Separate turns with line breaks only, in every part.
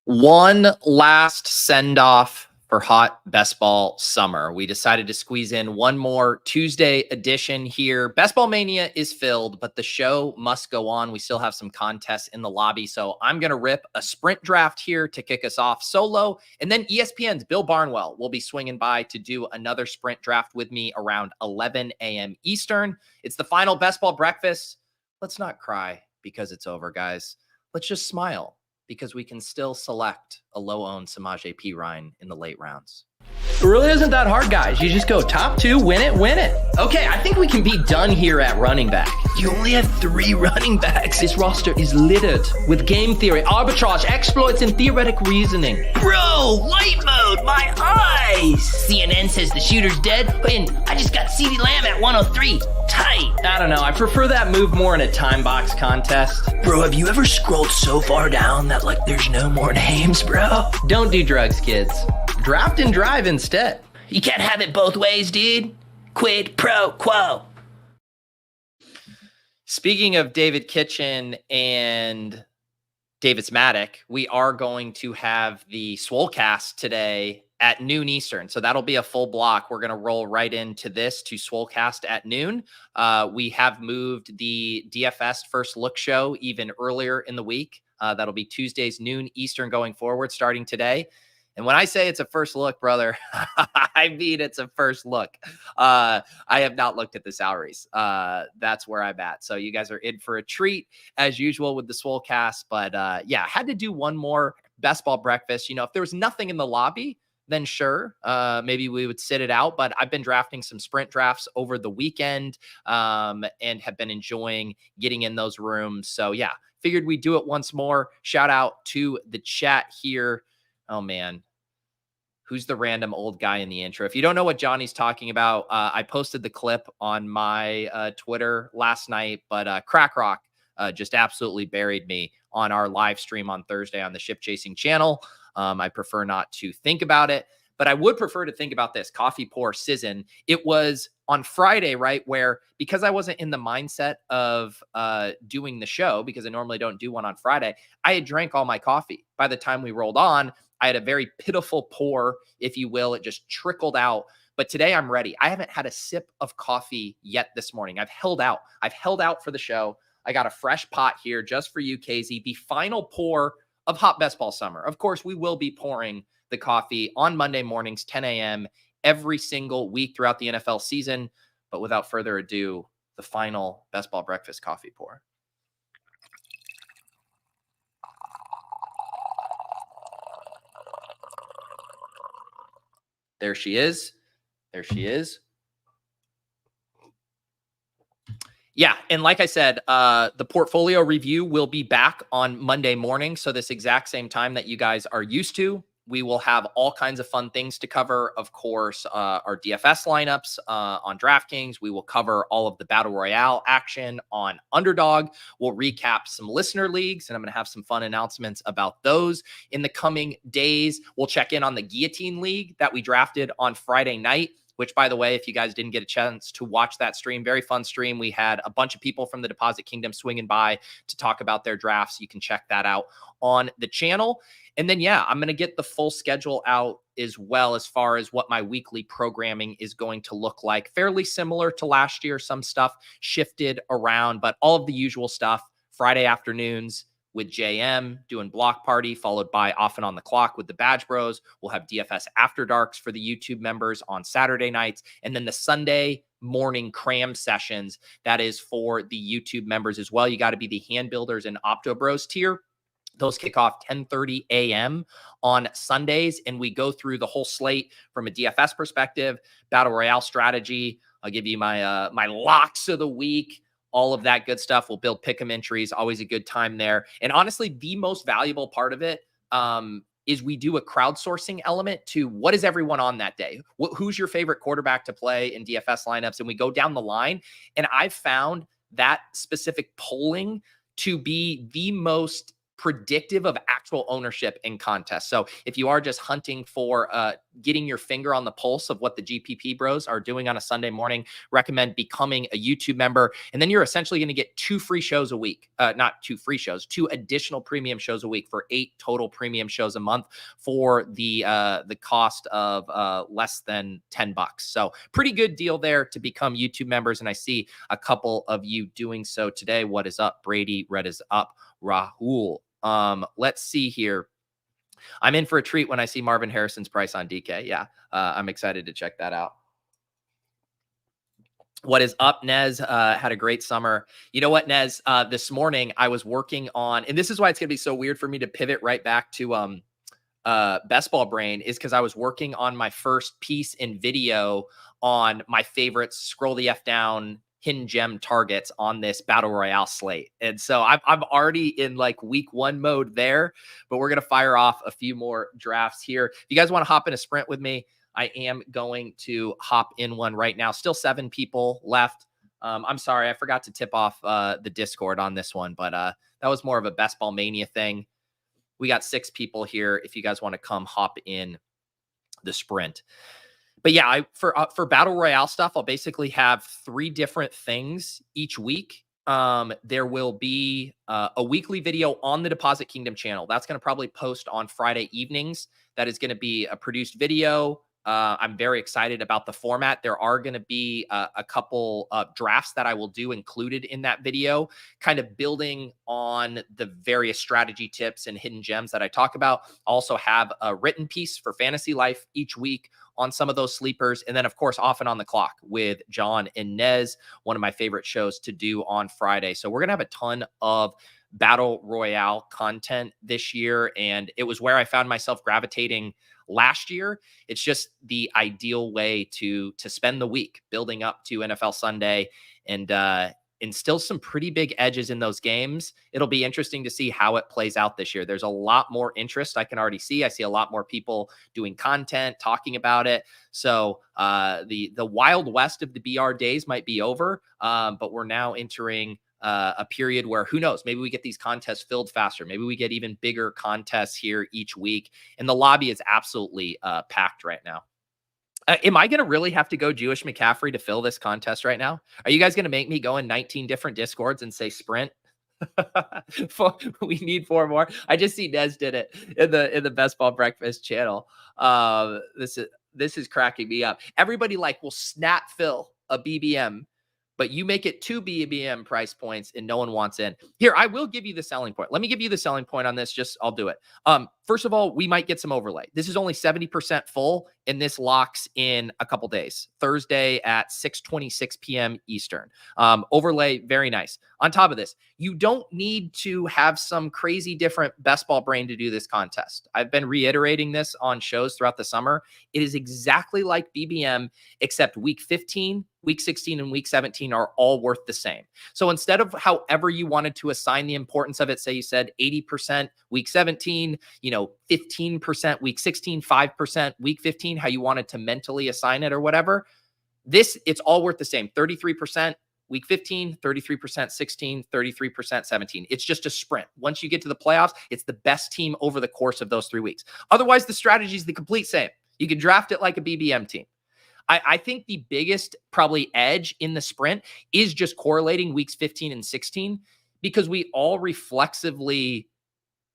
One last send-off for hot best ball summer. We decided to squeeze in one more Tuesday edition here. Best Ball Mania is filled, but the show must go on. We still have some contests in the lobby, so I'm going to rip a sprint draft here to kick us off solo, and then ESPN's Bill Barnwell will be swinging by to do another sprint draft with me around 11 a.m. Eastern. It's the final best ball breakfast. Let's not cry because it's over, guys. Let's just smile, because we can still select a low-owned Samaje Perine in the late rounds. It really isn't that hard, guys. You just go top two, win it, win it. Okay, I think we can be done here at running back. You only have 3 running backs. This roster is littered with game theory, arbitrage, exploits, and theoretic reasoning.
Bro, light mode, my eyes. CNN says the shooter's dead, and I just got CeeDee Lamb at 103. Tight.
I don't know. I prefer that move more in a time box contest.
Bro, have you ever scrolled so far down that, there's no more names, bro?
Don't do drugs, kids. Draft and drive instead.
You can't have it both ways, dude. Quid pro quo.
Speaking of David Kitchen and Davis Maddock, we are going to have the Swolecast today at noon Eastern. So that'll be a full block. We're going to roll right into this to Swolecast at noon. We have moved the DFS First Look show even earlier in the week. That'll be Tuesdays, noon Eastern going forward, starting today. And when I say it's a first look, brother, I mean it's a first look. I have not looked at the salaries. That's where I'm at. So you guys are in for a treat, as usual, with the Swolecast. But yeah, had to do one more best ball breakfast. You know, if there was nothing in the lobby, then sure, maybe we would sit it out. But I've been drafting some sprint drafts over the weekend and have been enjoying getting in those rooms. So yeah, figured we'd do it once more. Shout out to the chat here. Oh, man. Who's the random old guy in the intro? If you don't know what Johnny's talking about, I posted the clip on my Twitter last night, but Crack Rock just absolutely buried me on our live stream on Thursday on the Ship Chasing channel. I prefer not to think about it, but I would prefer to think about this. Coffee Pour SZN. It was on Friday, right, where because I wasn't in the mindset of doing the show, because I normally don't do one on Friday, I had drank all my coffee. By the time we rolled on, I had a very pitiful pour, if you will. It just trickled out. But today I'm ready. I haven't had a sip of coffee yet this morning. I've held out. I've held out for the show. I got a fresh pot here just for you, KZ. The final pour of Hot Best Ball Summer. Of course, we will be pouring the coffee on Monday mornings, 10 a.m. every single week throughout the NFL season. But without further ado, the final Best Ball Breakfast coffee pour. There she is. There she is. Yeah, and like I said, the portfolio review will be back on Monday morning. So this exact same time that you guys are used to. We will have all kinds of fun things to cover. Of course, our DFS lineups on DraftKings. We will cover all of the Battle Royale action on Underdog. We'll recap some listener leagues, and I'm going to have some fun announcements about those in the coming days. We'll check in on the Guillotine League that we drafted on Friday night, which, by the way, if you guys didn't get a chance to watch that stream, very fun stream. We had a bunch of people from the Deposit Kingdom swinging by to talk about their drafts. You can check that out on the channel. And then, yeah, I'm going to get the full schedule out as well as far as what my weekly programming is going to look like. Fairly similar to last year. Some stuff shifted around, but all of the usual stuff. Friday afternoons with JM doing Block Party, followed by Off and On the Clock with the Badge Bros. We'll have DFS After Darks for the YouTube members on Saturday nights. And then the Sunday morning cram sessions, that is for the YouTube members as well. You got to be the Hand Builders and Opto Bros tier. Those kick off 10:30 a.m. on Sundays, and we go through the whole slate from a DFS perspective, Battle Royale strategy. I'll give you my my locks of the week, all of that good stuff. We'll build pick'em entries, always a good time there. And honestly, the most valuable part of it is we do a crowdsourcing element to what is everyone on that day? Who's your favorite quarterback to play in DFS lineups? And we go down the line, and I've found that specific polling to be the most predictive of actual ownership in contests. So if you are just hunting for getting your finger on the pulse of what the GPP bros are doing on a Sunday morning, recommend becoming a YouTube member. And then you're essentially going to get 2 free shows a week. Not 2 free shows, 2 additional premium shows a week for 8 total premium shows a month for the cost of less than $10. So pretty good deal there to become YouTube members. And I see a couple of you doing so today. What is up, Brady? Red is up. Rahul. Let's see here. I'm in for a treat when I see Marvin Harrison's price on DK. Yeah, I'm excited to check that out. What is up, Nez? Had a great summer. You know what, Nez? This morning I was working on, and this is why it's going to be so weird for me to pivot right back to Best Ball Brain, is because I was working on my first piece in video on my favorites, scroll the F down, hidden gem targets on this battle royale slate. And so I'm already in like week 1 mode there, but we're going to fire off a few more drafts here. If you guys want to hop in a sprint with me, I am going to hop in one right now. Still 7 people left. I'm sorry, I forgot to tip off the Discord on this one, but that was more of a Best Ball Mania thing. We got 6 people here. If you guys want to come hop in the sprint. But yeah, for Battle Royale stuff, I'll basically have 3 different things each week. There will be a weekly video on the Deposit Kingdom channel. That's going to probably post on Friday evenings. That is going to be a produced video. I'm very excited about the format. There are going to be a couple of drafts that I will do included in that video, kind of building on the various strategy tips and hidden gems that I talk about. Also have a written piece for Fantasy Life each week on some of those sleepers. And then, of course, Off and On the Clock with John and Nez, one of my favorite shows to do on Friday. So we're going to have a ton of Battle Royale content this year. And it was where I found myself gravitating last year. It's just the ideal way to spend the week building up to NFL Sunday and instill some pretty big edges in those games. It'll be interesting to see how it plays out this year. There's a lot more interest I can already see. I see a lot more people doing content, talking about it. So the Wild West of the BR days might be over, but we're now entering a period where, who knows, maybe we get these contests filled faster. Maybe we get even bigger contests here each week. And the lobby is absolutely packed right now. Am I going to really have to go Jewish McCaffrey to fill this contest right now? Are you guys going to make me go in 19 different Discords and say sprint? We need 4 more. I just see Nez did it in the Best Ball Breakfast channel. This is cracking me up. Everybody will snap fill a BBM, but you make it 2 BBM price points and no one wants in. Here, I will give you the selling point. Let me give you the selling point on this. I'll do it. First of all, we might get some overlay. This is only 70% full, and this locks in a couple days. Thursday at 6:26 p.m. Eastern. Overlay, very nice. On top of this, you don't need to have some crazy different Best Ball Brain to do this contest. I've been reiterating this on shows throughout the summer. It is exactly like BBM, except week 15, week 16, and week 17 are all worth the same. So instead of however you wanted to assign the importance of it, say you said 80% week 17, 15% week 16, 5% week 15, how you wanted to mentally assign it or whatever, it's all worth the same. 33% week 15, 33% 16, 33% 17. It's just a sprint. Once you get to the playoffs, it's the best team over the course of those 3 weeks. Otherwise, the strategy is the complete same. You can draft it like a BBM team. I think the biggest probably edge in the sprint is just correlating weeks 15 and 16, because we all reflexively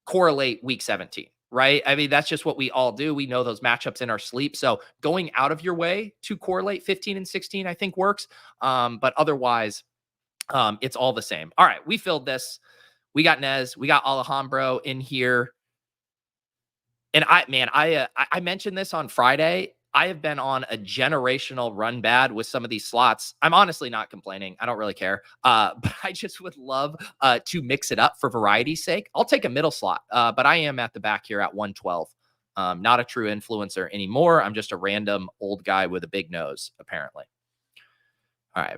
correlate week 17, right? I mean, that's just what we all do. We know those matchups in our sleep. So going out of your way to correlate 15 and 16, I think works. But otherwise, it's all the same. All right, we filled this. We got Nez. We got Alejandro in here. And I mentioned this on Friday. I have been on a generational run bad with some of these slots. I'm honestly not complaining. I don't really care. But I just would love to mix it up for variety's sake. I'll take a middle slot, but I am at the back here at 112. Not a true influencer anymore. I'm just a random old guy with a big nose, apparently. All right.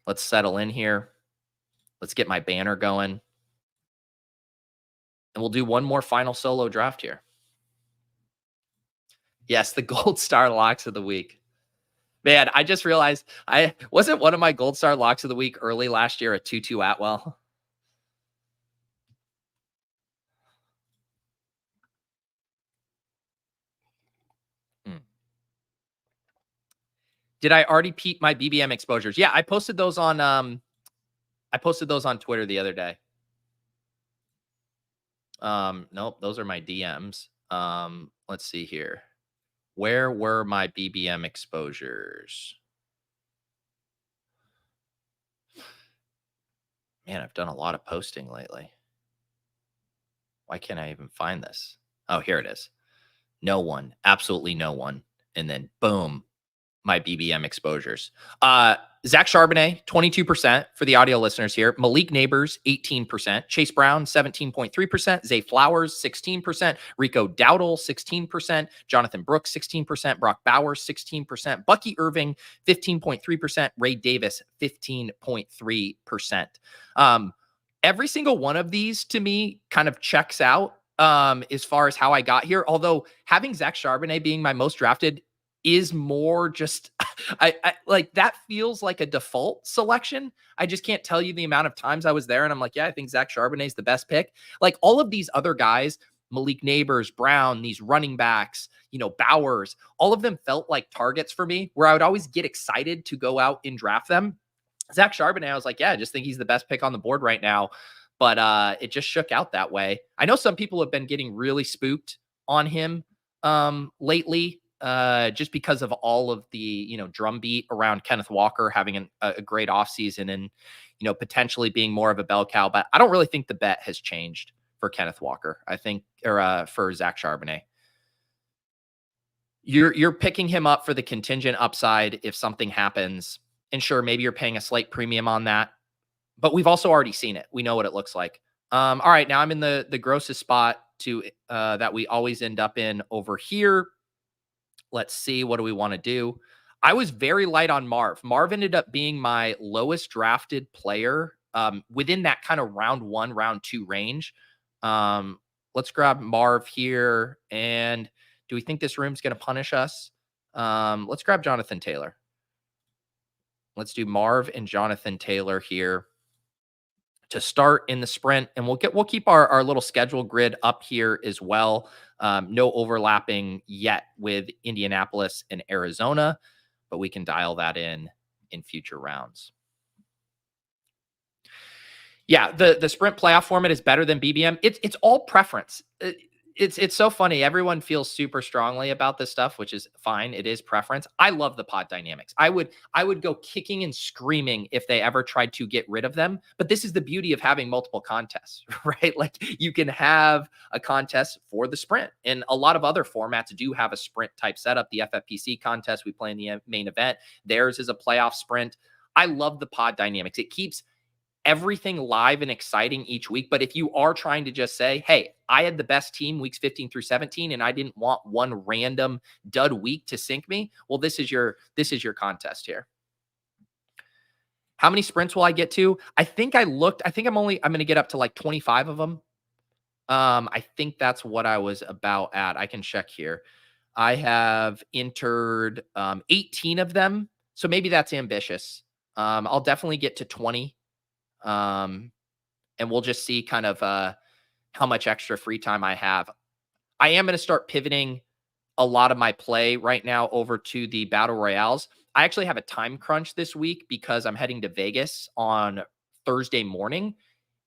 Let's settle in here. Let's get my banner going. And we'll do one more final solo draft here. Yes, the gold star locks of the week. Man, I just realized wasn't one of my gold star locks of the week early last year a Tutu Atwell. Did I already peep my BBM exposures? Yeah, I posted those on Twitter the other day. Nope, those are my DMs. Let's see here. Where were my BBM exposures? Man, I've done a lot of posting lately. Why can't I even find this? Oh, here it is. No one, absolutely no one. And then boom, my BBM exposures. Zach Charbonnet, 22% for the audio listeners here. Malik Neighbors, 18%. Chase Brown, 17.3%. Zay Flowers, 16%. Rico Dowdle, 16%. Jonathan Brooks, 16%. Brock Bowers, 16%. Bucky Irving, 15.3%. Ray Davis, 15.3%. Every single one of these to me kind of checks out as far as how I got here. Although having Zach Charbonnet being my most drafted is more just I like that feels like a default selection. I just can't tell you the amount of times I was there and I'm like, yeah, I think Zach Charbonnet is the best pick. Like all of these other guys, Malik Neighbors, Brown, these running backs, Bowers, all of them felt like targets for me where I would always get excited to go out and draft them. Zach Charbonnet, I was like, yeah, I just think he's the best pick on the board right now. But it just shook out that way. I know some people have been getting really spooked on him lately. Just because of all of the, drumbeat around Kenneth Walker having a great offseason and, potentially being more of a bell cow. But I don't really think the bet has changed for Kenneth Walker. I think, or for Zach Charbonnet. You're picking him up for the contingent upside if something happens. And sure, maybe you're paying a slight premium on that. But we've also already seen it. We know what it looks like. All right, now I'm in the grossest spot to that we always end up in over here. Let's see. What do we want to do? I was very light on Marv. Marv ended up being my lowest drafted player within that kind of round 1, round 2 range. Let's grab Marv here. And do we think this room's going to punish us? Let's grab Jonathan Taylor. Let's do Marv and Jonathan Taylor here to start in the sprint. And we'll keep our little schedule grid up here as well. No overlapping yet with Indianapolis and Arizona, but we can dial that in future rounds. Yeah, the sprint playoff format is better than BBM. It's all preference. It's so funny. Everyone feels super strongly about this stuff, which is fine. It is preference. I love the pod dynamics. I would go kicking and screaming if they ever tried to get rid of them. But this is the beauty of having multiple contests, right? Like you can have a contest for the sprint, and a lot of other formats do have a sprint type setup. The FFPC contest we play in the main event, theirs is a playoff sprint. I love the pod dynamics. It keeps everything live and exciting each week. But if you are trying to just say, hey, I had the best team weeks 15 through 17, and I didn't want one random dud week to sink me, well, this is your contest here. How many sprints will I get to? I think I'm going to get up to like 25 of them. I think that's what I was about at. I can check here. I have entered 18 of them. So maybe that's ambitious. I'll definitely get to 20. And we'll just see kind of how much extra free time I have. I am going to start pivoting a lot of my play right now over to the battle royales. I actually have a time crunch this week because I'm heading to Vegas on Thursday morning,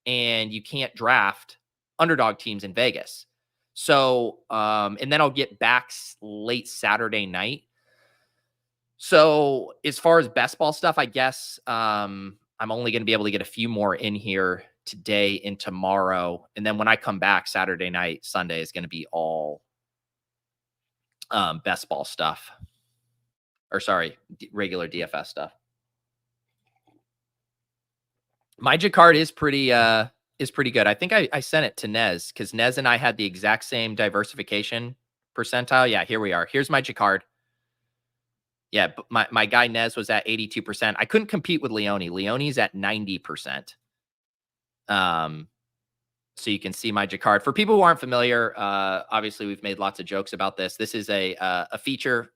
and you can't draft underdog teams in Vegas. So, and then I'll get back late Saturday night. So as far as best ball stuff, I guess, I'm only going to be able to get a few more in here today and tomorrow. And then when I come back Saturday night, Sunday is going to be all best ball stuff. Or sorry, regular DFS stuff. My Jaccard is pretty good. I think I sent it to Nez because Nez and I had the exact same diversification percentile. Yeah, here we are. Here's my Jaccard. Yeah, my guy Nez was at 82%. I couldn't compete with Leone. Leone's at 90%. So you can see my Jaccard. For people who aren't familiar, obviously we've made lots of jokes about this. This is a feature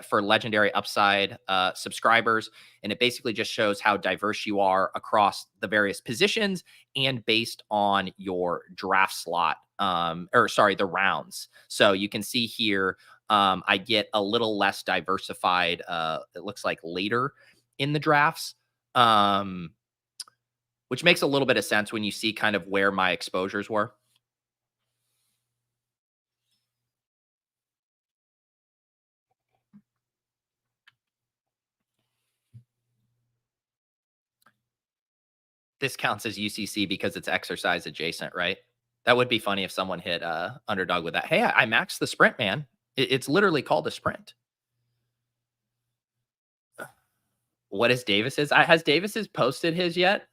for legendary upside subscribers. And it basically just shows how diverse you are across the various positions and based on your draft slot, the rounds. So you can see here, I get a little less diversified, it looks like later in the drafts, which makes a little bit of sense when you see kind of where my exposures were. This counts as UCC because it's exercise adjacent, right? That would be funny if someone hit Underdog with that. Hey, I maxed the sprint, man. It's literally called a sprint. What is Davis's? Has Davis's posted his yet?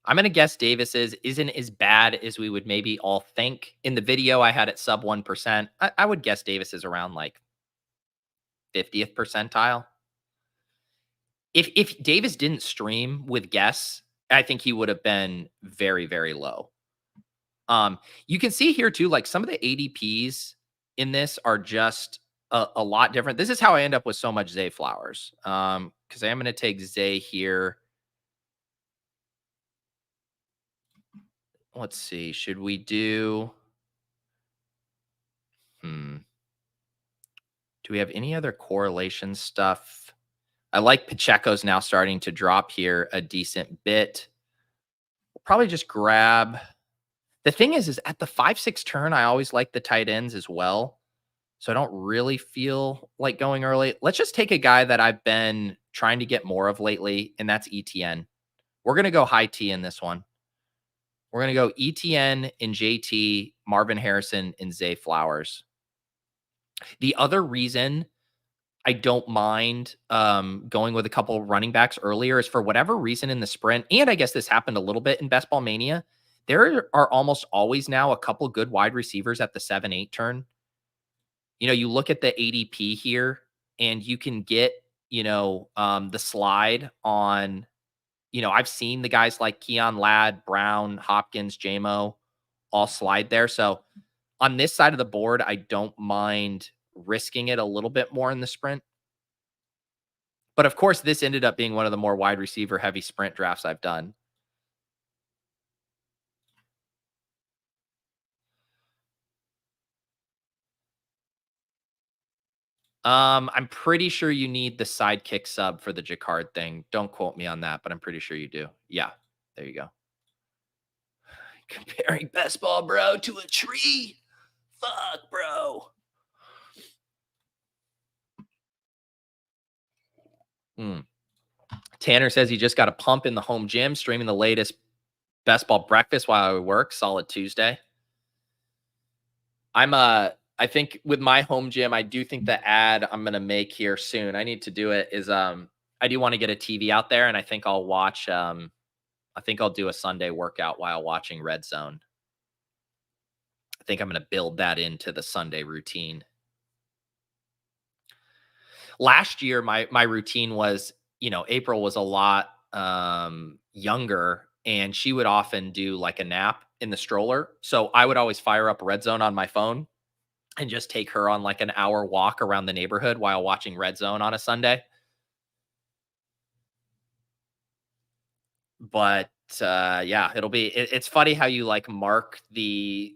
I'm going to guess Davis's isn't as bad as we would maybe all think. In the video, I had it sub 1%. I would guess Davis is around like 50th percentile. If Davis didn't stream with guests, I think he would have been very, very low. You can see here too, like some of the ADPs in this are just a lot different. This is how I end up with so much Zay Flowers. Because I am going to take Zay here. Let's see. Should we do? Do we have any other correlation stuff? I like Pacheco's now starting to drop here a decent bit. We'll probably just grab. The thing is at the 5-6 turn, I always like the tight ends as well. So I don't really feel like going early. Let's just take a guy that I've been trying to get more of lately, and that's ETN. We're going to go high T in this one. We're going to go ETN and JT, Marvin Harrison, and Zay Flowers. The other reason I don't mind going with a couple of running backs earlier is for whatever reason in the sprint, and I guess this happened a little bit in Best Ball Mania, there are almost always now a couple good wide receivers at the 7-8 turn. You know, you look at the ADP here and you can get, the slide on, I've seen the guys like Keon Ladd, Brown, Hopkins, JMO all slide there. So on this side of the board, I don't mind risking it a little bit more in the sprint. But of course, this ended up being one of the more wide receiver heavy sprint drafts I've done. I'm pretty sure you need the sidekick sub for the Jaccard thing. Don't quote me on that, but I'm pretty sure you do. Yeah, there you go. Comparing best ball, bro, to a tree. Fuck, bro. Tanner says he just got a pump in the home gym, streaming the latest best ball breakfast while I work. Solid Tuesday. I think with my home gym, I do think the ad I'm going to make here soon, I need to do it, is I do want to get a TV out there, and I think I'll watch, I think I'll do a Sunday workout while watching Red Zone. I think I'm going to build that into the Sunday routine. Last year, my routine was, April was a lot younger, and she would often do like a nap in the stroller. So I would always fire up Red Zone on my phone and just take her on like an hour walk around the neighborhood while watching Red Zone on a Sunday. But yeah, it's funny how you like mark the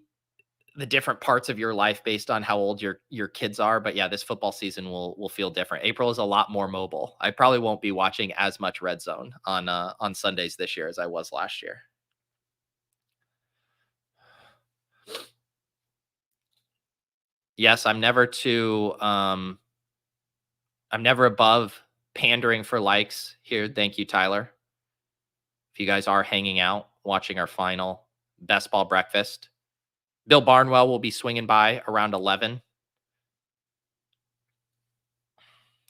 different parts of your life based on how old your kids are. But yeah, this football season will feel different. April is a lot more mobile. I probably won't be watching as much Red Zone on Sundays this year as I was last year. Yes, I'm never above pandering for likes here. Thank you, Tyler. If you guys are hanging out, watching our final best ball breakfast, Bill Barnwell will be swinging by around 11.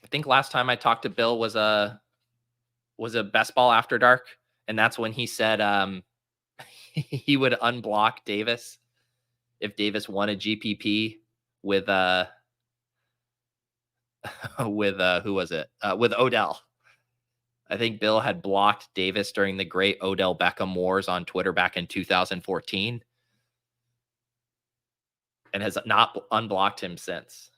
I think last time I talked to Bill was a best ball after dark. And that's when he said he would unblock Davis if Davis won a GPP with who was it? With Odell. I think Bill had blocked Davis during the great Odell Beckham wars on Twitter back in 2014. and has not unblocked him since.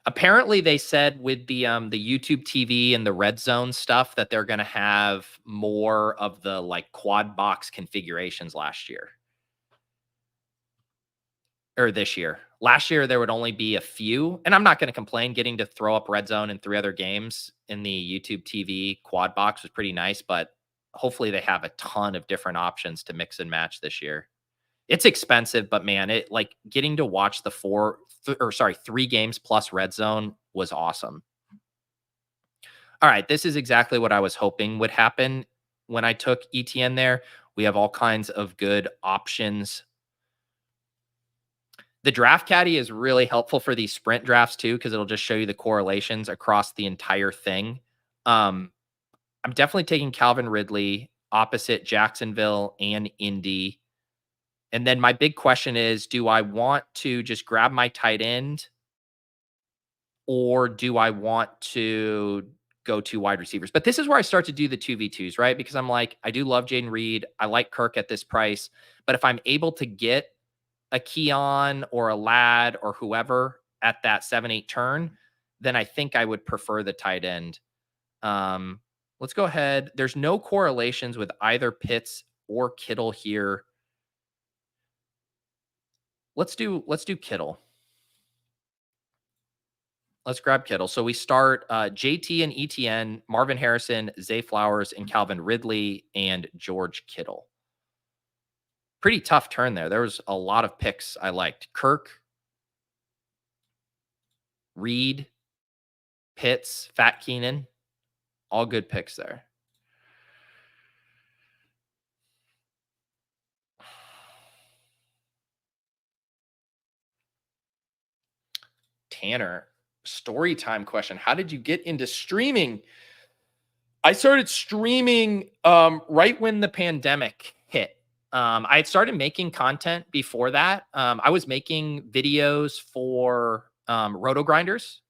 Apparently, they said with the YouTube TV and the red zone stuff that they're going to have more of the like quad box configurations last year or this year. Last year, there would only be a few, and I'm not going to complain. Getting to throw up red zone in 3 other games in the YouTube TV quad box was pretty nice, but hopefully they have a ton of different options to mix and match this year. It's expensive, but man, it like getting to watch the 3 games plus red zone was awesome. All right, this is exactly what I was hoping would happen when I took ETN there. We have all kinds of good options. The Draft Caddy is really helpful for these sprint drafts too, because it'll just show you the correlations across the entire thing. I'm definitely taking Calvin Ridley opposite Jacksonville and Indy. And then my big question is, do I want to just grab my tight end, or do I want to go 2 wide receivers? But this is where I start to do the 2v2s, right? Because I'm like, I do love Jaden Reed. I like Kirk at this price. But if I'm able to get a Keon or a Ladd or whoever at that 7-8 turn, then I think I would prefer the tight end. Let's go ahead. There's no correlations with either Pitts or Kittle here. Let's do Kittle. Let's grab Kittle. So we start JT and ETN, Marvin Harrison, Zay Flowers, and Calvin Ridley, and George Kittle. Pretty tough turn there. There was a lot of picks I liked. Kirk, Reed, Pitts, Fat Keenan, all good picks there. Tanner, story time question. How did you get into streaming? I started streaming right when the pandemic hit. I had started making content before that. I was making videos for Roto Grinders.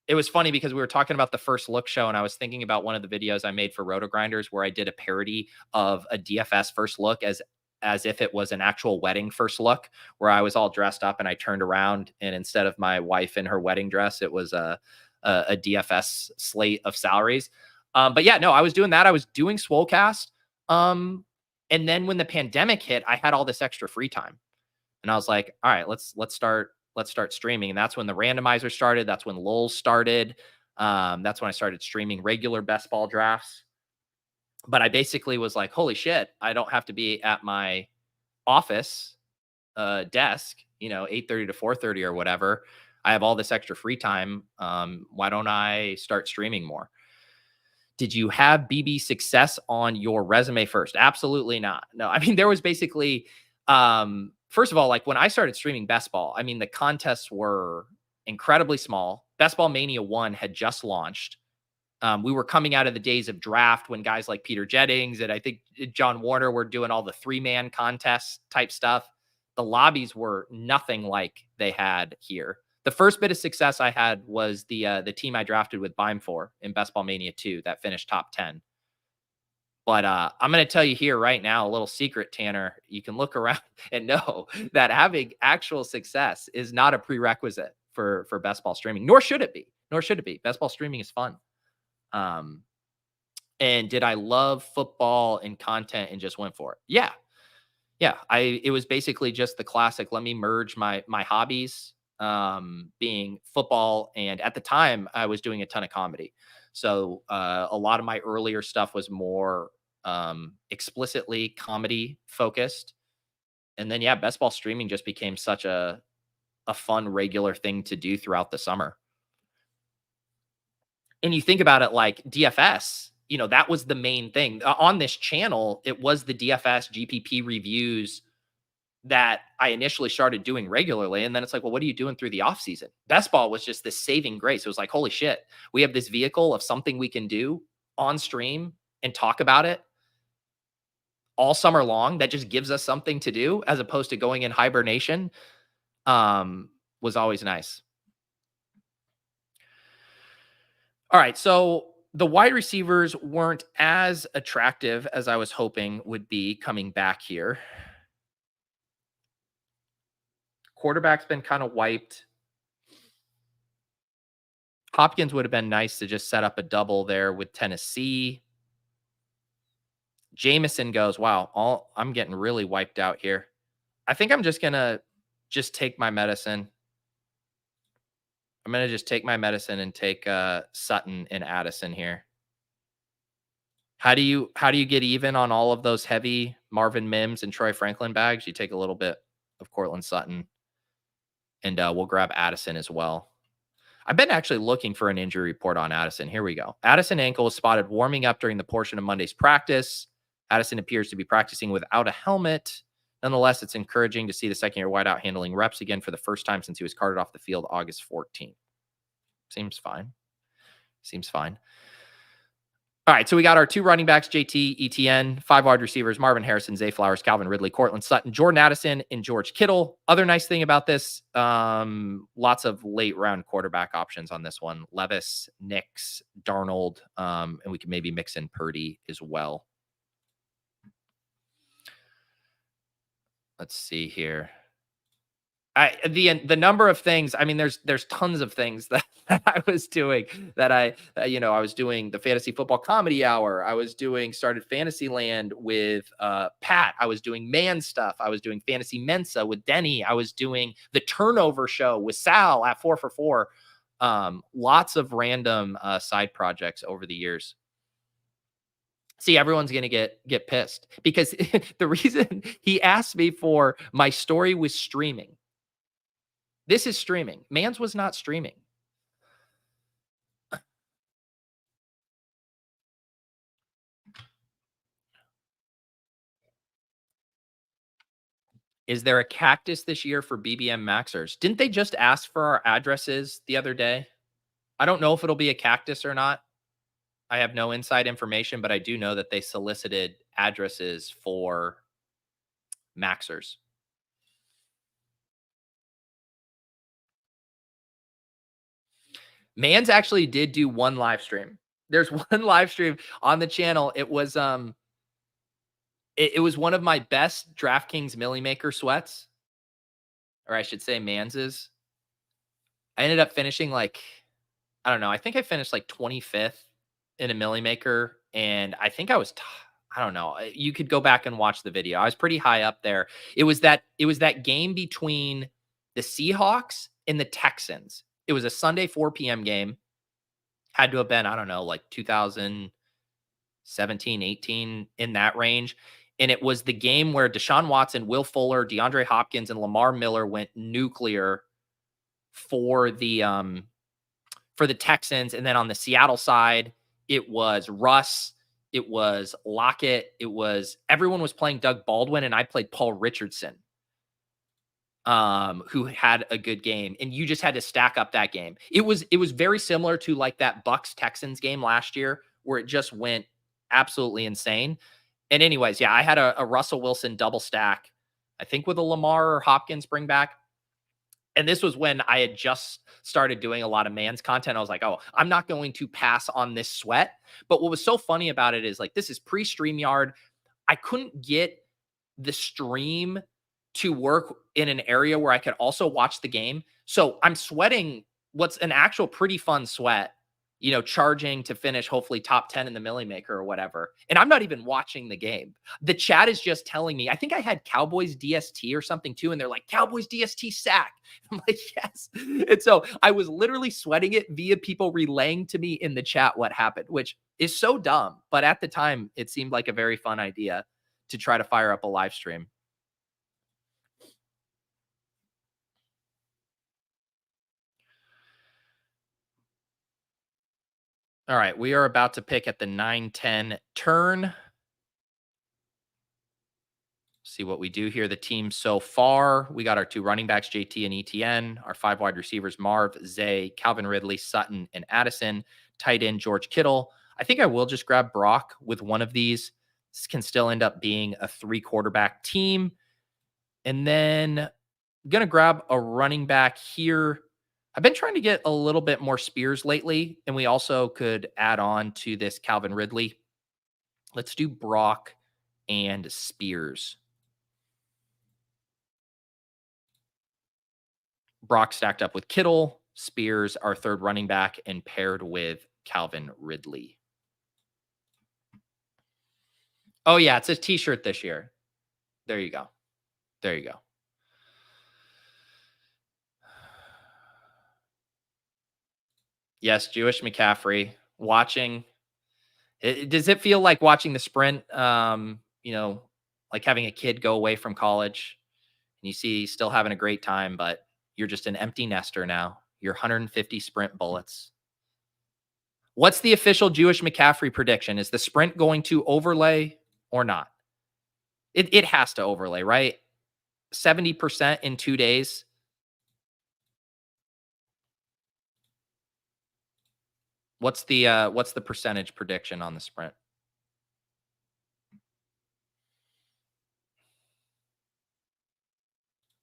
It was funny because we were talking about the First Look show, and I was thinking about one of the videos I made for Roto Grinders where I did a parody of a DFS First Look as if it was an actual wedding first look, where I was all dressed up and I turned around, and instead of my wife in her wedding dress, it was a DFS slate of salaries. But yeah, no, I was doing that. I was doing Swolecast. And then when the pandemic hit, I had all this extra free time, and I was like, all right, let's start streaming. And that's when the randomizer started. That's when Lulz started. That's when I started streaming regular best ball drafts. But I basically was like, holy shit, I don't have to be at my office desk, 8:30 to 4:30 or whatever. I have all this extra free time. Why don't I start streaming more? Did you have BB success on your resume first? Absolutely not. No, I mean, there was basically, first of all, like when I started streaming best ball, I mean, the contests were incredibly small. Best Ball Mania 1 had just launched. We were coming out of the days of draft when guys like Peter Jennings and I think John Warner were doing all the 3-man contest type stuff. The lobbies were nothing like they had here. The first bit of success I had was the team I drafted with Bime for in Best Ball Mania 2 that finished top 10. But I'm going to tell you here right now, a little secret, Tanner. You can look around and know that having actual success is not a prerequisite for best ball streaming, nor should it be. Best ball streaming is fun. And did I love football and content and just went for it? Yeah. It was basically just the classic. Let me merge my hobbies, being football. And at the time I was doing a ton of comedy. So, a lot of my earlier stuff was more, explicitly comedy focused. And then, yeah, best ball streaming just became such a fun, regular thing to do throughout the summer. And you think about it like DFS, that was the main thing on this channel. It was the DFS GPP reviews that I initially started doing regularly. And then it's like, well, what are you doing through the off season? Best ball was just this saving grace. It was like, holy shit, we have this vehicle of something we can do on stream and talk about it all summer long. That just gives us something to do as opposed to going in hibernation. Was always nice. All right. So the wide receivers weren't as attractive as I was hoping would be coming back here. Quarterback's been kind of wiped. Hopkins would have been nice to just set up a double there with Tennessee. Jameson goes, wow, I'm getting really wiped out here. I think I'm just going to take my medicine. I'm going to just take my medicine and take Sutton and Addison here. How do you get even on all of those heavy Marvin Mims and Troy Franklin bags? You take a little bit of Cortland Sutton, and we'll grab Addison as well. I've been actually looking for an injury report on Addison. Here we go. Addison ankle was spotted warming up during the portion of Monday's practice. Addison appears to be practicing without a helmet. Nonetheless, it's encouraging to see the second-year wideout handling reps again for the first time since he was carted off the field August 14th. Seems fine. Seems fine. All right, so we got our 2 running backs, JT, ETN, 5 wide receivers, Marvin Harrison, Zay Flowers, Calvin Ridley, Cortland Sutton, Jordan Addison, and George Kittle. Other nice thing about this, lots of late-round quarterback options on this one. Levis, Nix, Darnold, and we can maybe mix in Purdy as well. Let's see here. The number of things, I mean, there's tons of things that I was doing that I was doing the Fantasy Football Comedy Hour. I was doing Started Fantasyland with Pat. I was doing man stuff. I was doing Fantasy Mensa with Denny. I was doing the Turnover Show with Sal at 4 for 4. Lots of random side projects over the years. See, everyone's going to get pissed because the reason he asked me for my story was streaming. This is streaming. Mans was not streaming. Is there a cactus this year for BBM Maxers? Didn't they just ask for our addresses the other day? I don't know if it'll be a cactus or not. I have no inside information, but I do know that they solicited addresses for Maxers. Mans actually did do one live stream. There's one live stream on the channel. It was it was one of my best DraftKings Millie Maker sweats, or I should say Mans's. I ended up finishing like, I don't know. I think I finished like 25th in a Millie Maker, and I think I was I don't know. You could go back and watch the video. I was pretty high up there. It was that game between the Seahawks and the Texans. It was a Sunday 4 p.m. game. Had to have been, I don't know, like 2017, 18, in that range. And it was the game where Deshaun Watson, Will Fuller, DeAndre Hopkins, and Lamar Miller went nuclear for the Texans. And then on the Seattle side, it was Russ, it was Lockett, everyone was playing Doug Baldwin, and I played Paul Richardson, who had a good game, and you just had to stack up that game. It was very similar to like that Bucks Texans game last year, where it just went absolutely insane. And anyways, yeah, I had a Russell Wilson double stack, I think with a Lamar or Hopkins bring back. And this was when I had just started doing a lot of Mans content. I was like, oh, I'm not going to pass on this sweat. But what was so funny about it is, like, this is pre-StreamYard. I couldn't get the stream to work in an area where I could also watch the game. So I'm sweating what's an actual pretty fun sweat, charging to finish hopefully top 10 in the Millie Maker or whatever. And I'm not even watching the game. The chat is just telling me, I think I had Cowboys DST or something too. And they're like, Cowboys DST sack. I'm like, yes. And so I was literally sweating it via people relaying to me in the chat what happened, which is so dumb. But at the time, it seemed like a very fun idea to try to fire up a live stream. All right, we are about to pick at the 9-10 turn. See what we do here. The team so far, we got our 2 running backs, JT and ETN, our 5 wide receivers, Marv, Zay, Calvin Ridley, Sutton, and Addison, tight end, George Kittle. I think I will just grab Brock with one of these. This can still end up being a 3 quarterback team. And then I'm going to grab a running back here. I've been trying to get a little bit more Spears lately, and we also could add on to this Calvin Ridley. Let's do Brock and Spears. Brock stacked up with Kittle, Spears, our third running back, and paired with Calvin Ridley. Oh, yeah, it's a t-shirt this year. There you go. There you go. Yes, Jewish McCaffrey. Watching. Does it feel like watching the sprint, like having a kid go away from college and you see he's still having a great time, but you're just an empty nester now. You're 150 sprint bullets. What's the official Jewish McCaffrey prediction? Is the sprint going to overlay or not? It has to overlay, right? 70% in 2 days. What's the percentage prediction on the sprint?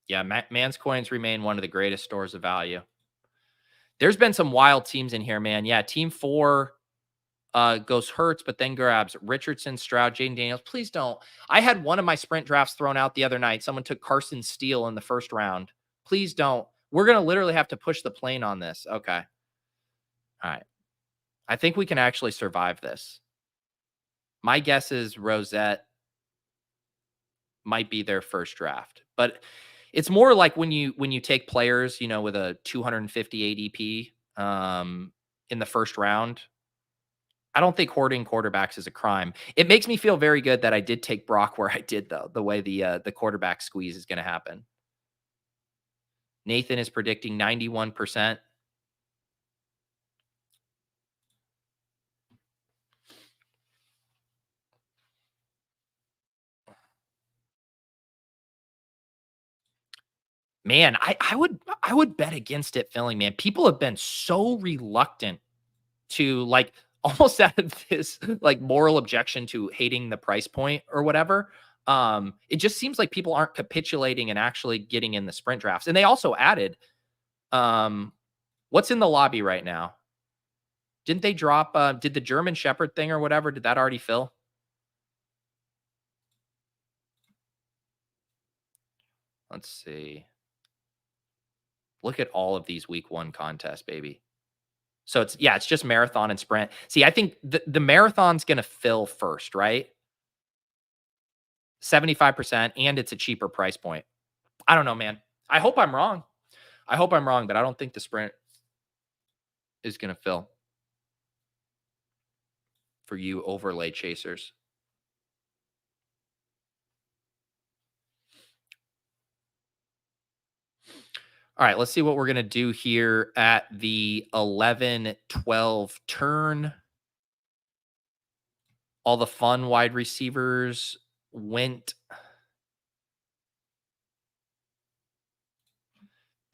Yeah, man's coins remain one of the greatest stores of value. There's been some wild teams in here, man. Yeah, team 4 goes Hurts, but then grabs Richardson, Stroud, Jaden Daniels. Please don't. I had one of my sprint drafts thrown out the other night. Someone took Carson Steele in the first round. Please don't. We're going to literally have to push the plane on this. Okay. All right. I think we can actually survive this. My guess is Rosette might be their first draft, but it's more like when you take players, with a 250 ADP in the first round. I don't think hoarding quarterbacks is a crime. It makes me feel very good that I did take Brock where I did, though, the way the quarterback squeeze is going to happen. Nathan is predicting 91%. Man, I would bet against it filling, man. People have been so reluctant to almost out of this moral objection to hating the price point or whatever. It just seems like people aren't capitulating and actually getting in the sprint drafts. And they also added, what's in the lobby right now? Didn't they drop, did the German Shepherd thing or whatever, did that already fill? Let's see. Look at all of these week 1 contests, baby. So it's just marathon and sprint. See, I think the marathon's going to fill first, right? 75%, and it's a cheaper price point. I don't know, man. I hope I'm wrong. But I don't think the sprint is going to fill for you overlay chasers. All right, let's see what we're going to do here at the 11-12 turn. All the fun wide receivers went.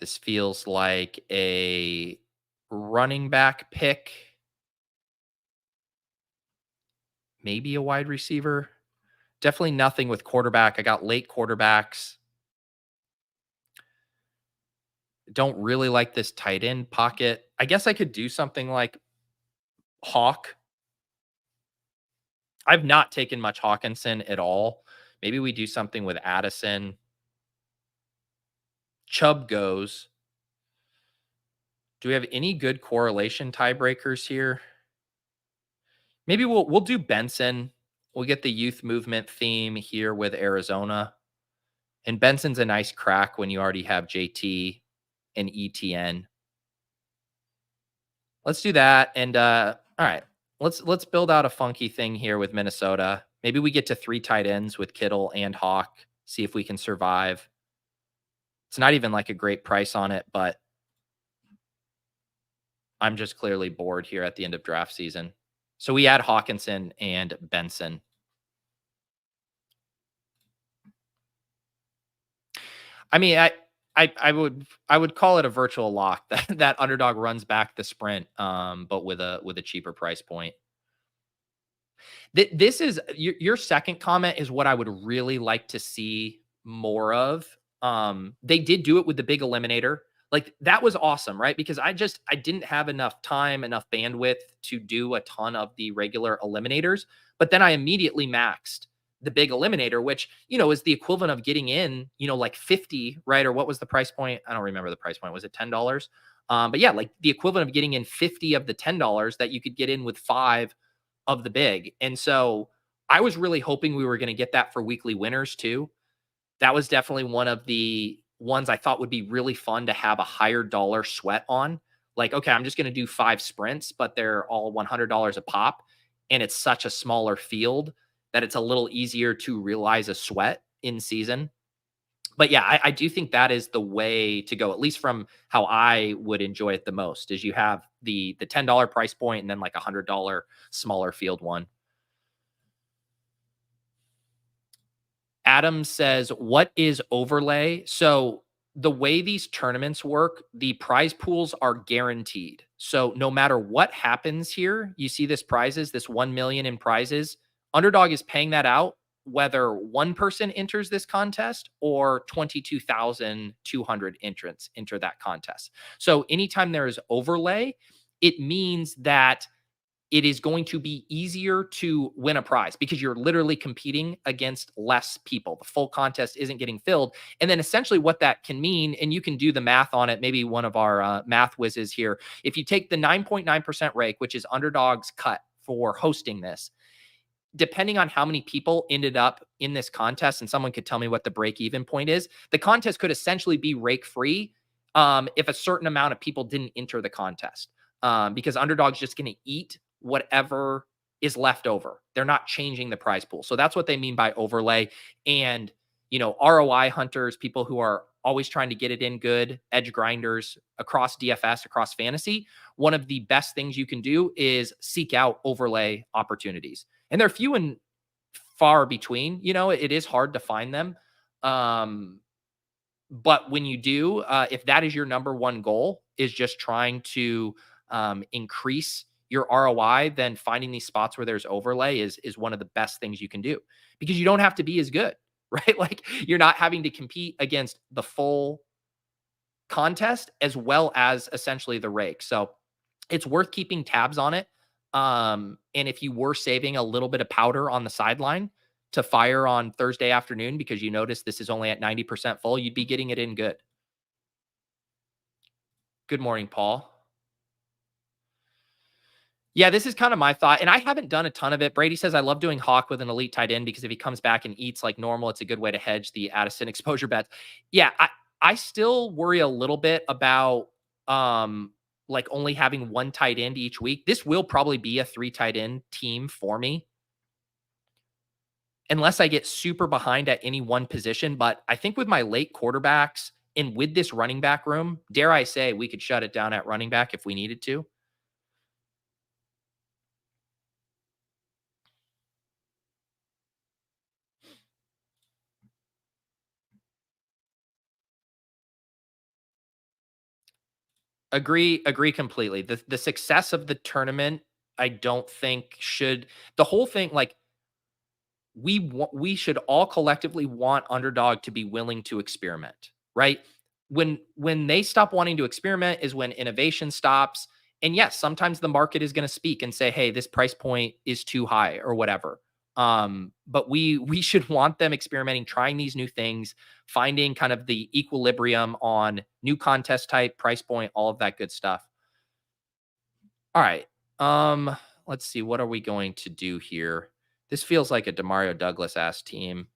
This feels like a running back pick. Maybe a wide receiver. Definitely nothing with quarterback. I got late quarterbacks. Don't really like this tight end pocket. I guess I could do something like Hawk. I've not taken much Hawkinson at all. Maybe we do something with Addison. Chubb goes. Do we have any good correlation tiebreakers here? Maybe we'll do Benson. We'll get the youth movement theme here with Arizona. And Benson's a nice crack when you already have JT and ETN. Let's do that. And all right, let's build out a funky thing here with Minnesota. Maybe we get to 3 tight ends with Kittle and Hawk. See if we can survive. It's not even like a great price on it, but I'm just clearly bored here at the end of draft season. So we add Hawkinson and Benson. I mean, I would call it a virtual lock that Underdog runs back the sprint, but with a cheaper price point. This is your second comment is what I would really like to see more of. They did do it with the big eliminator. Like that was awesome, right? Because I didn't have enough time, enough bandwidth to do a ton of the regular eliminators. But then I immediately maxed the big eliminator, which, is the equivalent of getting in, like 50, right? Or what was the price point? I don't remember the price point. Was it $10? But yeah, like the equivalent of getting in 50 of the $10 that you could get in with 5 of the big. And so I was really hoping we were going to get that for weekly winners too. That was definitely one of the ones I thought would be really fun to have a higher dollar sweat on. Like, okay, I'm just going to do 5 sprints, but they're all $100 a pop. And it's such a smaller field that it's a little easier to realize a sweat in season. But yeah, I do think that is the way to go, at least from how I would enjoy it the most, is you have the $10 price point and then like $100 smaller field one. Adam says, what is overlay? So the way these tournaments work, the prize pools are guaranteed. So no matter what happens here, you see this prizes, this 1 million in prizes, Underdog is paying that out whether one person enters this contest or 22,200 entrants enter that contest. So anytime there is overlay, it means that it is going to be easier to win a prize because you're literally competing against less people. The full contest isn't getting filled. And then essentially what that can mean, and you can do the math on it, maybe one of our math whizzes here. If you take the 9.9% rake, which is Underdog's cut for hosting this, depending on how many people ended up in this contest, and someone could tell me what the break-even point is, the contest could essentially be rake-free if a certain amount of people didn't enter the contest, because Underdog's just going to eat whatever is left over. They're not changing the prize pool. So that's what they mean by overlay. And, ROI hunters, people who are always trying to get it in good, edge grinders across DFS, across fantasy, one of the best things you can do is seek out overlay opportunities. And they're few and far between. It is hard to find them. But when you do, if that is your number one goal, is just trying to increase your ROI, then finding these spots where there's overlay is one of the best things you can do, because you don't have to be as good, right? Like you're not having to compete against the full contest as well as essentially the rake. So it's worth keeping tabs on it. And if you were saving a little bit of powder on the sideline to fire on Thursday afternoon because you notice this is only at 90% full, you'd be getting it in good. Good morning, Paul. Yeah, this is kind of my thought, and I haven't done a ton of it. Brady says, I love doing Hawk with an elite tight end because if he comes back and eats like normal, it's a good way to hedge the Addison exposure bets. Yeah, I still worry a little bit about like only having one tight end each week. This will probably be a 3 tight end team for me, unless I get super behind at any one position. But I think with my late quarterbacks and with this running back room, dare I say, we could shut it down at running back if we needed to. Agree completely. The success of the tournament, I don't think should, the whole thing, like we should all collectively want Underdog to be willing to experiment, right? When they stop wanting to experiment is when innovation stops. And yes, sometimes the market is going to speak and say, hey, this price point is too high or whatever. But we should want them experimenting, trying these new things, finding kind of the equilibrium on new contest type, price point, all of that good stuff. All right. Let's see. What are we going to do here? This feels like a Demario Douglas-ass team.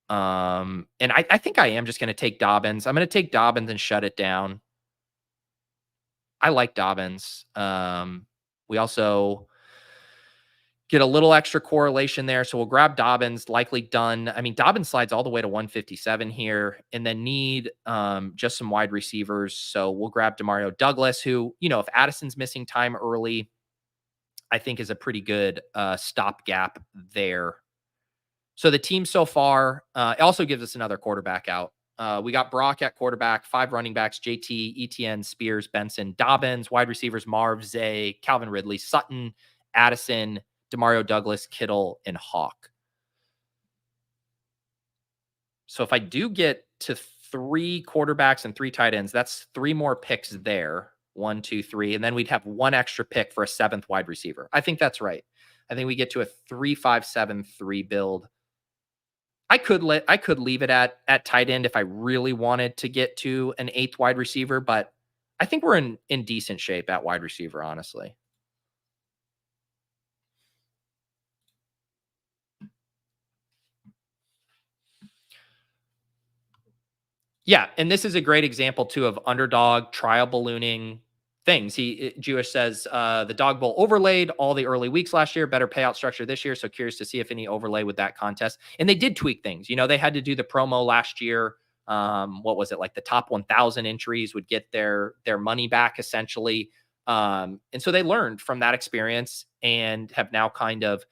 And I think I am just going to take Dobbins. I'm going to take Dobbins and shut it down. I like Dobbins. We also get a little extra correlation there. So we'll grab Dobbins, likely done. I mean, Dobbins slides all the way to 157 here, and then need just some wide receivers. So we'll grab Demario Douglas, who, if Addison's missing time early, I think is a pretty good stopgap there. So the team so far, it also gives us another quarterback out. We got Brock at quarterback, 5 running backs, JT, ETN, Spears, Benson, Dobbins, wide receivers, Marv, Zay, Calvin Ridley, Sutton, Addison, Demario Douglas, Kittle, and Hawk. So if I do get to 3 quarterbacks and 3 tight ends. That's 3 more picks there. 1, 2, 3. And then we'd have 1 extra pick for a 7th wide receiver. I think that's right. I think we get to a 3-5-7-3 build. I could leave it at tight end if I really wanted to get to an 8th wide receiver, but I think we're in decent shape at wide receiver, honestly. Yeah, and this is a great example too of underdog trial ballooning things. Jewish says the dog bowl overlaid all the early weeks last year, better payout structure this year. So curious to see if any overlay with that contest. And they did tweak things. You know, they had to do the promo last year. What was it, like the top 1,000 entries would get their money back essentially. And so they learned from that experience and have now kind of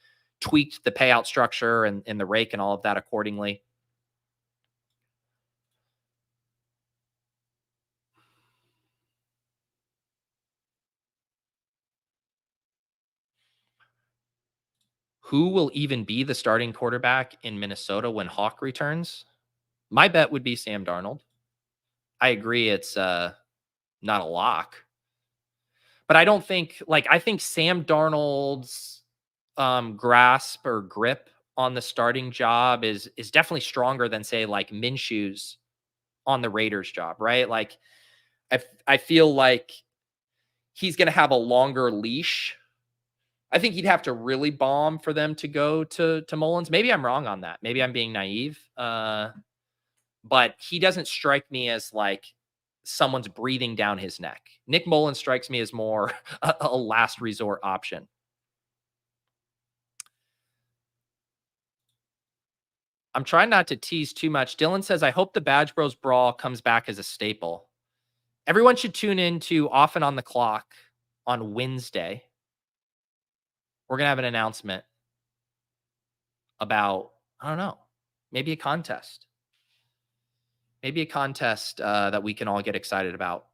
tweaked the payout structure and the rake and all of that accordingly. Who will even be the starting quarterback in Minnesota when Hawk returns? My bet would be Sam Darnold. I agree it's not a lock. But I don't think, I think Sam Darnold's grasp or grip on the starting job is definitely stronger than, say, like Minshew's on the Raiders job, right? Like I feel like he's going to have a longer leash. I think he'd have to really bomb for them to go to Mullins. Maybe I'm wrong on that. Maybe I'm being naive. But he doesn't strike me as like someone's breathing down his neck. Nick Mullins strikes me as more a last resort option. I'm trying not to tease too much. Dylan says, I hope the Badge Bros Brawl comes back as a staple. Everyone should tune in to Off and On the Clock on Wednesday. We're going to have an announcement about, I don't know, maybe a contest. Maybe a contest that we can all get excited about.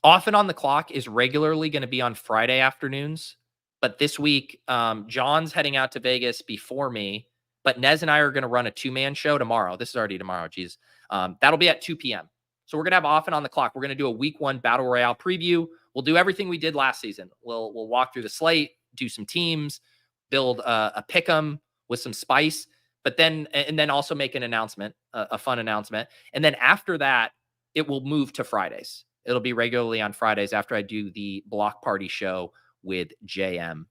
Off and On the Clock is regularly going to be on Friday afternoons. But this week, John's heading out to Vegas before me. But Nez and I are going to run a 2-man show tomorrow. This is already tomorrow, geez. That'll be at 2 p.m. So we're going to have Off and On the Clock. We're going to do a week 1 Battle Royale preview. We'll do everything we did last season. We'll walk through the slate, do some teams, build a pick'em with some spice, but then also make an announcement, a fun announcement. And then after that, it will move to Fridays. It'll be regularly on Fridays after I do the block party show with JM.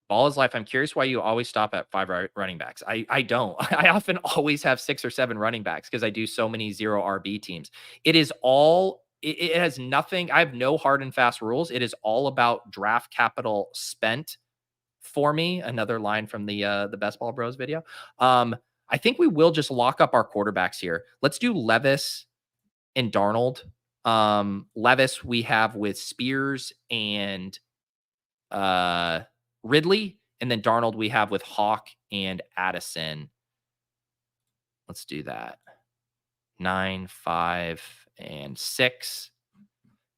Ball is life. I'm curious why you always stop at 5 running backs. I don't. I often always have 6 or 7 running backs because I do so many 0 RB teams. It is all, it has nothing. I have no hard and fast rules. It is all about draft capital spent for me. Another line from the Best Ball Bros video. I think we will just lock up our quarterbacks here. Let's do Levis and Darnold. Levis we have with Spears and Ridley, and then Darnold we have with Hawk and Addison. Let's do that. 9, 5, and 6.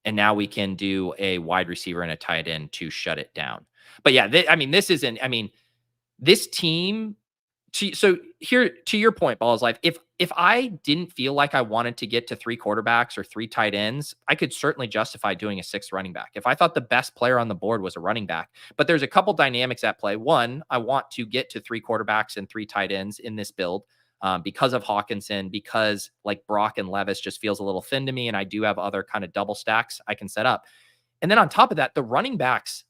And now we can do a wide receiver and a tight end to shut it down. But yeah, this team. So here, to your point, Ball is life. If I didn't feel like I wanted to get to 3 quarterbacks or 3 tight ends, I could certainly justify doing a 6th running back. If I thought the best player on the board was a running back, but there's a couple dynamics at play. One, I want to get to 3 quarterbacks and 3 tight ends in this build because of Hawkinson, because like Brock and Levis just feels a little thin to me, and I do have other kind of double stacks I can set up. And then on top of that, the running backs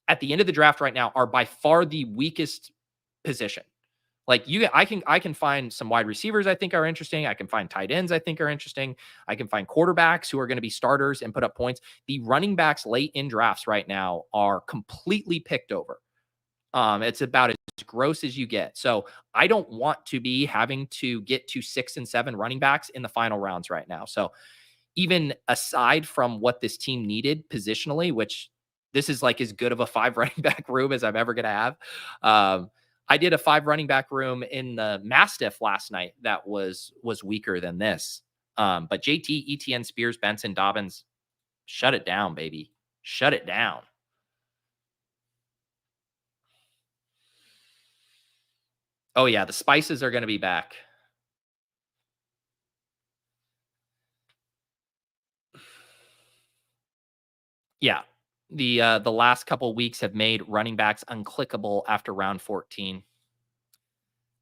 at the end of the draft right now are by far the weakest position. Like I can find some wide receivers I think are interesting. I can find tight ends I think are interesting. I can find quarterbacks who are going to be starters and put up points. The running backs late in drafts right now are completely picked over. It's about as gross as you get. So I don't want to be having to get to 6 and 7 running backs in the final rounds right now. So even aside from what this team needed positionally, which this is like as good of a 5 running back room as I'm ever going to have. I did a 5 running back room in the Mastiff last night that was weaker than this. But JT, ETN, Spears, Benson, Dobbins, shut it down, baby. Shut it down. Oh yeah, the spices are going to be back. Yeah. The last couple weeks have made running backs unclickable after round 14.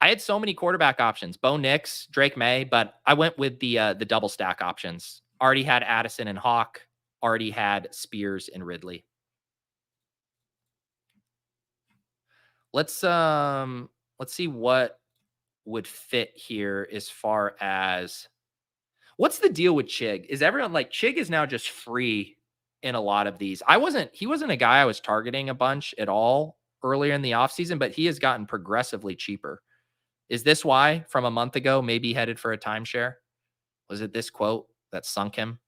I had so many quarterback options: Bo Nix, Drake May, but I went with the double stack options. Already had Addison and Hawk. Already had Spears and Ridley. Let's see what would fit here as far as what's the deal with Chig? Is everyone like Chig is now just free in a lot of these? He wasn't a guy I was targeting a bunch at all earlier in the offseason, but he has gotten progressively cheaper. Is this why from a month ago, maybe headed for a timeshare? Was it this quote that sunk him?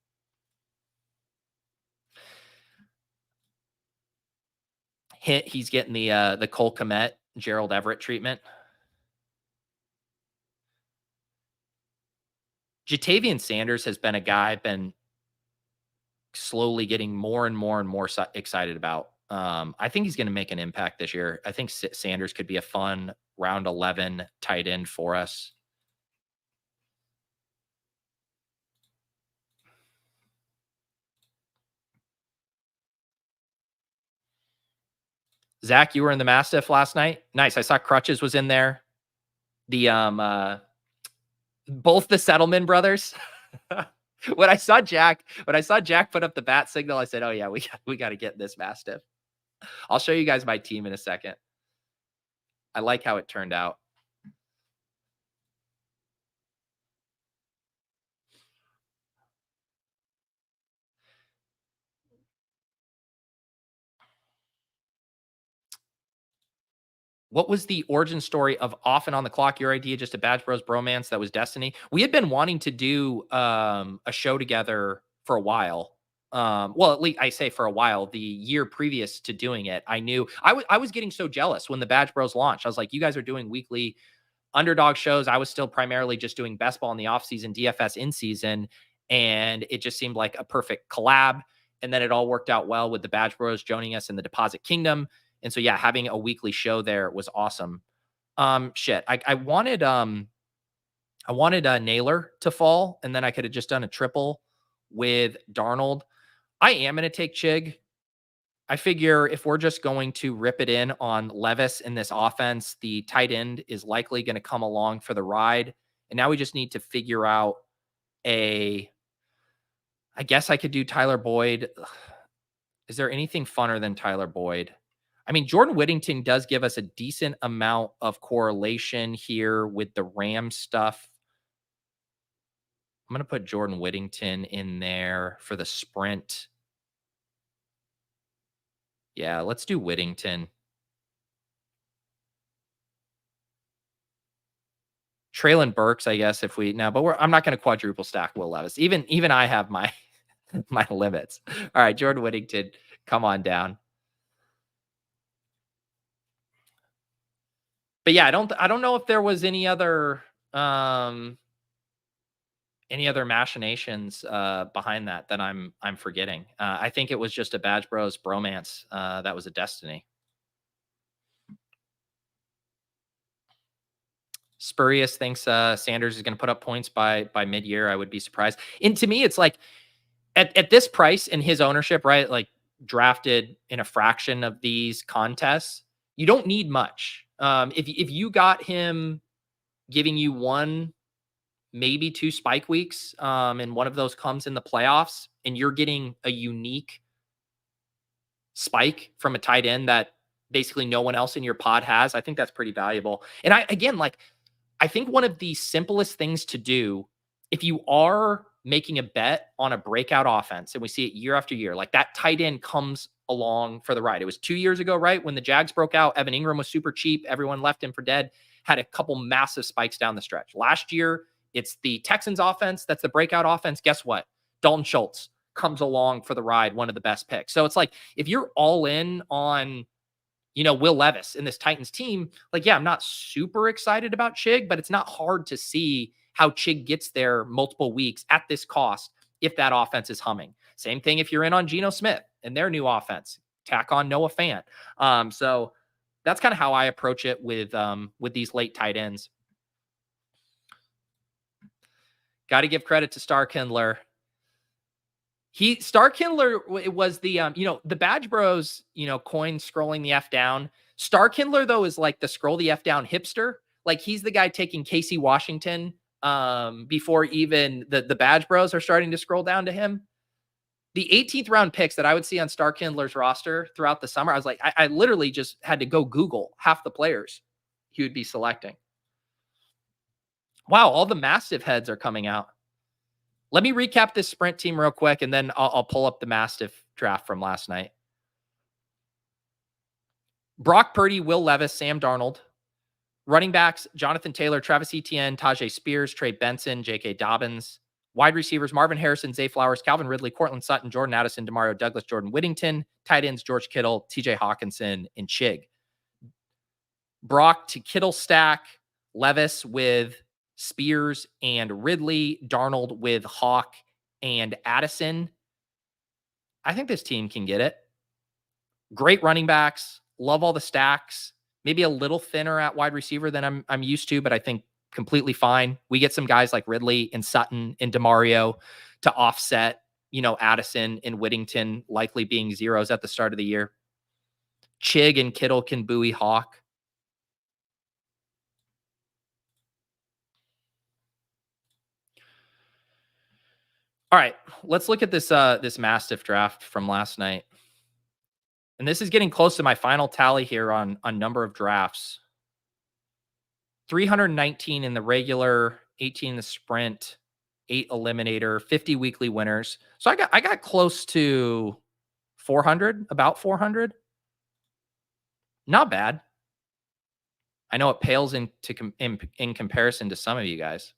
Hint, he's getting the Cole Kmet, Gerald Everett treatment. Jatavian Sanders has been a guy I've been slowly getting more and more and more excited about. I think he's going to make an impact this year. I think Sanders could be a fun round 11 tight end for us. Zach, you were in the Mastiff last night. Nice. I saw Crutches was in there. The both the Settlement brothers. When I saw Jack put up the bat signal, I said, "Oh yeah, we got to get this Mastiff." I'll show you guys my team in a second. I like how it turned out. What was the origin story of Off and On the Clock? Your idea, just a Badge Bros bromance that was destiny. We had been wanting to do a show together for a while. Well, at least I say for a while. The year previous to doing it, I knew I was getting so jealous when the Badge Bros launched. I was like, you guys are doing weekly Underdog shows. I was still primarily just doing best ball in the offseason, DFS in season, and it just seemed like a perfect collab. And then it all worked out well with the Badge Bros joining us in the Deposit Kingdom. And so, yeah, having a weekly show there was awesome. I wanted a Naylor to fall, and then I could have just done a triple with Darnold. I am going to take Chig. I figure if we're just going to rip it in on Levis in this offense, the tight end is likely going to come along for the ride. And now we just need to figure out I guess I could do Tyler Boyd. Is there anything funner than Tyler Boyd? I mean, Jordan Whittington does give us a decent amount of correlation here with the Rams stuff. I'm going to put Jordan Whittington in there for the sprint. Yeah, let's do Whittington. Traylon Burks, I guess, if we now, but I'm not going to quadruple stack Will Levis. Even I have my my limits. All right, Jordan Whittington, come on down. But yeah, I don't know if there was any other machinations behind that I'm forgetting. I think it was just a Badge Bros bromance that was a destiny. Spurious thinks Sanders is going to put up points by mid-year. I would be surprised. And to me, it's like at this price and his ownership, right? Like drafted in a fraction of these contests, you don't need much. If you got him giving you one, maybe 2 spike weeks, and one of those comes in the playoffs, and you're getting a unique spike from a tight end that basically no one else in your pod has, I think that's pretty valuable. And I think one of the simplest things to do, if you are making a bet on a breakout offense, and we see it year after year, like that tight end comes along for the ride. It was 2 years ago, right? When the Jags broke out, Evan Ingram was super cheap. Everyone left him for dead, had a couple massive spikes down the stretch. Last year, it's the Texans offense. That's the breakout offense. Guess what? Dalton Schultz comes along for the ride, one of the best picks. So it's like, if you're all in on Will Levis in this Titans team. Like, yeah, I'm not super excited about Chig, but it's not hard to see how Chig gets there multiple weeks at this cost if that offense is humming. Same thing if you're in on Geno Smith and their new offense. Tack on Noah Fant. So that's kind of how I approach it with these late tight ends. Got to give credit to Starkindler. Starkindler, it was the the Badge Bros, coin scrolling the F down. Starkindler, though, is like the scroll the F down hipster. Like, he's the guy taking Casey Washington before even the Badge Bros are starting to scroll down to him. The 18th round picks that I would see on Starkindler's roster throughout the summer, I was like, I literally just had to go Google half the players he would be selecting. Wow, all the Mastiff heads are coming out. Let me recap this sprint team real quick, and then I'll pull up the Mastiff draft from last night. Brock Purdy, Will Levis, Sam Darnold. Running backs, Jonathan Taylor, Travis Etienne, Tajay Spears, Trey Benson, J.K. Dobbins. Wide receivers, Marvin Harrison, Zay Flowers, Calvin Ridley, Cortland Sutton, Jordan Addison, Demario Douglas, Jordan Whittington. Tight ends, George Kittle, TJ Hawkinson, and Chig. Brock to Kittle stack, Levis with Spears and Ridley, Darnold with Hawk and Addison. I think this team can get it. Great running backs. Love all the stacks. Maybe a little thinner at wide receiver than I'm used to, but I think completely fine. We get some guys like Ridley and Sutton and DeMario to offset, Addison and Whittington likely being zeros at the start of the year. Chig and Kittle can buoy Hawk. All right, let's look at this this Mastiff draft from last night. And this is getting close to my final tally here on number of drafts. 319 in the regular, 18 in the sprint, 8 eliminator, 50 weekly winners. So I got close to 400, about 400. Not bad. I know it pales in comparison to some of you guys.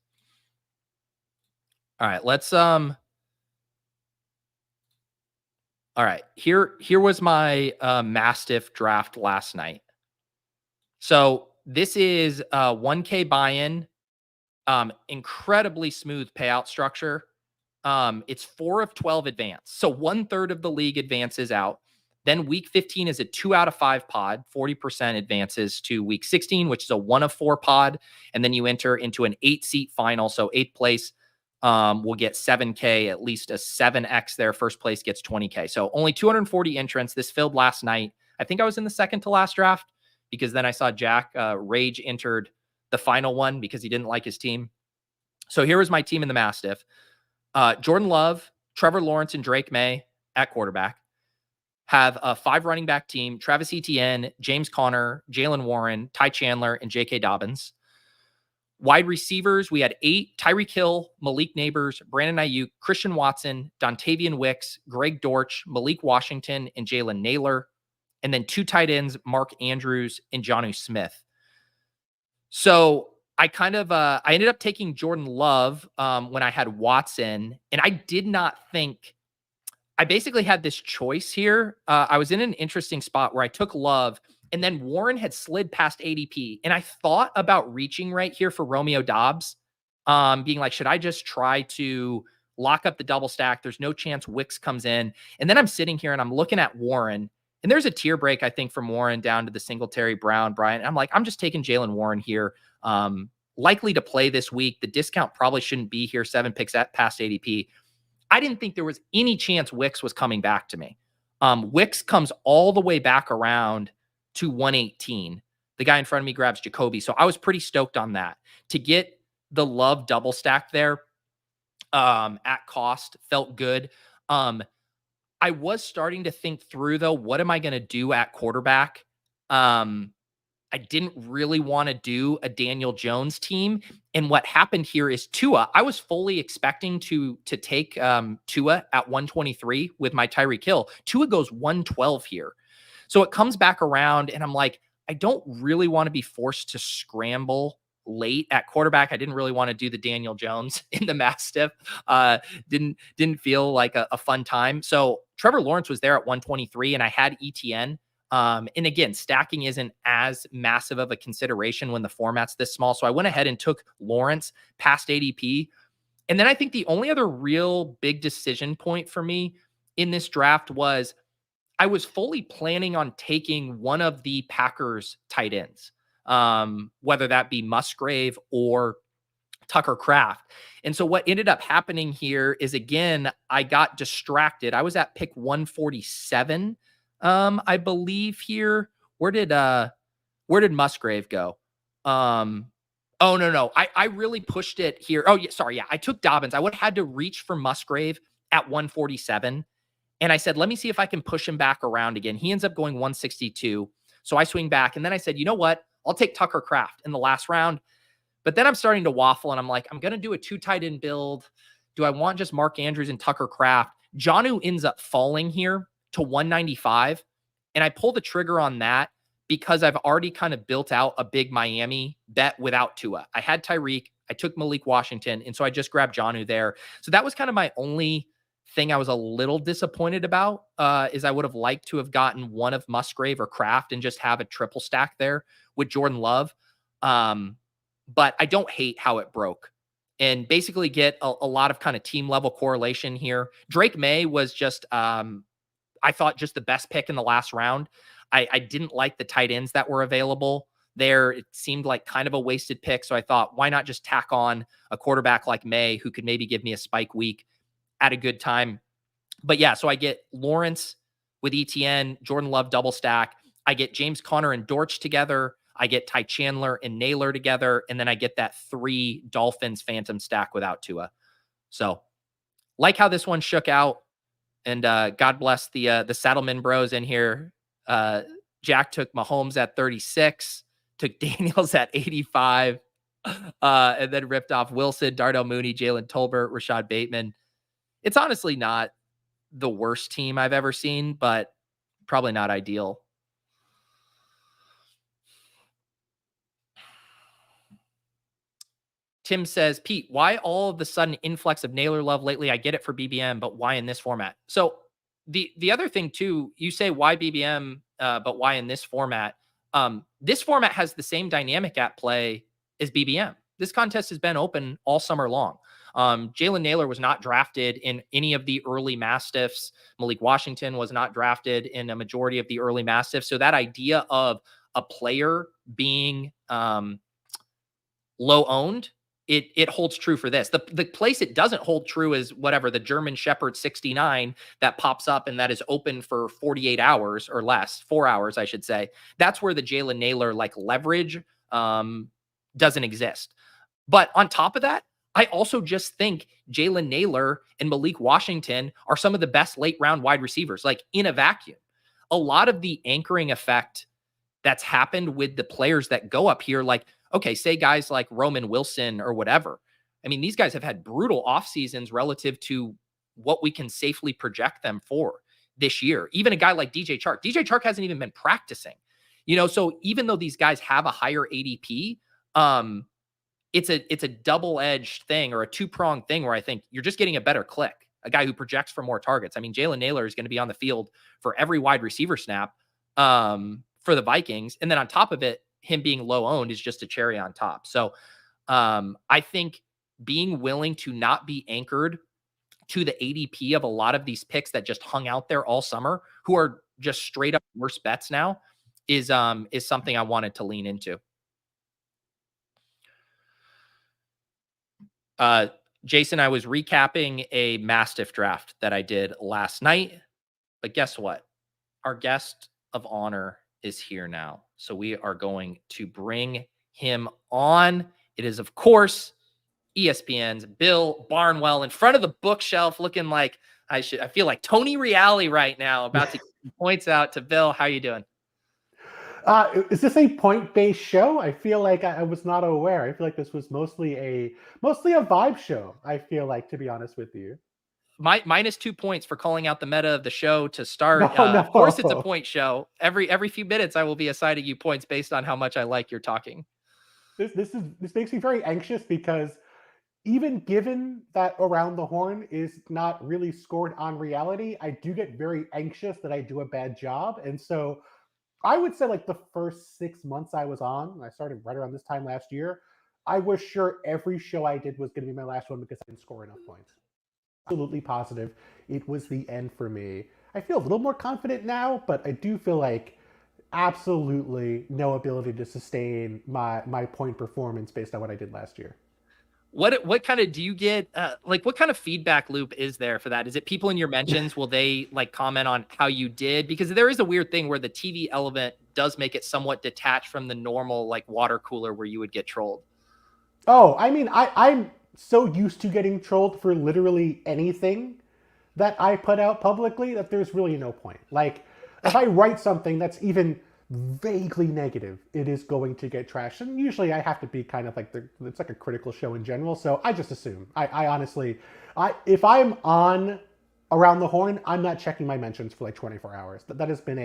All right, let's all right, here was my Mastiff draft last night. So this is 1K buy-in, incredibly smooth payout structure. It's 4 of 12 advance. So 1/3 of the league advances out. Then week 15 is a 2 out of 5 pod. 40% advances to week 16, which is a 1 of 4 pod. And then you enter into an 8-seat final. So 8th place will get 7K, at least a 7X there. First place gets 20K. So only 240 entrants. This filled last night. I think I was in the second to last draft because then I saw Jack Rage entered the final one because he didn't like his team. So here was my team in the Mastiff. Jordan Love, Trevor Lawrence, and Drake May at quarterback. Have a 5 running back team: Travis Etienne, James Conner, Jalen Warren, Ty Chandler, and J.K. Dobbins. Wide receivers, we had 8: Tyreek Hill, Malik Neighbors, Brandon Ayuk, Christian Watson, Dontavian Wicks, Greg Dortch, Malik Washington, and Jalen Naylor. And then 2 tight ends, Mark Andrews and Jonnu Smith. So I I ended up taking Jordan Love when I had Watson, and I did not think, I basically had this choice here. I was in an interesting spot where I took Love, and then Warren had slid past ADP. And I thought about reaching right here for Romeo Dobbs, being like, should I just try to lock up the double stack? There's no chance Wicks comes in. And then I'm sitting here and I'm looking at Warren, and there's a tier break, I think, from Warren down to the Singletary, Brown, Bryant. I'm like, I'm just taking Jalen Warren here. Likely to play this week. The discount probably shouldn't be here. 7 picks past ADP. I didn't think there was any chance Wicks was coming back to me. Wicks comes all the way back around to 118. The guy in front of me grabs Jacoby. So I was pretty stoked on that. To get the Love double stack there at cost felt good. I was starting to think through, though, what am I going to do at quarterback? I didn't really want to do a Daniel Jones team. And what happened here is Tua. I was fully expecting to take Tua at 123 with my Tyreek Hill. Tua goes 112 here. So it comes back around, and I'm like, I don't really want to be forced to scramble late at quarterback. I didn't really want to do the Daniel Jones in the Mastiff. Didn't feel like a fun time. So Trevor Lawrence was there at 123, and I had ETN And again, stacking isn't as massive of a consideration when the format's this small. So I went ahead and took Lawrence past ADP. And then I think the only other real big decision point for me in this draft was I was fully planning on taking one of the Packers tight ends, whether that be Musgrave or Tucker Kraft. And so what ended up happening here is, again, I got distracted. I was at pick 147, I believe here. Where did Musgrave go? Oh, no. I really pushed it here. Oh, yeah, sorry. Yeah, I took Dobbins. I would have had to reach for Musgrave at 147. And I said, let me see if I can push him back around again. He ends up going 162. So I swing back. And then I said, you know what? I'll take Tucker Kraft in the last round. But then I'm starting to waffle, and I'm like, I'm going to do a 2 tight end build. Do I want just Mark Andrews and Tucker Kraft? Jonnu ends up falling here to 195. And I pull the trigger on that because I've already kind of built out a big Miami bet without Tua. I had Tyreek. I took Malik Washington. And so I just grabbed Jonnu there. So that was kind of my only thing I was a little disappointed about, is I would have liked to have gotten one of Musgrave or Kraft and just have a triple stack there with Jordan Love. But I don't hate how it broke and basically get a lot of kind of team level correlation here. Drake May was just, I thought, just the best pick in the last round. I didn't like the tight ends that were available there. It seemed like kind of a wasted pick. So I thought, why not just tack on a quarterback like May who could maybe give me a spike week at a good time. But yeah, so I get Lawrence with ETN, Jordan Love double stack. I get James Conner and Dortch together. I get Ty Chandler and Naylor together. And then I get that 3 Dolphins phantom stack without Tua. So like how this one shook out. And God bless the Saddleman bros in here. Jack took Mahomes at 36, took Daniels at 85, and then ripped off Wilson, Darnell Mooney, Jalen Tolbert, Rashad Bateman. It's honestly not the worst team I've ever seen, but probably not ideal. Tim says, Pete, why all of the sudden influx of Naylor love lately? I get it for BBM, but why in this format? So the other thing too, you say why BBM, but why in this format? This format has the same dynamic at play as BBM. This contest has been open all summer long. Jalen Naylor was not drafted in any of the early Mastiffs. Malik Washington was not drafted in a majority of the early Mastiffs. So that idea of a player being low owned, it holds true for this. The place it doesn't hold true is whatever, the German Shepherd 69 that pops up and that is open for 48 hours or less, 4 hours, I should say. That's where the Jalen Naylor like leverage doesn't exist. But on top of that, I also just think Jalen Naylor and Malik Washington are some of the best late round wide receivers, like in a vacuum. A lot of the anchoring effect that's happened with the players that go up here, like, okay, say guys like Roman Wilson or whatever. I mean, these guys have had brutal off seasons relative to what we can safely project them for this year. Even a guy like DJ Chark hasn't even been practicing, so even though these guys have a higher ADP, it's a double-edged thing or a 2-pronged thing where I think you're just getting a better click, a guy who projects for more targets. I mean, Jalen Naylor is going to be on the field for every wide receiver snap for the Vikings. And then on top of it, him being low owned is just a cherry on top. So I think being willing to not be anchored to the ADP of a lot of these picks that just hung out there all summer, who are just straight up worse bets now, is something I wanted to lean into. Jason, I was recapping a Mastiff draft that I did last night, but guess what? Our guest of honor is here now. So we are going to bring him on. It is, of course, ESPN's Bill Barnwell in front of the bookshelf, looking like I feel like Tony Reale right now, about to give points out to Bill. How you doing?
Is this a point-based show? I feel like I was not aware. I feel like this was mostly a vibe show. I feel like, to be honest with you.
Minus 2 points for calling out the meta of the show to start.
No.
Of course, it's a point show. Every few minutes, I will be assigning you points based on how much I like your talking.
This makes me very anxious because even given that Around the Horn is not really scored on reality, I do get very anxious that I do a bad job, and so I would say like the first 6 months I was on, I started right around this time last year, I was sure every show I did was going to be my last one because I didn't score enough points. Absolutely positive it was the end for me. I feel a little more confident now, but I do feel like absolutely no ability to sustain my point performance based on what I did last year.
What kind of do you get? Like, what kind of feedback loop is there for that? Is it people in your mentions? Will they like comment on how you did? Because there is a weird thing where the TV element does make it somewhat detached from the normal like water cooler where you would get trolled.
Oh, I mean, I'm so used to getting trolled for literally anything that I put out publicly that there's really no point. Like, if I write something that's even vaguely negative, it is going to get trashed. And usually I have to be kind of like, it's like a critical show in general. So I just assume. I honestly, if I'm on Around the Horn, I'm not checking my mentions for like 24 hours. That has been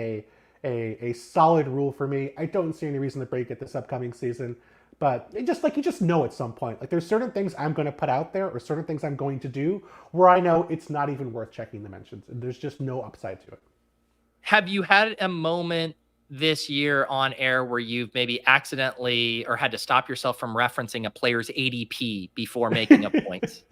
a solid rule for me. I don't see any reason to break it this upcoming season. But you just know at some point, like there's certain things I'm going to put out there or certain things I'm going to do where I know it's not even worth checking the mentions. There's just no upside to it.
Have you had a moment this year on air where you've maybe accidentally or had to stop yourself from referencing a player's ADP before making a point?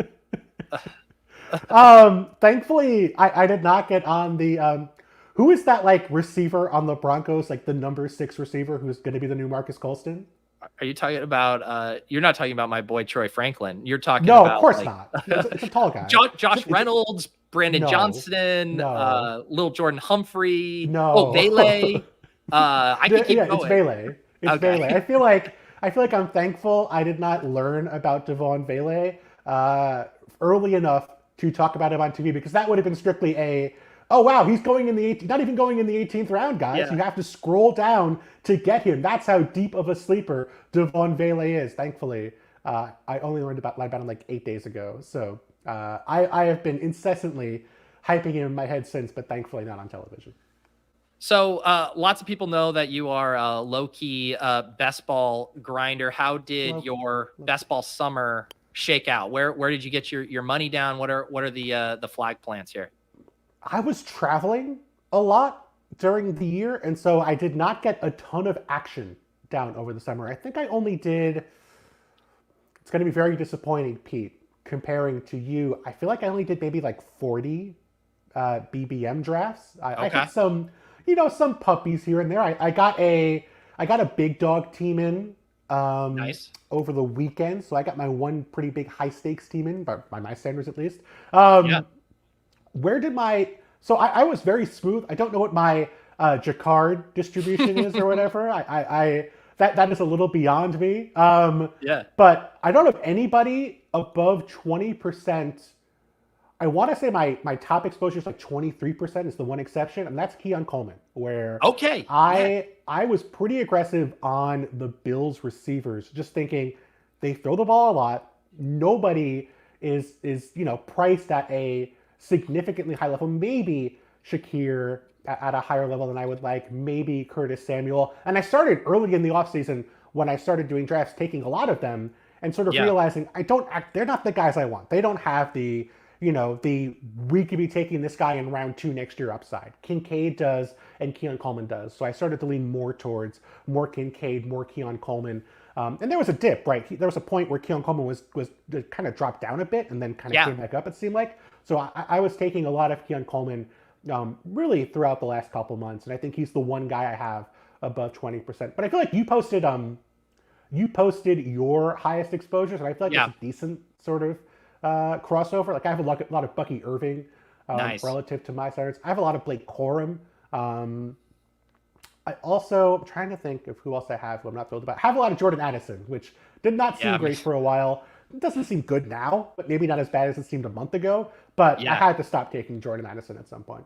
Thankfully, I did not get on the who is that like receiver on the Broncos, like the number 6 receiver who's going to be the new Marques Colston?
Are you talking about? You're not talking about my boy Troy Franklin. You're talking about
of course
like,
not. It's a tall guy.
Josh Reynolds, Brandon Johnson, Lil Jordan Humphrey. Vele. I can keep going.
It's Vele. It's Vele. I feel like I'm thankful I did not learn about Devaughn Vele early enough to talk about him on TV, because that would have been strictly oh wow, he's going in the not even going in the 18th round, guys. Yeah. You have to scroll down to get him. That's how deep of a sleeper Devaughn Vele is. Thankfully, I only learned about him like 8 days ago. So I have been incessantly hyping him in my head since, but thankfully not on television.
So lots of people know that you are a low-key best ball grinder. How did your best ball summer shake out? Where did you get your money down? What are the flag plans here?
I was traveling a lot during the year, and so I did not get a ton of action down over the summer. I think I only did, it's going to be very disappointing, Pete, comparing to you. I feel like I only did maybe like 40 BBM drafts. I had some, some puppies here and there. I got a big dog team in
nice
over the weekend, so I got my one pretty big high stakes team in, by my standards at least. Where did so I was very smooth. I don't know what my Jaccard distribution is or whatever. That is a little beyond me. But I don't have anybody above 20%. I want to say my top exposure is like 23% is the one exception, and that's Keon Coleman, where I was pretty aggressive on the Bills receivers, just thinking they throw the ball a lot. Nobody is priced at a significantly high level. Maybe Shakir at a higher level than I would like, maybe Curtis Samuel. And I started early in the offseason when I started doing drafts, taking a lot of them and sort of realizing they're not the guys I want. They don't have the we could be taking this guy in round 2 next year upside. Kincaid does, and Keon Coleman does. So I started to lean more towards more Kincaid, more Keon Coleman. And there was a dip, right? There was a point where Keon Coleman was kind of dropped down a bit and then kind of came back up, it seemed like. So I was taking a lot of Keon Coleman really throughout the last couple months. And I think he's the one guy I have above 20%. But I feel like you posted your highest exposures, and I feel like it's a decent sort of crossover. Like I have a lot of Bucky Irving relative to my standards. I have a lot of Blake Corum. I'm trying to think of who else I have who I'm not thrilled about. I have a lot of Jordan Addison, which did not seem great for a while. It doesn't seem good now, but maybe not as bad as it seemed a month ago. But I had to stop taking Jordan Addison at some point.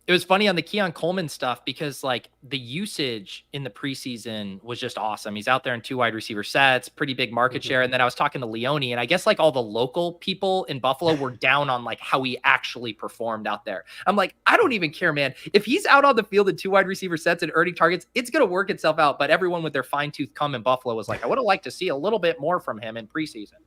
It was funny on the Keon Coleman stuff because like the usage in the preseason was just awesome. He's out there in 2 wide receiver sets, pretty big market share. And then I was talking to Leone, and I guess like all the local people in Buffalo were down on like how he actually performed out there. I'm like, I don't even care, man. If he's out on the field in 2 wide receiver sets and earning targets, it's going to work itself out. But everyone with their fine tooth comb in Buffalo was like, I would have liked to see a little bit more from him in preseason.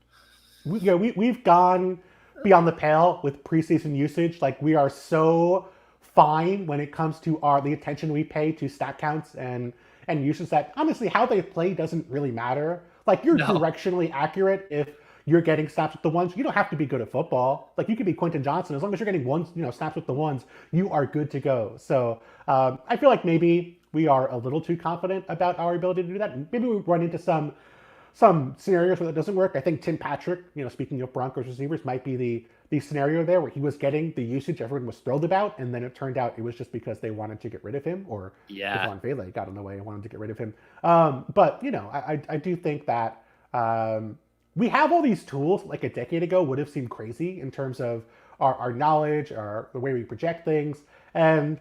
We've gone beyond the pale with preseason usage. Like we are so fine when it comes to the attention we pay to stat counts and uses that honestly how they play doesn't really matter. Like you're directionally accurate if you're getting snaps with the ones. You don't have to be good at football. Like you could be Quentin Johnson as long as you're getting ones, snaps with the ones. You are good to go. So I feel like maybe we are a little too confident about our ability to do that. And maybe we run into some scenarios where that doesn't work. I think Tim Patrick, speaking of Broncos receivers, might be the scenario there where he was getting the usage everyone was thrilled about, and then it turned out it was just because they wanted to get rid of him, or Devaughn Vele got in the way and wanted to get rid of him. But I do think that we have all these tools like a decade ago would have seemed crazy in terms of our knowledge, the way we project things, and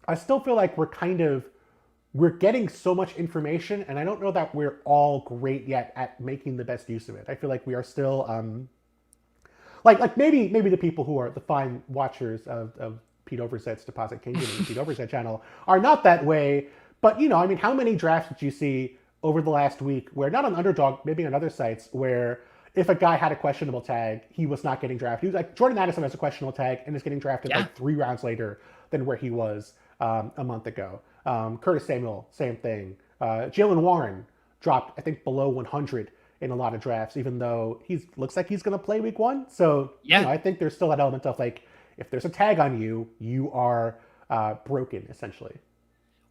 I still feel like we're getting so much information, and I don't know that we're all great yet at making the best use of it. I feel like we are still like maybe the people who are the fine watchers of Pete Overzet's Deposit Kingdom and the Pete Overzet channel are not that way. But how many drafts did you see over the last week where, not on Underdog, maybe on other sites, where if a guy had a questionable tag, he was not getting drafted? He was like Jordan Addison has a questionable tag and is getting drafted like 3 rounds later than where he was a month ago. Curtis Samuel, same thing. Jalen Warren dropped, I think, below 100 in a lot of drafts, even though looks like he's going to play week 1. So I think there's still that element of like, if there's a tag on you, you are broken essentially.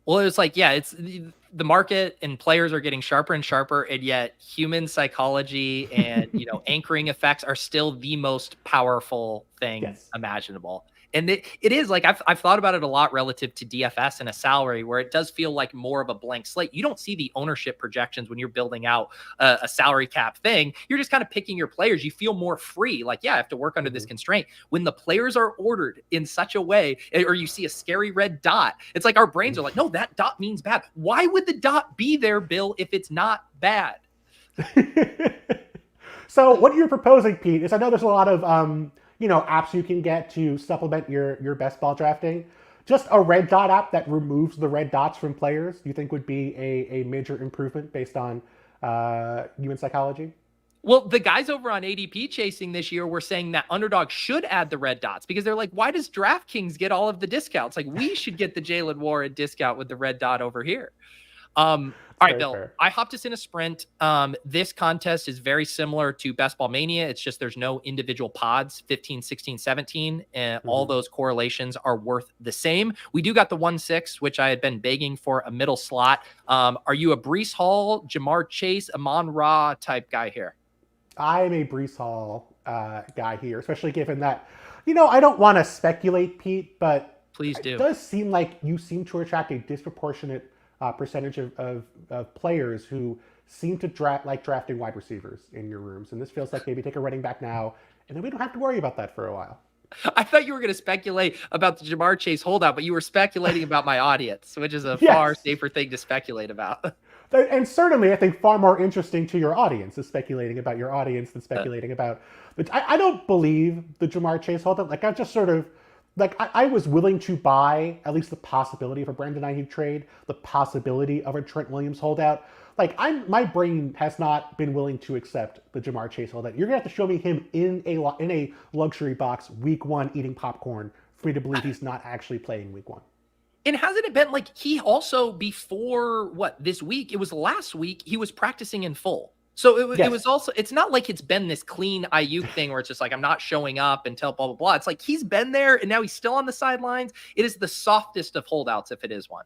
Well, it's like, it's the market and players are getting sharper and sharper, and yet human psychology and anchoring effects are still the most powerful thing imaginable. And it is like, I've thought about it a lot relative to DFS and a salary, where it does feel like more of a blank slate. You don't see the ownership projections when you're building out a salary cap thing. You're just kind of picking your players. You feel more free. Like, I have to work under this constraint. When the players are ordered in such a way, or you see a scary red dot, it's like our brains are like, no, that dot means bad. Why would the dot be there, Bill, if it's not bad?
So what you're proposing, Pete, is I know there's a lot of apps you can get to supplement your best ball drafting. Just a red dot app that removes the red dots from players, do you think would be a major improvement based on human psychology?
Well, the guys over on ADP chasing this year were saying that Underdog should add the red dots, because they're like, why does DraftKings get all of the discounts? Like, we should get the Jalen Warren discount with the red dot over here. All right, Bill, I hopped us in a sprint. This contest is very similar to Best Ball Mania. It's just there's no individual pods, 15, 16, 17, and all those correlations are worth the same. We do got the 1-6, which I had been begging for a middle slot. Are you a Breece Hall, Jamar Chase, Amon-Ra type guy here?
I'm a Breece Hall guy here, especially given that, I don't want to speculate, Pete, but
please do.
It does seem like you seem to attract a disproportionate percentage of players who seem to drafting wide receivers in your rooms. And this feels like maybe take a running back now, and then we don't have to worry about that for a while.
I thought you were going to speculate about the Jamar Chase holdout, but you were speculating about my audience, which is a far safer thing to speculate about.
And certainly, I think far more interesting to your audience is speculating about your audience than speculating about. But I don't believe the Jamar Chase holdout. Like, I just sort of, like, I was willing to buy at least the possibility of a Brandon Ayuk trade, the possibility of a Trent Williams holdout. Like, my brain has not been willing to accept the Jamar Chase holdout. You're gonna have to show me him in a luxury box week 1 eating popcorn for me to believe he's not actually playing week 1.
And hasn't it been like he also, before this week, it was last week, he was practicing in full. So it was also, it's not like it's been this clean Ayuk thing where it's just like, I'm not showing up until blah, blah, blah. It's like he's been there and now he's still on the sidelines. It is the softest of holdouts, if it is one.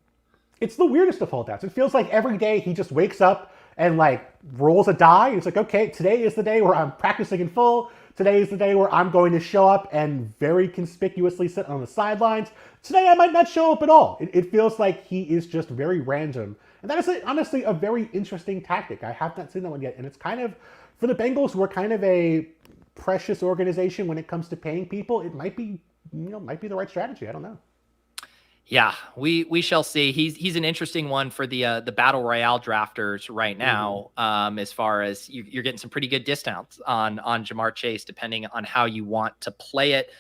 It's
the weirdest of holdouts. It feels like every day he just wakes up and like rolls a die. It's like, okay, today is the day where I'm practicing in full. Today is the day where I'm going to show up and very conspicuously sit on the sidelines. Today I might not show up at all. It feels like he is just very random. And that is honestly a very interesting tactic. I have not seen that one yet. And it's kind of, for the Bengals, who are kind of a precious organization when it comes to paying people, it might be, might be the right strategy. I don't know.
Yeah, we shall see. He's an interesting one for the Battle Royale drafters right now. As far as you're getting some pretty good discounts on Jamar Chase, depending on how you want to play it.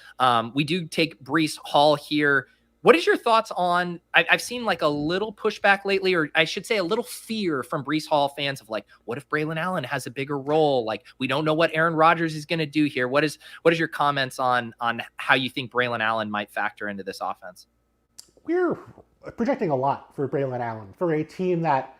We do take Breece Hall here. What is your thoughts on, I've seen like a little pushback lately, or I should say a little fear from Breece Hall fans of like, what if Braylon Allen has a bigger role? Like, we don't know what Aaron Rodgers is going to do here. What is your comments on how you think Braylon Allen might factor into this offense?
We're projecting a lot for Braylon Allen, for a team that,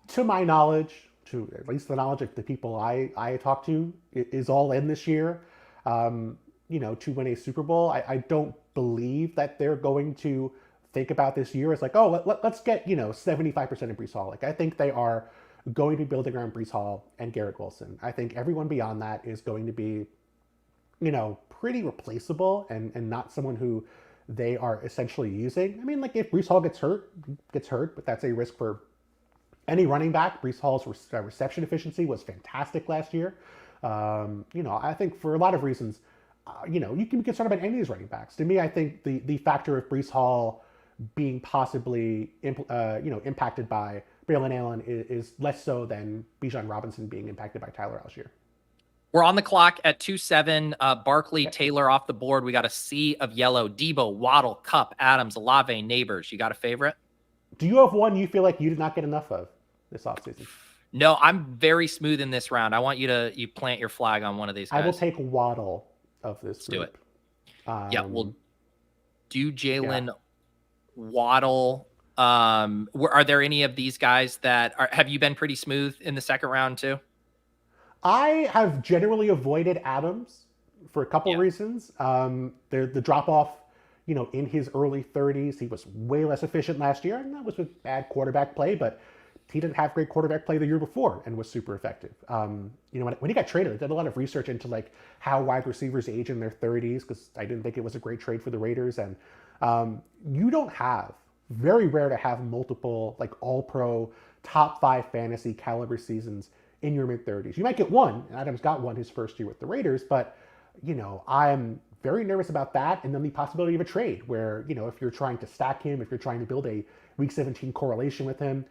to my knowledge, to at least the knowledge of the people I talk to, is all in this year, to win a Super Bowl. I don't believe that they're going to think about this year as like, oh, let's get 75% of Breece Hall. Like, I think they are going to be building around Breece Hall and Garrett Wilson. I think everyone beyond that is going to be pretty replaceable and not someone who they are essentially using. I mean, like, if Breece Hall gets hurt, but that's a risk for any running back. Breece Hall's reception efficiency was fantastic last year. I think for a lot of reasons, you can be concerned about any of these running backs. To me, I think the factor of Breece Hall being possibly impacted by Braylon Allen is less so than Bijan Robinson being impacted by Tyler Algier.
We're on the clock at 2-7. Barkley, Taylor off the board. We got a sea of yellow. Debo, Waddle, Cup, Adams, Olave, Neighbors. You got a favorite?
Do you have one you feel like you did not get enough of this offseason?
No, I'm very smooth in this round. I want you to plant your flag on one of these guys.
I will take Waddle of this group.
Do it. We'll do Jalen Waddle. Are there any of these guys that have you been pretty smooth in the second round too?
I have generally avoided Adams for a couple reasons. The drop off, in his early 30s, he was way less efficient last year, and that was with bad quarterback play, but he didn't have great quarterback play the year before and was super effective. When he got traded, I did a lot of research into like how wide receivers age in their 30s, because I didn't think it was a great trade for the Raiders. And you don't have, very rare to have multiple like all-pro, top 5 fantasy caliber seasons in your mid-30s. You might get one, and Adams got one his first year with the Raiders, but I'm very nervous about that. And then the possibility of a trade where, if you're trying to stack him, if you're trying to build a week 17 correlation with him,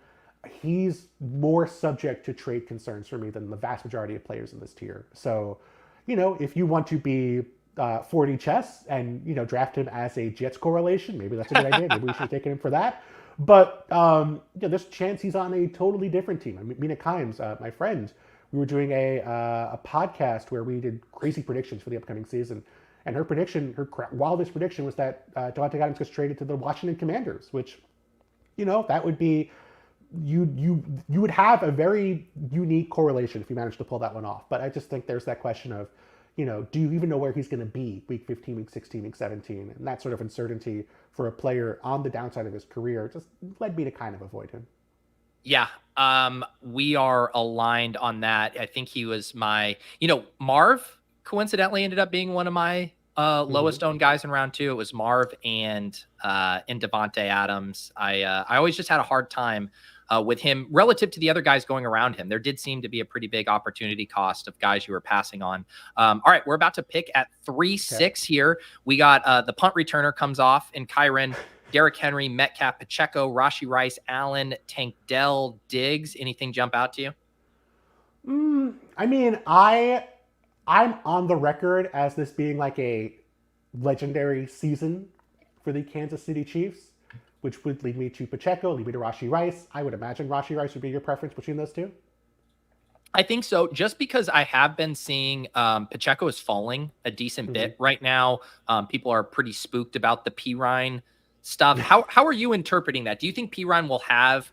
he's more subject to trade concerns for me than the vast majority of players in this tier. So, if you want to be 40 chess and, draft him as a Jets correlation, maybe that's a good idea. Maybe we should have taken him for that. But there's a chance he's on a totally different team. I mean, Mina Kimes, my friend, we were doing a podcast where we did crazy predictions for the upcoming season. And her wildest prediction was that Diontae Adams gets traded to the Washington Commanders, which, that would be, you would have a very unique correlation if you managed to pull that one off. But I just think there's that question of, do you even know where he's going to be week 15, week 16, week 17? And that sort of uncertainty for a player on the downside of his career just led me to kind of avoid him.
Yeah, we are aligned on that. I think he was my, Marv coincidentally ended up being one of my lowest owned guys in round 2. It was Marv and Davante Adams. I always just had a hard time with him relative to the other guys going around him. There did seem to be a pretty big opportunity cost of guys you were passing on. All right, we're about to pick at 3-6 here. We got the punt returner comes off in Kyren, Derrick Henry, Metcalf, Pacheco, Rashee Rice, Allen, Tank Dell, Diggs. Anything jump out to you?
I mean, I'm on the record as this being like a legendary season for the Kansas City Chiefs, which would lead me to Pacheco, lead me to Rashee Rice. I would imagine Rashee Rice would be your preference between those two.
I think so, just because I have been seeing Pacheco is falling a decent bit right now. People are pretty spooked about the Pirine stuff. How are you interpreting that? Do you think Pirine will have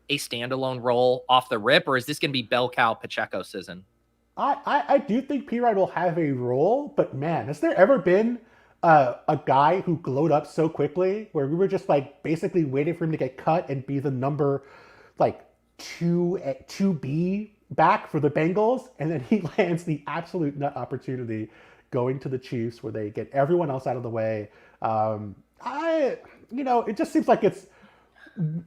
a standalone role off the rip, or is this going to be bell cow Pacheco season?
I do think Pirine will have a role, but man, has there ever been a guy who glowed up so quickly where we were just like basically waiting for him to get cut and be the number like 2B back for the Bengals, and then he lands the absolute nut opportunity going to the Chiefs where they get everyone else out of the way. It just seems like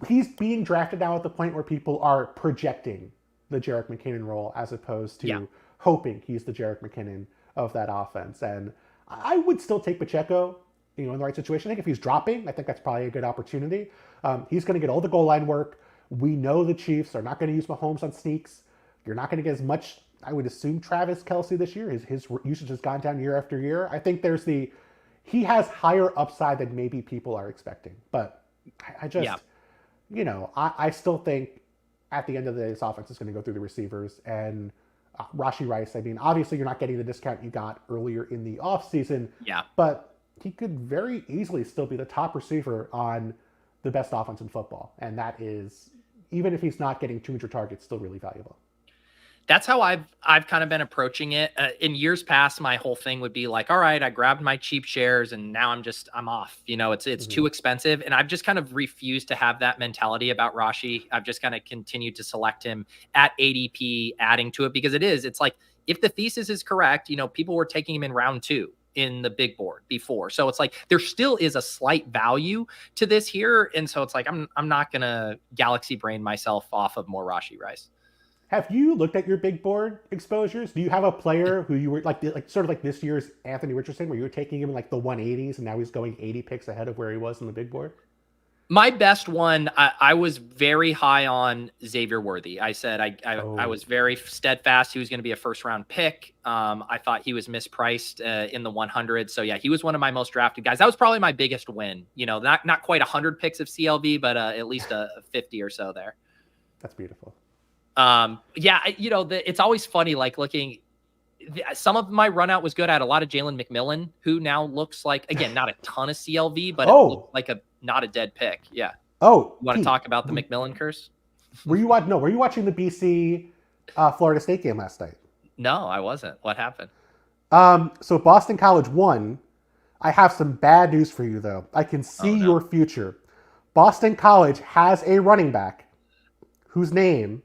he's being drafted now at the point where people are projecting the Jerick McKinnon role as opposed to hoping he's the Jerick McKinnon of that offense. And I would still take Pacheco, in the right situation. I think if he's dropping, I think that's probably a good opportunity. He's going to get all the goal line work. We know the Chiefs are not going to use Mahomes on sneaks. You're not going to get as much, I would assume, Travis Kelce this year. His usage has gone down year after year. I think there's he has higher upside than maybe people are expecting. But I just,
Yeah.
I still think at the end of the day, this offense is going to go through the receivers. And Rashee Rice, I mean, obviously you're not getting the discount you got earlier in the offseason.
Yeah.
But he could very easily still be the top receiver on the best offense in football. And that is, even if he's not getting 200 targets, still really valuable.
That's how I've kind of been approaching it. In years past, my whole thing would be like, all right, I grabbed my cheap shares and now I'm off. It's too expensive. And I've just kind of refused to have that mentality about Rashee. I've just kind of continued to select him at ADP, adding to it because it's like, if the thesis is correct, people were taking him in round 2 in the big board before. So it's like, there still is a slight value to this here. And so it's like, I'm not going to galaxy brain myself off of more Rashee Rice.
Have you looked at your big board exposures? Do you have a player who you were like sort of like this year's Anthony Richardson, where you were taking him in like the 180s and now he's going 80 picks ahead of where he was in the big board?
My best one, I was very high on Xavier Worthy. I said I was very steadfast. He was going to be a first round pick. I thought he was mispriced in the 100. So yeah, he was one of my most drafted guys. That was probably my biggest win. Not quite 100 picks of CLV, but at least a 50 or so there.
That's beautiful.
It's always funny, like looking, some of my run out was good. I had a lot of Jalen McMillan, who now looks like, again, not a ton of CLV, but it looked like not a dead pick. Yeah.
Oh,
you want to talk about the McMillan curse?
Were you watching the BC Florida State game last night?
No, I wasn't. What happened?
So Boston College won. I have some bad news for you though. I can see your future. Boston College has a running back whose name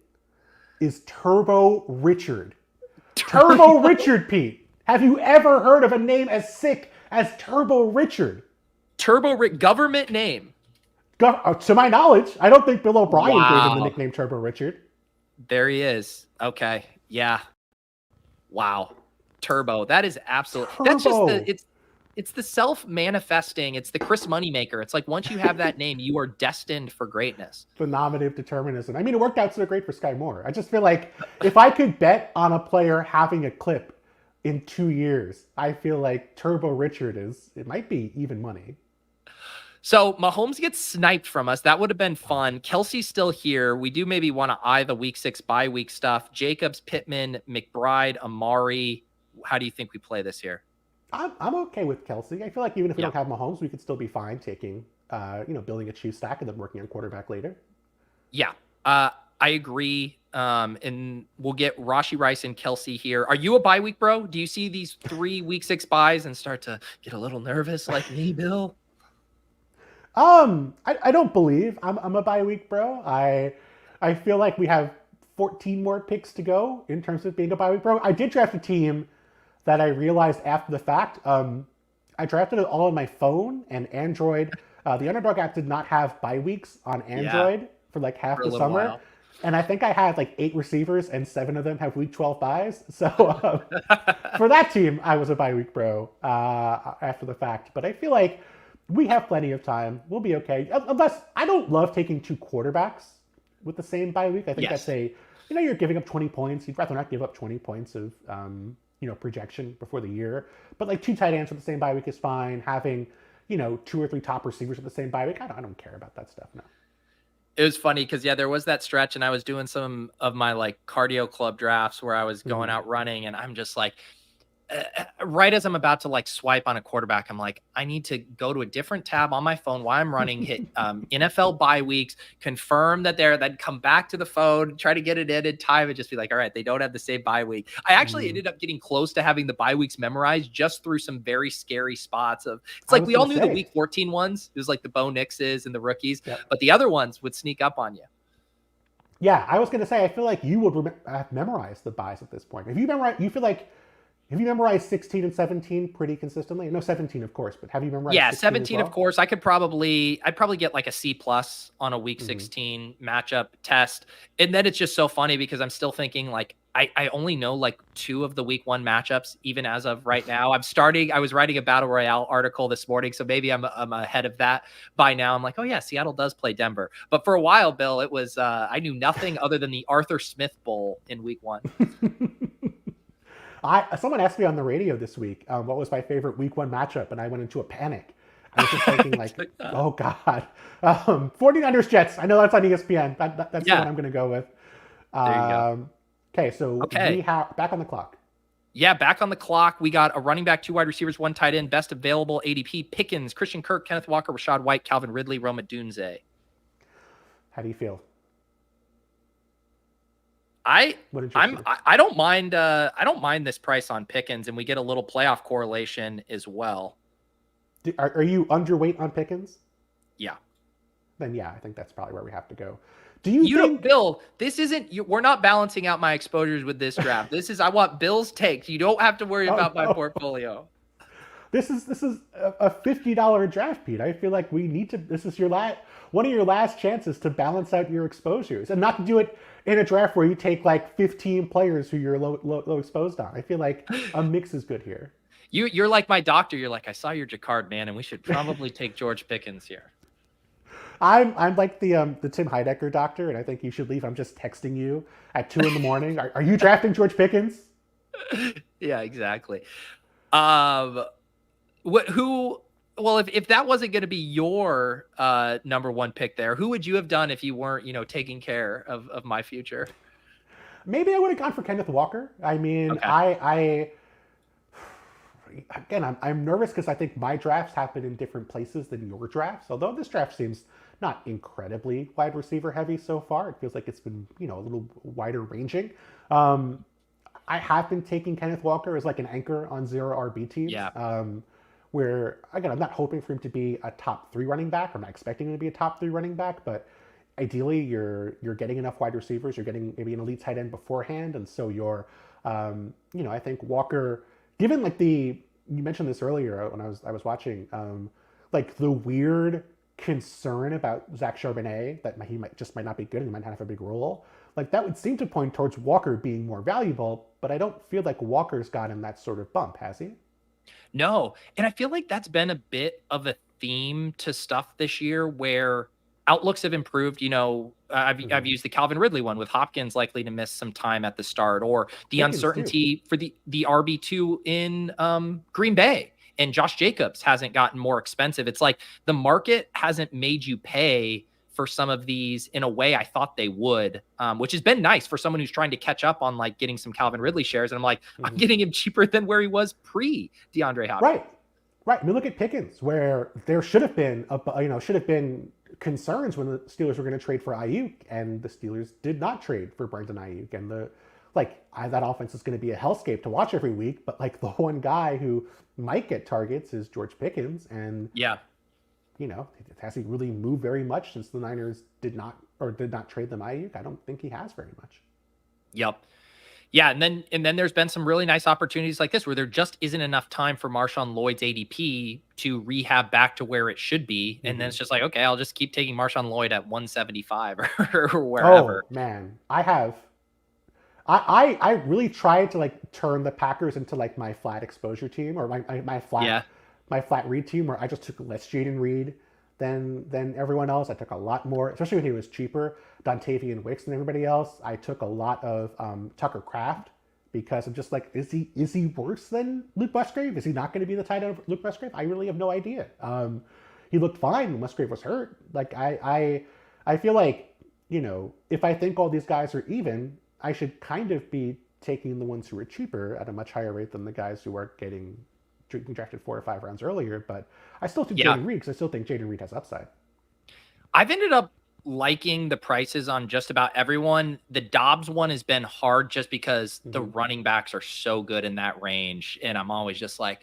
is Turbo Richard. Turbo Richard, Pete. Have you ever heard of a name as sick as Turbo Richard?
Government name.
To my knowledge, I don't think Bill O'Brien gave him the nickname Turbo Richard.
There he is. Okay. Yeah. Wow. Turbo. That is absolutely. That's just it's the self-manifesting. It's the Chris Moneymaker. It's like once you have that name, you are destined for greatness.
The nominative determinism. I mean, it worked out so great for Sky Moore. I just feel like if I could bet on a player having a clip in 2 years, I feel like Turbo Richard it might be even money.
So Mahomes gets sniped from us. That would have been fun. Kelsey's still here. We do maybe want to eye the week 6 bye week stuff. Jacobs, Pittman, McBride, Amari. How do you think we play this here?
I'm okay with Kelsey. I feel like even if we don't have Mahomes, we could still be fine taking, building a cheese stack and then working on quarterback later.
Yeah, I agree. And we'll get Rashee Rice and Kelsey here. Are you a bye week bro? Do you see these 3 week 6 buys and start to get a little nervous like me, Bill?
I don't believe I'm a bye week bro. I feel like we have 14 more picks to go in terms of being a bye week bro. I did draft a team that I realized after the fact. I drafted it all on my phone and Android. The Underdog app did not have bye weeks on Android for like half the summer.
While.
And I think I had like 8 receivers and 7 of them have week 12 buys. So for that team, I was a bye week bro after the fact. But I feel like we have plenty of time. We'll be okay. Unless I don't love taking 2 quarterbacks with the same bye week. I think that's you're giving up 20 points. You'd rather not give up 20 points of projection before the year. But like 2 tight ends with the same bye week is fine. Having, 2 or 3 top receivers with the same bye week, I don't care about that stuff, no.
It was funny because, there was that stretch and I was doing some of my like cardio club drafts where I was going out running and I'm just like, right as I'm about to like swipe on a quarterback, I'm like, I need to go to a different tab on my phone while I'm running, hit NFL bye weeks, confirm that then come back to the phone, try to get it in time and just be like, all right, they don't have the same bye week. I actually ended up getting close to having the bye weeks memorized just through some very scary spots of, it's like we all knew the week 14 ones. It was like the Bo Nixes and the rookies, but the other ones would sneak up on you.
Yeah, I was going to say, I feel like you would have memorized the buys at this point. If you memorize, you feel like, have you memorized 16 and 17 pretty consistently? No, 17, of course, but have you memorized
17
well?
Of course. I'd probably get like a C+ on a week 16 matchup test. And then it's just so funny because I'm still thinking like, I only know like 2 of the week 1 matchups, even as of right now. I was writing a Battle Royale article this morning, so maybe I'm ahead of that by now. I'm like, oh yeah, Seattle does play Denver. But for a while, Bill, it was, I knew nothing other than the Arthur Smith Bowl in week 1.
Someone asked me on the radio this week what was my favorite week 1 matchup, and I went into a panic. I was just thinking like, oh God, 49ers Jets. I know that's on ESPN. That's the one I'm going to go with.
There you go.
Okay, so we have back on the clock.
Yeah, back on the clock. We got a running back, 2 wide receivers, 1 tight end, best available ADP: Pickens, Christian Kirk, Kenneth Walker, Rashad White, Calvin Ridley, Roma Dunze.
How do you feel?
I don't mind. I don't mind this price on Pickens, and we get a little playoff correlation as well.
Are you underweight on Pickens?
Yeah.
Then yeah, I think that's probably where we have to go. Do you think,
Bill? This isn't. We're not balancing out my exposures with this draft. This is. I want Bill's takes. You don't have to worry about my portfolio.
This is a $50 draft, Pete. I feel like we need to. This is one of your last chances to balance out your exposures, and not to do it in a draft where you take like 15 players who you're low exposed on. I feel like a mix is good here.
You're like my doctor. You're like, I saw your Jaccard, man, and we should probably take George Pickens here.
I'm like the Tim Heidecker doctor, and I think you should leave. I'm just texting you at 2 a.m. Are you drafting George Pickens?
Yeah, exactly. Well, if that wasn't going to be your number 1 pick there, who would you have done if you weren't, taking care of my future?
Maybe I would have gone for Kenneth Walker. I mean, okay. Again, I'm nervous because I think my drafts happen in different places than your drafts. Although this draft seems not incredibly wide receiver heavy so far, it feels like it's been a little wider ranging. I have been taking Kenneth Walker as like an anchor on 0 RB teams.
Yeah.
Where again, I'm not hoping for him to be a top 3 running back. I'm not expecting him to be a top 3 running back, but ideally you're getting enough wide receivers. You're getting maybe an elite tight end beforehand, and so you're, I think Walker. Given like you mentioned this earlier when I was watching, like the weird concern about Zach Charbonnet that he might not be good and he might not have a big role, like that would seem to point towards Walker being more valuable, but I don't feel like Walker's gotten that sort of bump, has he?
No, and I feel like that's been a bit of a theme to stuff this year where outlooks have improved. I've used the Calvin Ridley one with Hopkins likely to miss some time at the start, or the uncertainty for the RB2 in Green Bay, and Josh Jacobs hasn't gotten more expensive. It's like the market hasn't made you pay for some of these in a way I thought they would, which has been nice for someone who's trying to catch up on like getting some Calvin Ridley shares. And I'm like, I'm getting him cheaper than where he was pre DeAndre Hopkins.
Right. I mean, look at Pickens, where there should have been concerns when the Steelers were going to trade for Ayuk, and the Steelers did not trade for Brandon Ayuk, and that offense is going to be a hellscape to watch every week. But like the one guy who might get targets is George Pickens, and has he really moved very much since the Niners did not trade them Ayuk? I don't think he has very much.
Yep. Yeah, and then there's been some really nice opportunities like this where there just isn't enough time for Marshawn Lloyd's ADP to rehab back to where it should be, and then it's just like, okay, I'll just keep taking Marshawn Lloyd at 175 or wherever.
Oh man, I really tried to like turn the Packers into like my flat exposure team, or my flat read team, where I just took less Jaden Reed than everyone else. I took a lot more, especially when he was cheaper, Dontavian Wicks than everybody else. I took a lot of Tucker Kraft because I'm just like, is he worse than Luke Musgrave? Is he not going to be the tight end of Luke Musgrave? I really have no idea. He looked fine when Musgrave was hurt. Like I feel like, if I think all these guys are even, I should kind of be taking the ones who are cheaper at a much higher rate than the guys who are getting drafted 4 or 5 rounds earlier. But I still think Jaden Reed, because I still think Jaden Reed has upside.
I've ended up liking the prices on just about everyone. The Dobbs one has been hard just because the running backs are so good in that range. And I'm always just like,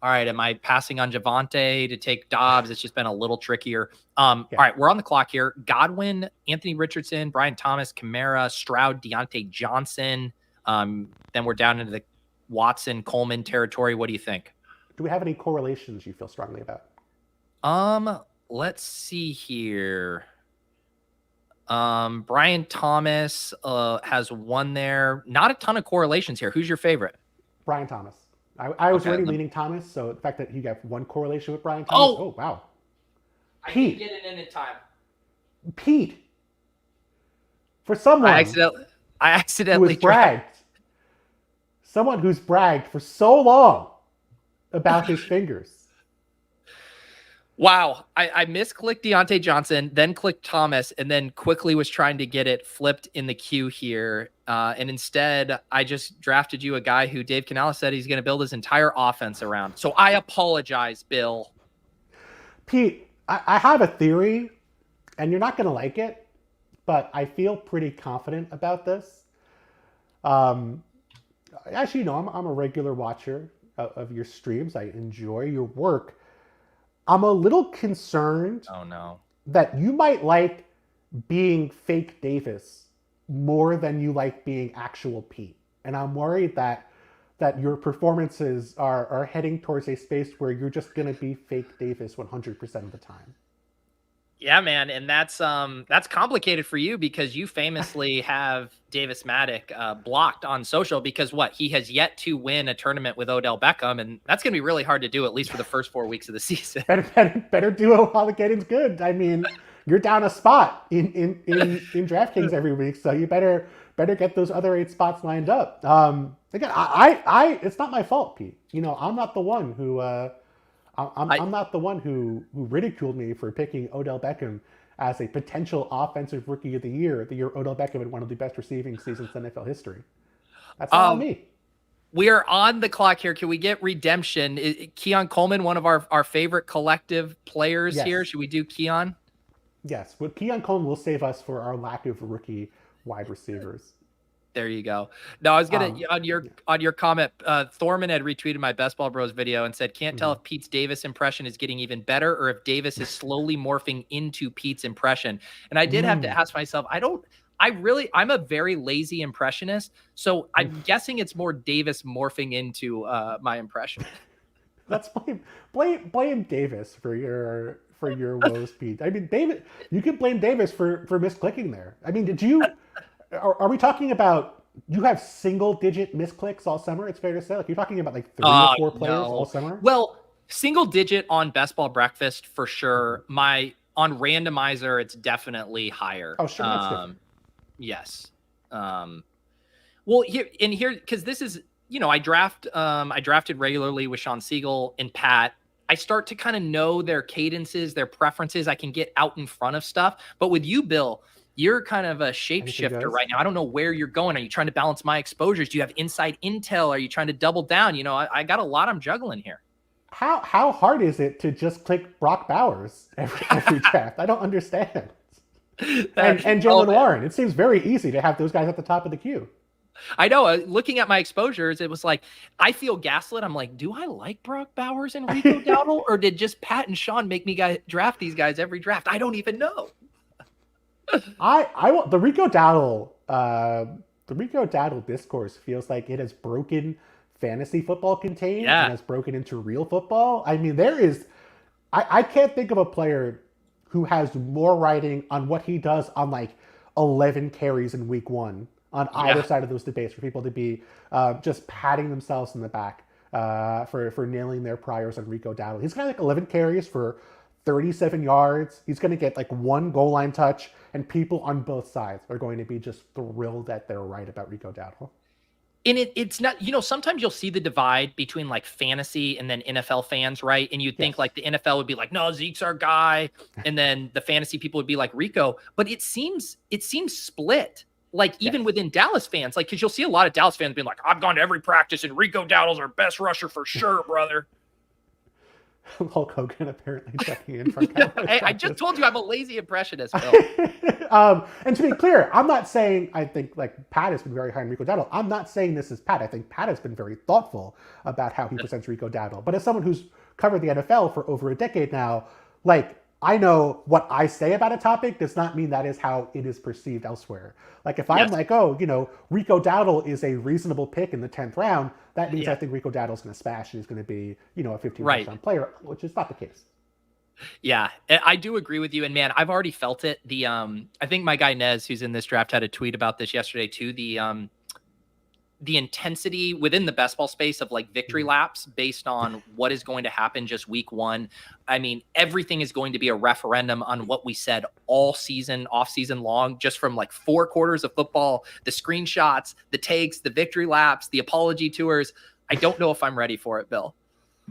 all right, am I passing on Javonte to take Dobbs? It's just been a little trickier. All right, we're on the clock here. Godwin, Anthony Richardson, Brian Thomas, Kamara, Stroud, Diontae Johnson. Then we're down into the Watson, Coleman territory. What do you think?
Do we have any correlations you feel strongly about?
Let's see here. Brian Thomas has one there. Not a ton of correlations here. Who's your favorite?
Brian Thomas. I was already leaning Thomas, so the fact that you got one correlation with Brian Thomas. Oh wow.
Pete. I didn't get it in time.
Pete. For someone
I accidentally
bragged someone who's bragged for so long about his fingers.
Wow. I misclicked Diontae Johnson, then clicked Thomas, and then quickly was trying to get it flipped in the queue here. And instead, I just drafted you a guy who Dave Canales said he's going to build his entire offense around. So I apologize, Bill.
Pete, I have a theory, and you're not going to like it, but I feel pretty confident about this. As you know, I'm a regular watcher of your streams. I enjoy your work. I'm a little concerned that you might like being fake Davis more than you like being actual Pete. And I'm worried that your performances are heading towards a space where you're just going to be fake Davis 100% of the time.
Yeah, man. And that's complicated for you because you famously have Davis Maddock blocked on social because he has yet to win a tournament with Odell Beckham. And that's going to be really hard to do, at least for the first 4 weeks of the season.
Better do it while the getting's good. I mean, you're down a spot in DraftKings every week. So you better get those other 8 spots lined up. Again, I it's not my fault, Pete. You know, I'm not the one who, I'm not the one who ridiculed me for picking Odell Beckham as a potential offensive rookie of the year Odell Beckham had one of the best receiving seasons in NFL history. That's not on me.
We are on the clock here. Can we get redemption? Keon Coleman, one of our favorite collective players here. Should we do Keon?
Yes. Well, Keon Coleman will save us for our lack of rookie wide receivers.
There you go. No, I was gonna on your comment. Thorman had retweeted my Best Ball Bros video and said, "Can't tell if Pete's Davis impression is getting even better or if Davis is slowly morphing into Pete's impression." And I did have to ask myself, I'm a very lazy impressionist, so I'm guessing it's more Davis morphing into my impression.
Let's blame Davis for your woes, Pete. I mean, David, you could blame Davis for misclicking there. I mean, did you? Are we talking about you have single-digit misclicks all summer? It's fair to say, like you're talking about like 3 or 4 players all summer.
Well, single-digit on Best Ball Breakfast for sure. On randomizer, it's definitely higher.
Oh, sure, that's different.
Yes. Well, here because this is I drafted regularly with Sean Siegel and Pat. I start to kind of know their cadences, their preferences. I can get out in front of stuff. But with you, Bill, you're kind of a shapeshifter right now. I don't know where you're going. Are you trying to balance my exposures? Do you have inside intel? Are you trying to double down? I got a lot I'm juggling here.
How hard is it to just click Brock Bowers every draft? I don't understand. And Jalen Warren. It seems very easy to have those guys at the top of the queue.
I know. Looking at my exposures, it was like, I feel gaslit. I'm like, do I like Brock Bowers and Rico Dowdle? Or did just Pat and Sean make me draft these guys every draft? I don't even know.
The Rico Dowdle discourse feels like it has broken fantasy football contained and has broken into real football. I mean, I can't think of a player who has more writing on what he does on like 11 carries in week 1 on either side of those debates for people to be just patting themselves in the back for nailing their priors on Rico Dowdle. He's got like 11 carries for 37 yards. He's going to get like 1 goal line touch, and people on both sides are going to be just thrilled that they're right about Rico Dowdle.
And it's not, sometimes you'll see the divide between like fantasy and then NFL fans, right? And you'd think like the NFL would be like, no, Zeke's our guy. And then the fantasy people would be like Rico. But it seems split. Like even within Dallas fans, like, because you'll see a lot of Dallas fans being like, I've gone to every practice and Rico Dowdle's our best rusher for sure, brother.
Hulk Hogan apparently checking in for
Hey, I just told you I'm a lazy impressionist, Bill.
And to be clear, I'm not saying I think like Pat has been very high on Rico Dowdle. I'm not saying this is Pat. I think Pat has been very thoughtful about how he presents Rico Dowdle. But as someone who's covered the NFL for over a decade now, like I know what I say about a topic does not mean that is how it is perceived elsewhere. Like if I'm like, Rico Dowdle is a reasonable pick in the 10th round, that means I think Rico Dowdle's going to smash and he's going to be, a 15 round player, which is not the case.
Yeah, I do agree with you. And man, I've already felt it. I think my guy Nez, who's in this draft, had a tweet about this yesterday too. the intensity within the best ball space of like victory laps based on what is going to happen just week one. I mean, everything is going to be a referendum on what we said all season, off season long, just from like 4 quarters of football, the screenshots, the takes, the victory laps, the apology tours. I don't know if I'm ready for it, Bill.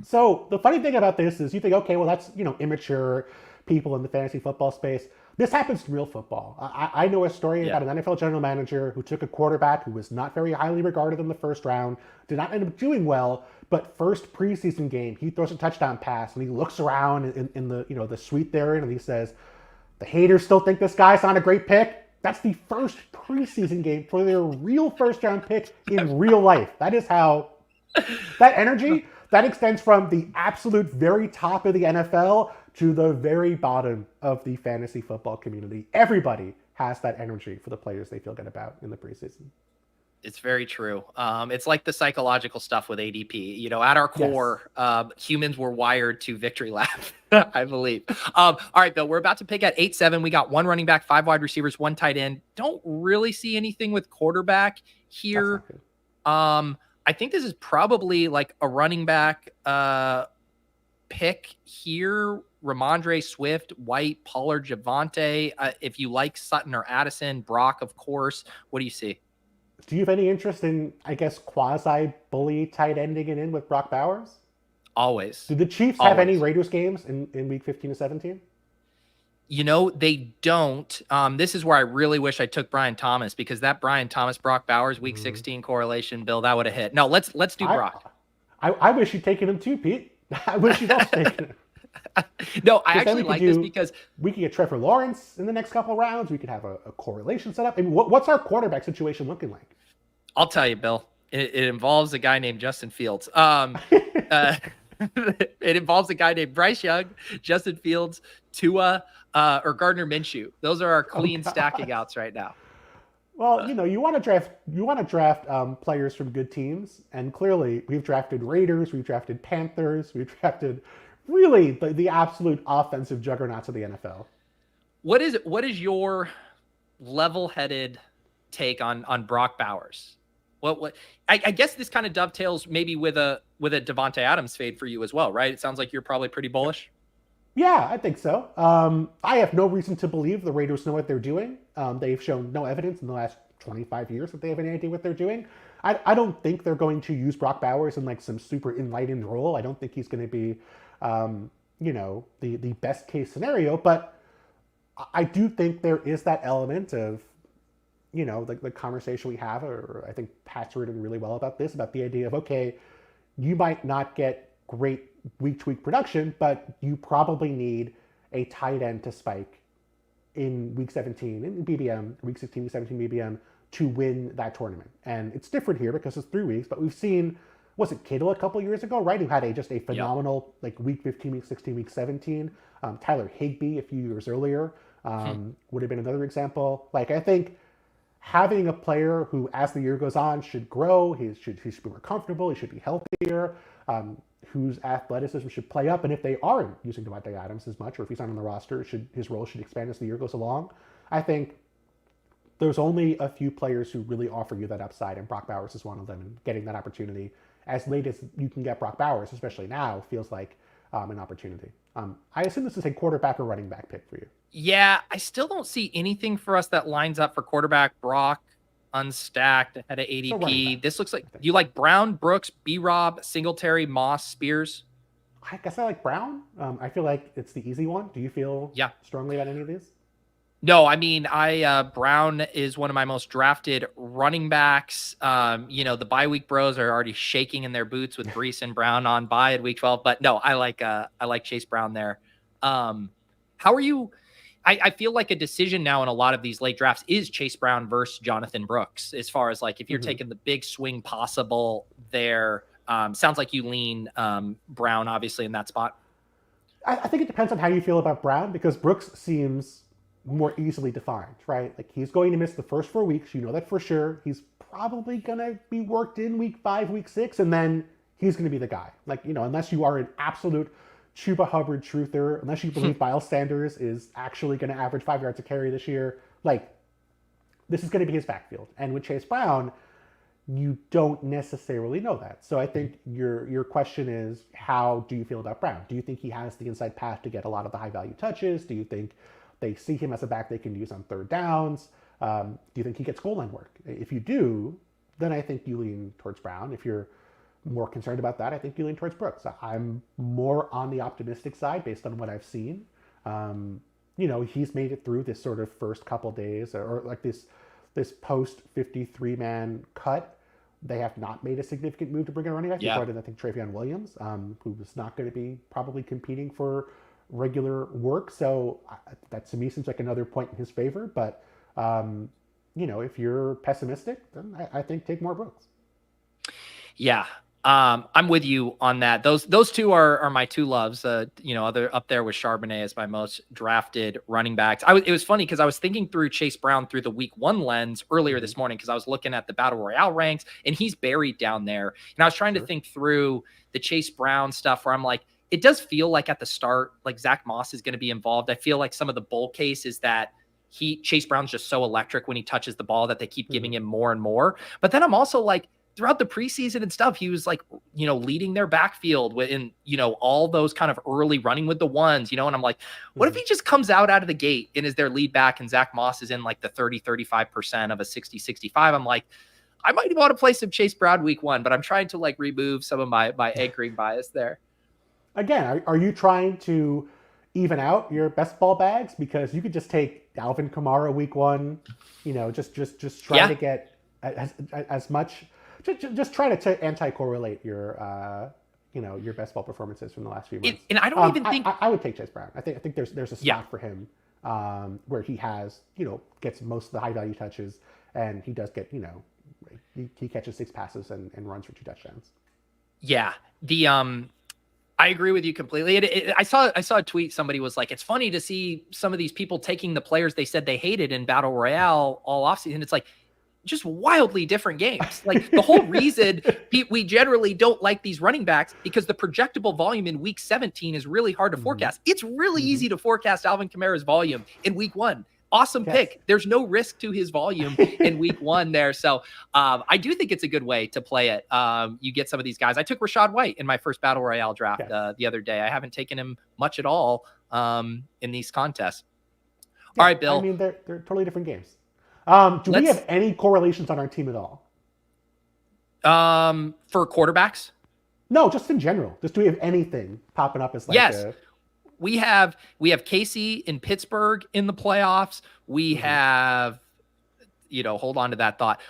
So the funny thing about this is you think, okay, well, that's, immature people in the fantasy football space. This happens in real football. I know a story about an NFL general manager who took a quarterback who was not very highly regarded in the first round, did not end up doing well, but first preseason game, he throws a touchdown pass and he looks around in the, the suite they're in and he says, the haters still think this guy's not a great pick. That's the first preseason game for their real first round pick in real life. That is how that energy, that extends from the absolute very top of the NFL to the very bottom of the fantasy football community. Everybody has that energy for the players they feel good about in the preseason.
It's very true. It's like the psychological stuff with ADP. At our core, humans were wired to victory lap, I believe. All right, Bill, we're about to pick at 8-7. We got 1 running back, 5 wide receivers, 1 tight end. Don't really see anything with quarterback here. I think this is probably like a running back pick here. Ramondre, Swift, White, Pollard, Javonte. If you like Sutton or Addison, Brock, of course. What do you see?
Do you have any interest in, I guess, quasi-bully tight ending it in with Brock Bowers?
Always.
Do the Chiefs have any Raiders games in week 15 to 17?
They don't. This is where I really wish I took Brian Thomas, because that Brian Thomas, Brock Bowers, week 16 correlation, Bill, that would have hit. No, let's do Brock.
I wish you'd taken him too, Pete. I wish you'd also taken him.
No, I actually like this because
we could get Trevor Lawrence in the next couple of rounds. We could have a correlation set up. I mean, what's our quarterback situation looking like?
I'll tell you, Bill. It involves a guy named Justin Fields. It involves a guy named Bryce Young, Justin Fields, Tua, or Gardner Minshew. Those are our clean stacking outs right now.
Well, you want to draft players from good teams, and clearly we've drafted Raiders, we've drafted Panthers, we've drafted really the absolute offensive juggernauts of the NFL.
What is your level-headed take on Brock Bowers? What I guess this kind of dovetails maybe with a Davante Adams fade for you as well, right? It sounds like you're probably pretty bullish.
Yeah, I think so. I have no reason to believe the Raiders know what they're doing. They've shown no evidence in the last 25 years that they have any idea what they're doing. I don't think they're going to use Brock Bowers in like some super enlightened role. I don't think he's going to be, the best case scenario. But I do think there is that element of, the conversation we have, or I think Pat's written really well about this, about the idea of, okay, you might not get great week-to-week production, but you probably need a tight end to spike in week 17 in BBM, week 16, week 17 BBM to win that tournament. And it's different here because it's 3 weeks, but we've seen, was it Kittle a couple years ago, right? Who had just a phenomenal like week 15, week 16, week 17. Tyler Higbee a few years earlier would have been another example. Like, I think having a player who, as the year goes on, should grow, he should be more comfortable, he should be healthier, whose athleticism should play up. And if they aren't using Davante Adams as much, or if he's not on the roster, his role should expand as the year goes along. I think there's only a few players who really offer you that upside, and Brock Bowers is one of them. And getting that opportunity as late as you can get Brock Bowers, especially now, feels like an opportunity. I assume this is a quarterback or running back pick for you.
Yeah, I still don't see anything for us that lines up for quarterback. Brock unstacked ahead of ADP. This looks like you like Brown, Brooks, B-Rob, Singletary, Moss, Spears.
I guess I like Brown. I feel like it's the easy one. Do you feel strongly about any of these?
No, I mean, Brown is one of my most drafted running backs. The bye week bros are already shaking in their boots with Brees and Brown on bye at week 12. But no, I like Chase Brown there. How are you? I feel like a decision now in a lot of these late drafts is Chase Brown versus Jonathan Brooks, as far as like if you're taking the big swing possible there. Sounds like you lean Brown, obviously, in that spot.
I think it depends on how you feel about Brown, because Brooks seems more easily defined, right? Like, he's going to miss the first 4 weeks. You know that for sure. He's probably going to be worked in week 5, week 6, and then he's going to be the guy. Like, unless you are an absolute Chuba Hubbard truther, unless you believe Miles Sanders is actually going to average 5 yards a carry this year, like, this is going to be his backfield. And with Chase Brown, you don't necessarily know that. So I think your question is, how do you feel about Brown? Do you think he has the inside path to get a lot of the high value touches? Do you think they see him as a back they can use on third downs? Do you think he gets goal line work? If you do, then I think you lean towards Brown. If you're more concerned about that, I think you lean towards Brooks. I'm more on the optimistic side based on what I've seen. He's made it through this sort of first couple days, or like this post 53-man cut. They have not made a significant move to bring in a running back. They brought in, I think, Devaughn Williams, who was not going to be probably competing for regular work. So that to me seems like another point in his favor. But, if you're pessimistic, then I think take more Brooks.
Yeah. I'm with you on that. Those two are my two loves. Other up there with Charbonnet as my most drafted running backs. It was funny because I was thinking through Chase Brown through the week 1 lens earlier this morning because I was looking at the Battle Royale ranks and he's buried down there. And I was trying to think through the Chase Brown stuff where I'm like, it does feel like at the start, like Zach Moss is going to be involved. I feel like some of the bull case is that Chase Brown's just so electric when he touches the ball that they keep giving him more and more. But then I'm also like, throughout the preseason and stuff, he was like, leading their backfield in, all those kind of early running with the ones, and I'm like, what if he just comes out of the gate and is their lead back and Zach Moss is in like the 30-35% of a 60-65? I'm like, I might want to play some Chase Brown week 1, but I'm trying to like remove some of my anchoring bias there. Again,
are you trying to even out your best ball bags? Because you could just take Alvin Kamara week 1, just try to get as much. Just try to anti-correlate your best ball performances from the last few months.
And I don't even think
I would take Chase Brown. I think there's a spot for him where he has gets most of the high value touches, and he does get he catches 6 passes and runs for 2 touchdowns.
Yeah, I agree with you completely. I saw a tweet. Somebody was like, it's funny to see some of these people taking the players they said they hated in Battle Royale all offseason. It's like, just wildly different games. Like the whole reason we generally don't like these running backs because the projectable volume in week 17 is really hard to forecast. It's really easy to forecast Alvin Kamara's volume in week 1. Awesome pick. There's no risk to his volume in week 1 there. So I do think it's a good way to play it. You get some of these guys. I took Rachaad White in my first Battle Royale draft the other day. I haven't taken him much at all in these contests. All right, Bill.
I mean, they're totally different games. Do we have any correlations on our team at all?
For quarterbacks?
No, just in general. Just do we have anything popping up as like
yes. We have Casey in Pittsburgh in the playoffs. We have, hold on to that thought.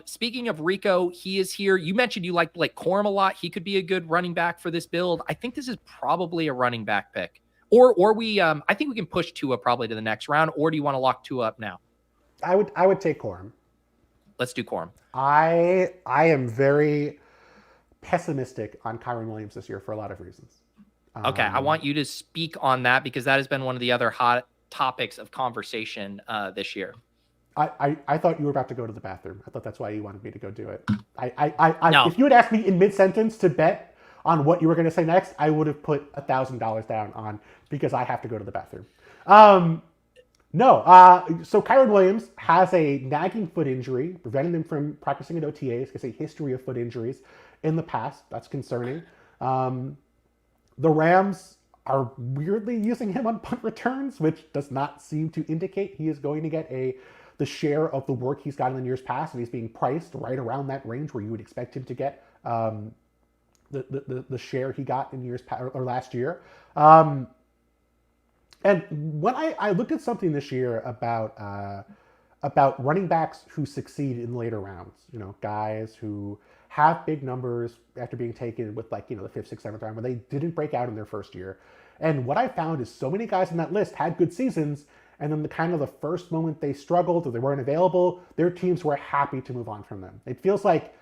Speaking of Rico, he is here. You mentioned you like Corum a lot. He could be a good running back for this build. I think this is probably a running back pick. Or we I think we can push Tua probably to the next round. Or do you want to lock Tua up now?
I would take Corum.
Let's do Corum.
I am very pessimistic on Kyren Williams this year for a lot of reasons.
Okay, I want you to speak on that because that has been one of the other hot topics of conversation this year.
I thought you were about to go to the bathroom. I thought that's why you wanted me to go do it.
No.
If you had asked me in mid-sentence to bet on what you were going to say next, I would have put $1,000 down on because I have to go to the bathroom. So Kyren Williams has a nagging foot injury, preventing him from practicing at OTAs. He has a history of foot injuries in the past. That's concerning. The Rams are weirdly using him on punt returns, which does not seem to indicate he is going to get the share of the work he's gotten in years past, and he's being priced right around that range where you would expect him to get the share he got in years past or last year. And when I looked at something this year about running backs who succeed in later rounds, guys who have big numbers after being taken with the 5th, 6th, 7th round, where they didn't break out in their first year. And what I found is so many guys on that list had good seasons, and then the first moment they struggled or they weren't available, their teams were happy to move on from them. It feels like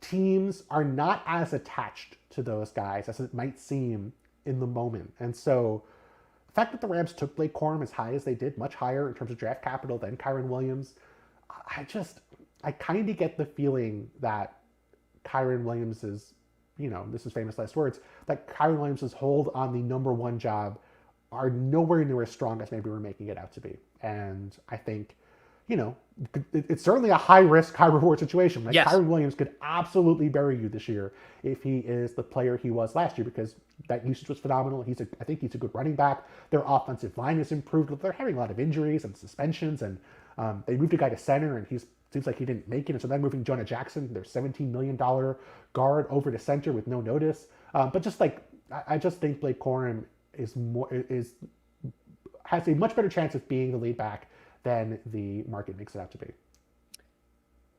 teams are not as attached to those guys as it might seem in the moment. And so the fact that the Rams took Blake Corum as high as they did, much higher in terms of draft capital than Kyren Williams, I kind of get the feeling that Kyren Williams is, this is famous last words, that Kyren Williams' hold on the number 1 job are nowhere near as strong as maybe we're making it out to be. And I think it's certainly a high risk, high reward situation. Like
Yes.
Kyren Williams could absolutely bury you this year if he is the player he was last year, because that usage was phenomenal. I think he's a good running back. Their offensive line has improved. They're having a lot of injuries and suspensions, and they moved a guy to center, and seems like he didn't make it. And so they're moving Jonah Jackson, their $17 million guard, over to center with no notice. But just like, I just think Blake Corum has a much better chance of being the lead back than the market makes it out to be.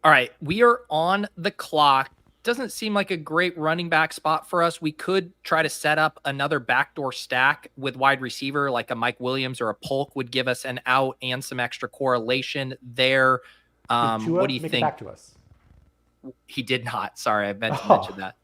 All right, we are on the clock. Doesn't seem like a great running back spot for us. We could try to set up another backdoor stack with wide receiver, like a Mike Williams or a Polk would give us an out and some extra correlation there. What do you think?
Back to us.
He did not. Sorry, I meant to mention that.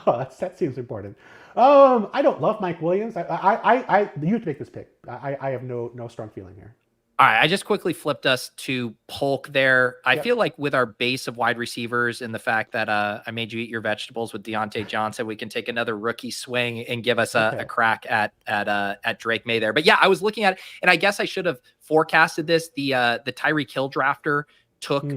Oh, that seems important. I don't love Mike Williams. You have to make this pick. I have no strong feeling here.
All right, I just quickly flipped us to Polk there. I feel like with our base of wide receivers and the fact that I made you eat your vegetables with Diontae Johnson, we can take another rookie swing and give us a crack at Drake May there. But yeah, I was looking at it, and I guess I should have forecasted this. The Tyreek Hill drafter took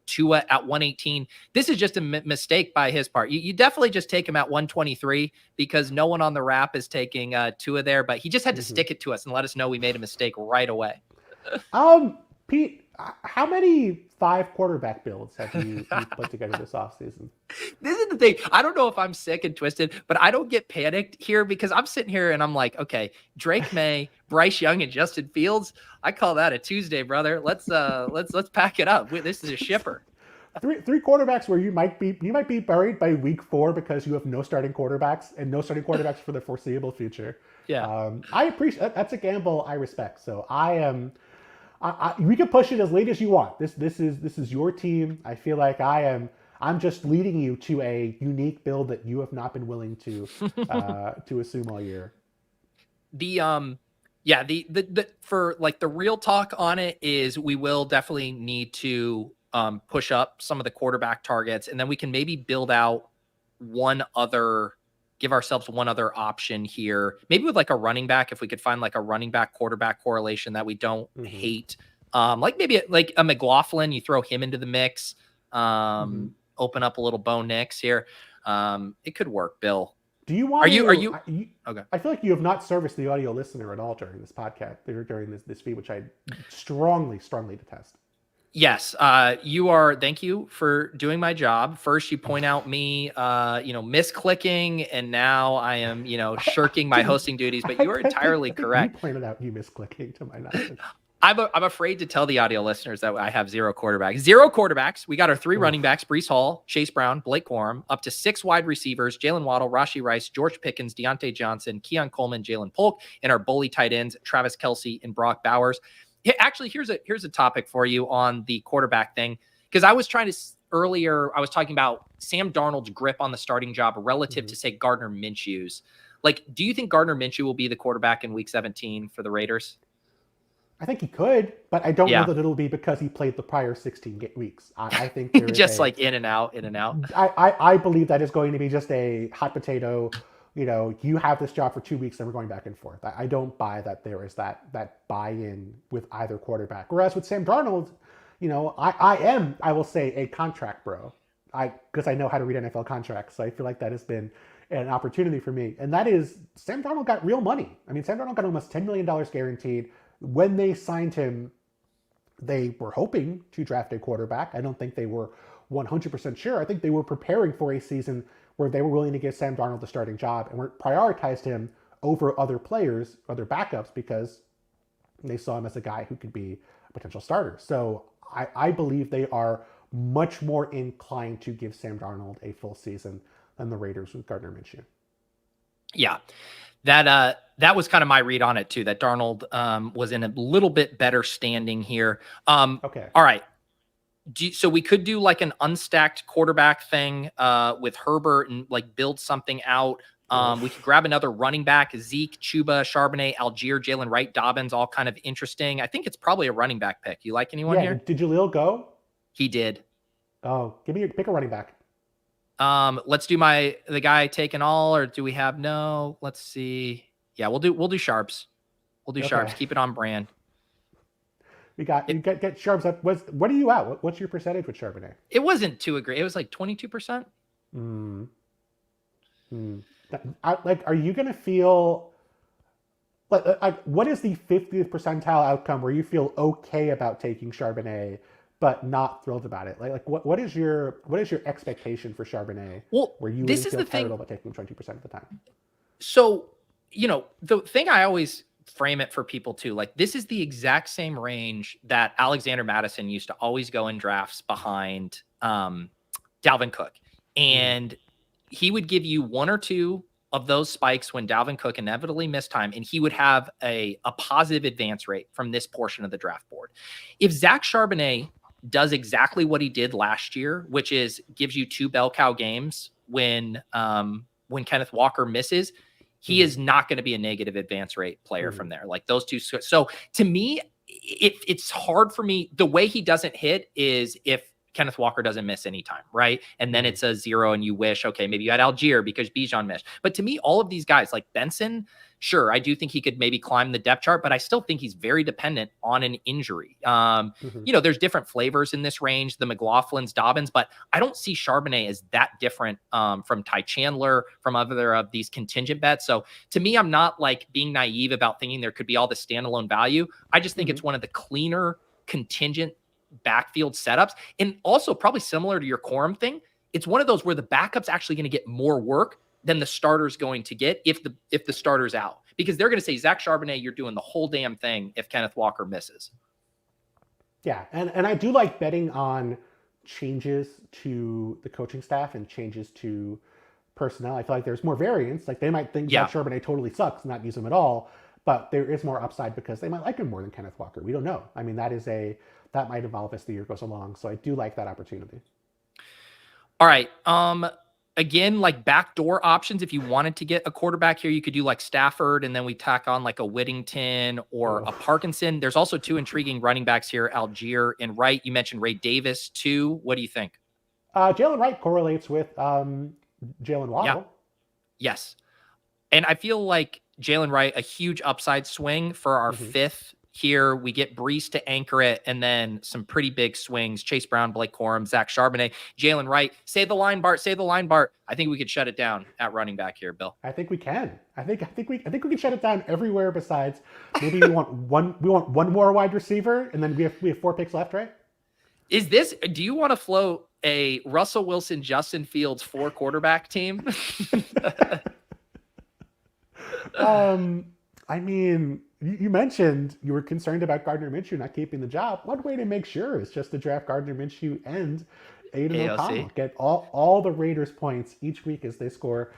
Tua at 118. This is just a mistake by his part. You definitely just take him at 123 because no one on the wrap is taking Tua there, but he just had to stick it to us and let us know we made a mistake right away.
Pete, how many 5 quarterback builds have you put together this offseason?
This is the thing. I don't know if I'm sick and twisted, but I don't get panicked here because I'm sitting here and I'm like, okay, Drake May, Bryce Young, and Justin Fields. I call that a Tuesday, brother. Let's pack it up. This is a shipper.
Three quarterbacks where you might be buried by week 4 because you have no starting quarterbacks for the foreseeable future.
Yeah.
I appreciate that's a gamble I respect. So we can push it as late as you want. This is your team. I feel like I'm just leading you to a unique build that you have not been willing to assume all year. For like the real talk on it is we will definitely need to push up some of the quarterback targets, and then we can maybe build out give ourselves one other option here, maybe with like a running back, if we could find like a running back quarterback correlation that we don't hate. Like maybe like a McLaughlin, you throw him into the mix, open up a little Bo Nix here. It could work, Bill. Do you want
okay.
I feel like you have not serviced the audio listener at all during this podcast, during this feed, which I strongly detest.
Yes, you are. Thank you for doing my job. First, you point out me, misclicking, and now I am, shirking my hosting duties. But you are entirely correct.
You pointed out you misclicking to my knowledge.
I'm afraid to tell the audio listeners that I have 0 quarterbacks. 0 quarterbacks. We got our 3 running backs: Breece Hall, Chase Brown, Blake Corum. Up to 6 wide receivers: Jalen Waddle, Rashee Rice, George Pickens, Diontae Johnson, Keon Coleman, Jalen Polk, and our bully tight ends: Travis Kelce and Brock Bowers. Actually, here's a topic for you on the quarterback thing, because I was talking about Sam Darnold's grip on the starting job relative to, say, Gardner Minshew's. Like, do you think Gardner Minshew will be the quarterback in Week 17 for the Raiders?
I think he could, but I don't know that it'll be because he played the prior 16 weeks. I think
just like in and out.
I believe that is going to be just a hot potato. You have this job for 2 weeks and we're going back and forth. I don't buy that there is that buy-in with either quarterback. Whereas with Sam Darnold, I will say a contract bro. Because I know how to read NFL contracts. So I feel like that has been an opportunity for me. And that is, Sam Darnold got real money. I mean, Sam Darnold got almost $10 million guaranteed. When they signed him, they were hoping to draft a quarterback. I don't think they were 100% sure. I think they were preparing for a season where they were willing to give Sam Darnold the starting job and prioritized him over other players, other backups, because they saw him as a guy who could be a potential starter. So I believe they are much more inclined to give Sam Darnold a full season than the Raiders with Gardner Minshew.
Yeah, that was kind of my read on it too, that Darnold was in a little bit better standing here.
Okay.
All right. So we could do like an unstacked quarterback thing with Herbert and like build something out. We could grab another running back: Zeke, Chuba, Charbonnet, Algier, Jalen Wright, Dobbins, all kind of interesting. I think it's probably a running back pick. You like anyone here?
Did Jaleel go?
He did.
Oh, pick a running back.
Let's do the guy taking all, or do we have no? Let's see. Yeah, we'll do Sharps. We'll do Sharps. Keep it on brand.
We got you get Sharps up. What are you at? What's your percentage with Charbonnet?
It wasn't too aggressive. It was like 22%.
Are you gonna feel like what is the 50th percentile outcome where you feel okay about taking Charbonnet but not thrilled about it? Like what is your expectation for Charbonnet?
Well,
where you
this
really
is
feel
the thing.
terrible about taking 20% of the time.
So, the thing I always frame it for people too, like this is the exact same range that Alexander Madison used to always go in drafts behind Dalvin Cook. And he would give you one or two of those spikes when Dalvin Cook inevitably missed time, and he would have a positive advance rate from this portion of the draft board. If Zach Charbonnet does exactly what he did last year, which is gives you 2 bell cow games when Kenneth Walker misses, he is not going to be a negative advance rate player from there. Like those two. So to me, it's hard for me. The way he doesn't hit is if Kenneth Walker doesn't miss any time, right? And then it's a 0 and you wish, okay, maybe you had Algier because Bijan missed. But to me, all of these guys like Benson, sure, I do think he could maybe climb the depth chart, but I still think he's very dependent on an injury. There's different flavors in this range, the McLaughlins, Dobbins, but I don't see Charbonnet as that different from Ty Chandler, from other of these contingent bets. So to me, I'm not like being naive about thinking there could be all the standalone value. I just think it's one of the cleaner contingent backfield setups. And also probably similar to your Corum thing, it's one of those where the backup's actually going to get more work than the starter's going to get if the starter's out, because they're going to say, Zach Charbonnet, you're doing the whole damn thing if Kenneth Walker misses.
Yeah. And I do like betting on changes to the coaching staff and changes to personnel. I feel like there's more variance. Like they might think Zach Charbonnet totally sucks and not use him at all, but there is more upside because they might like him more than Kenneth Walker. We don't know. I mean, that might evolve as the year goes along. So I do like that opportunity.
All right. Again, like backdoor options. If you wanted to get a quarterback here, you could do like Stafford, and then we tack on like a Whittington or a Parkinson. There's also 2 intriguing running backs here, Algier and Wright. You mentioned Ray Davis too. What do you think?
Jalen Wright correlates with Jalen Waddle.
Yeah. Yes. And I feel like Jalen Wright, a huge upside swing for our 5th here. We get Brees to anchor it, and then some pretty big swings. Chase Brown, Blake Corum, Zach Charbonnet, Jalen Wright. Say the line, Bart. Say the line, Bart. I think we could shut it down at running back here, Bill.
I think we can. I think we can shut it down everywhere besides maybe we want one more wide receiver, and then we have 4 picks left, right?
Do you want to float a Russell Wilson, Justin Fields 4 quarterback team?
I mean, you mentioned you were concerned about Gardner Minshew not keeping the job. One way to make sure is just to draft Gardner Minshew and Aiden O'Connell. Get all the Raiders points each week as they score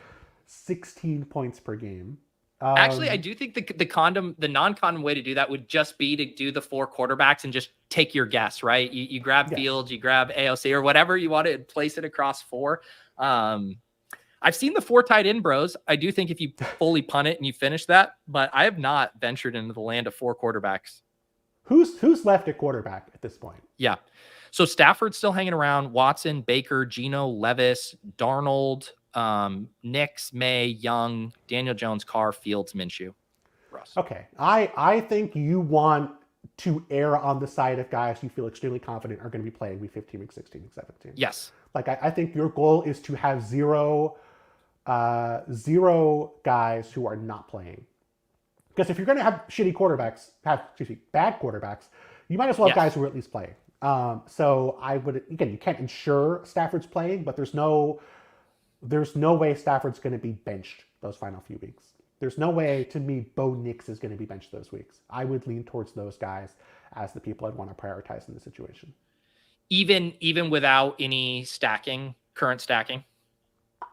16 points per game.
Actually, I do think the non-condom way to do that would just be to do the 4 quarterbacks and just take your guess, right? You grab Fields, you grab AOC or whatever you want to place it across 4. I've seen the 4 tight end bros. I do think if you fully punt it and you finish that, but I have not ventured into the land of 4 quarterbacks.
Who's left at quarterback at this point?
Yeah. So Stafford's still hanging around. Watson, Baker, Geno, Levis, Darnold, Nix, May, Young, Daniel Jones, Carr, Fields, Minshew. Russ.
Okay. I think you want to err on the side of guys you feel extremely confident are going to be playing week 15, week 16, week 17.
Yes.
Like I think your goal is to have zero guys who are not playing. Because if you're going to have bad quarterbacks, you might as well have guys who are at least playing. So I would, again, you can't ensure Stafford's playing, but there's no way Stafford's going to be benched those final few weeks. There's no way, to me, Bo Nix is going to be benched those weeks. I would lean towards those guys as the people I'd want to prioritize in this situation.
Even without any current stacking?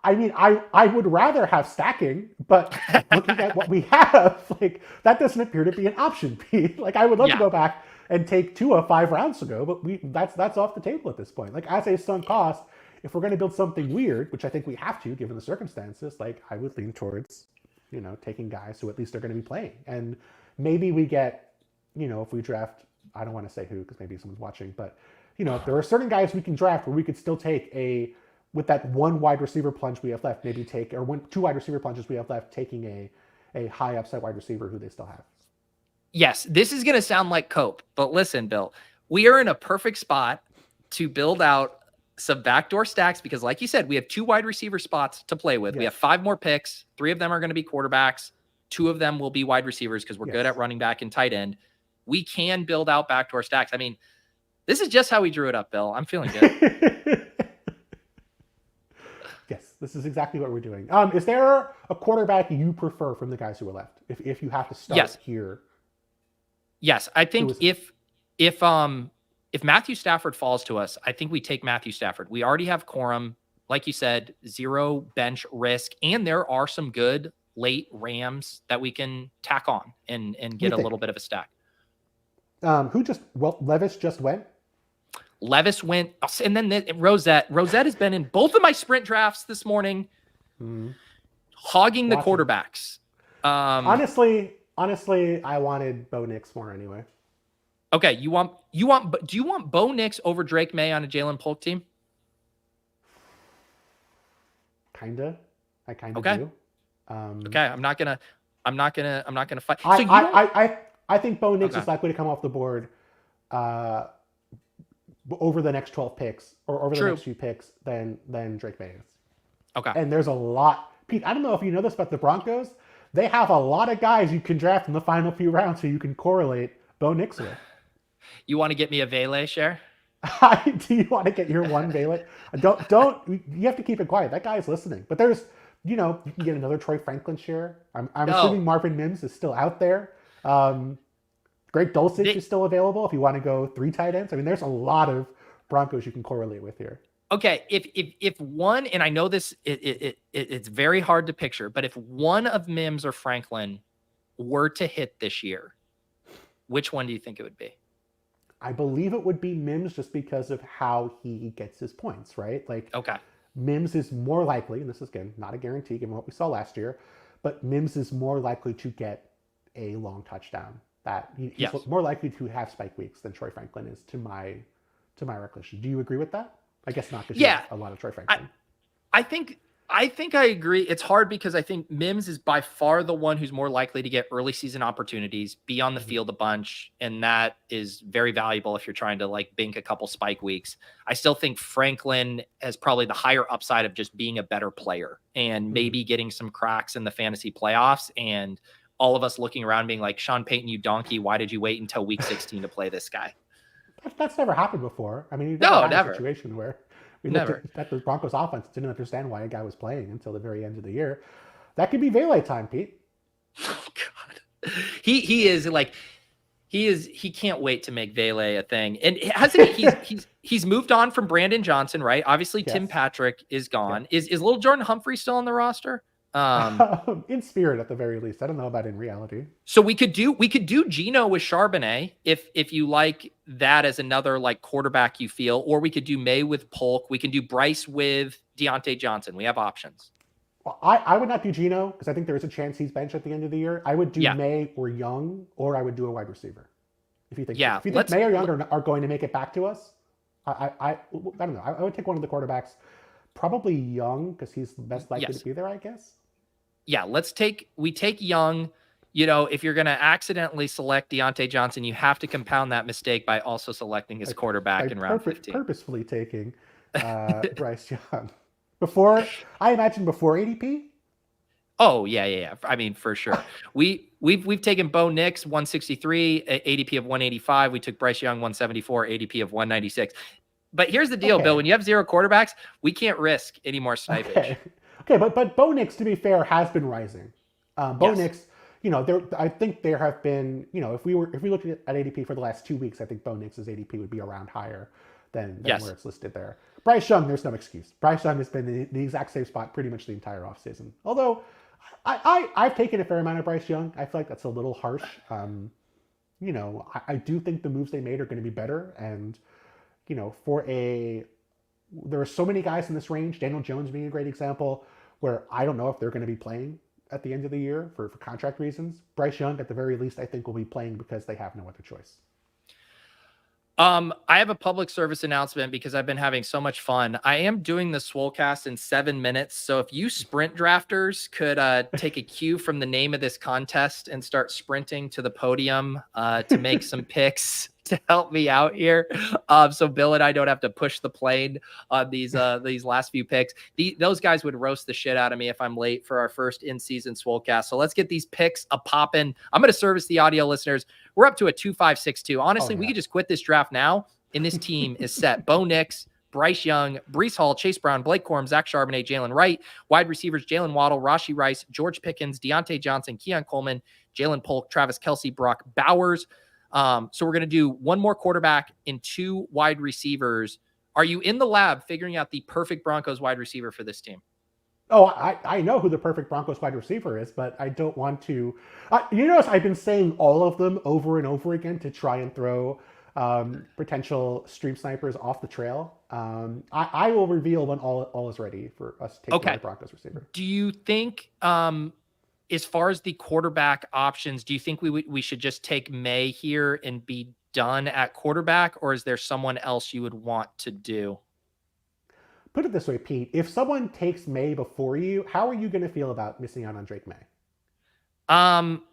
I mean, I would rather have stacking, but looking at what we have, like that doesn't appear to be an option, Pete. Like I would love to go back and take Tua 5 rounds ago, but that's off the table at this point. Like as a sunk cost, if we're going to build something weird, which I think we have to given the circumstances, like I would lean towards, taking guys who at least are going to be playing. And maybe we get, if we draft, I don't want to say who because maybe someone's watching, but there are certain guys we can draft where we could still take with that 1 wide receiver plunge we have left, maybe take, or 2 wide receiver plunges we have left, taking a high upside wide receiver who they still have.
Yes, this is going to sound like cope, but listen, Bill, we are in a perfect spot to build out some backdoor stacks because, like you said, we have 2 wide receiver spots to play with.
Yes.
We have 5 more picks. 3 of them are going to be quarterbacks. 2 of them will be wide receivers because we're good at running back and tight end. We can build out backdoor stacks. I mean, this is just how we drew it up, Bill. I'm feeling good.
Yes, this is exactly what we're doing. Is there a quarterback you prefer from the guys who are left? If you have to start here.
Yes, I think if Matthew Stafford falls to us, I think we take Matthew Stafford. We already have Corum, like you said, 0 bench risk, and there are some good late Rams that we can tack on and get a little bit of a stack.
Levis just went?
Levis went, and then Rosette. Rosette has been in both of my sprint drafts this morning, hogging the quarterbacks.
Honestly, I wanted Bo Nix more anyway.
Okay, do you want Bo Nix over Drake May on a Jalen Polk team?
Kinda. I kind of do.
Okay, I'm not gonna fight.
I think Bo Nix is likely to come off the board over the next 12 picks or over the next few picks than Drake May is.
Okay.
And there's a lot. Pete, I don't know if you know this about the Broncos. They have a lot of guys you can draft in the final few rounds who you can correlate Bo Nix with.
You want to get me a Vele share?
Do you want to get your one Vele? Don't. You have to keep it quiet. That guy's listening. But there's, you can get another Troy Franklin share. I'm assuming Marvin Mims is still out there. Greg Dulcich is still available if you want to go 3 tight ends. I mean, there's a lot of Broncos you can correlate with here.
Okay, if one, and I know this, it's very hard to picture, but if one of Mims or Franklin were to hit this year, which one do you think it would be?
I believe it would be Mims just because of how he gets his points, right? Like, Mims is more likely, and this is, again, not a guarantee given what we saw last year, but Mims is more likely to get a long touchdown. He's more likely to have spike weeks than Troy Franklin is, to my recollection. Do you agree with that? I guess not, because you have a lot of Troy Franklin.
I think I agree. It's hard because I think Mims is by far the one who's more likely to get early season opportunities, be on the field a bunch, and that is very valuable if you're trying to like bank a couple spike weeks. I still think Franklin has probably the higher upside of just being a better player and maybe getting some cracks in the fantasy playoffs, and all of us looking around being like, Sean Payton, you donkey, why did you wait until week 16 to play this guy?
That's never happened before. I mean, you've
never
had a situation where we looked at the Broncos offense, didn't understand why a guy was playing until the very end of the year. That could be Vele time, Pete.
Oh God, he can't wait to make Vele a thing. And hasn't he's moved on from Brandon Johnson, right? Obviously, Tim Patrick is gone. Is little Jordan Humphrey still on the roster?
In spirit, at the very least. I don't know about in reality.
So we could do Geno with Charbonnet if you like that as another like quarterback you feel, or we could do May with Polk. We can do Bryce with Diontae Johnson. We have options.
Well, I would not do Geno because I think there is a chance he's benched at the end of the year. I would do May or Young, or I would do a wide receiver. If you think May or Young are going to make it back to us, I don't know. I would take one of the quarterbacks, probably Young because he's the best likely to be there, I guess.
Yeah, we take Young. If you're going to accidentally select Diontae Johnson, you have to compound that mistake by also selecting his quarterback in round 15.
Purposefully taking Bryce Young. Before ADP?
Oh, yeah. I mean, for sure. We've taken Bo Nix, 163, ADP of 185. We took Bryce Young, 174, ADP of 196. But here's the deal, Bill. When you have 0 quarterbacks, we can't risk any more snipage.
Okay, but Bo Nix, to be fair, has been rising. Nix, I think there have been, if we looked at ADP for the last 2 weeks, I think Bo Nix's ADP would be around higher than where it's listed there. Bryce Young, there's no excuse. Bryce Young has been in the exact same spot pretty much the entire offseason. Although I've taken a fair amount of Bryce Young. I feel like that's a little harsh. I do think the moves they made are going to be better. And, there are so many guys in this range, Daniel Jones being a great example, where I don't know if they're going to be playing at the end of the year for contract reasons. Bryce Young, at the very least, I think will be playing because they have no other choice.
I have a public service announcement because I've been having so much fun. I am doing the Swolecast in 7 minutes. So if you sprint drafters could take a cue from the name of this contest and start sprinting to the podium to make some picks to help me out here. So Bill and I don't have to push the plane on these last few picks. Those guys would roast the shit out of me if I'm late for our first in-season Swolecast. So let's get these picks a poppin'. I'm going to service the audio listeners. We're up to a 2-5-6-2. Honestly, we could just quit this draft now, and this team is set. Bo Nix, Bryce Young, Breece Hall, Chase Brown, Blake Corum, Zach Charbonnet, Jalen Wright. Wide receivers, Jalen Waddle, Rashee Rice, George Pickens, Diontae Johnson, Keon Coleman, Jalen Polk, Travis Kelce, Brock Bowers. So we're going to do one more quarterback and 2 wide receivers. Are you in the lab figuring out the perfect Broncos wide receiver for this team?
Oh, I know who the perfect Broncos wide receiver is, but I don't want to. You notice I've been saying all of them over and over again to try and throw potential stream snipers off the trail. I will reveal when all is ready for us to take the Broncos receiver.
Do you think, as far as the quarterback options, do you think we should just take May here and be done at quarterback, or is there someone else you would want to do?
Put it this way, Pete. If someone takes May before you, how are you going to feel about missing out on Drake May?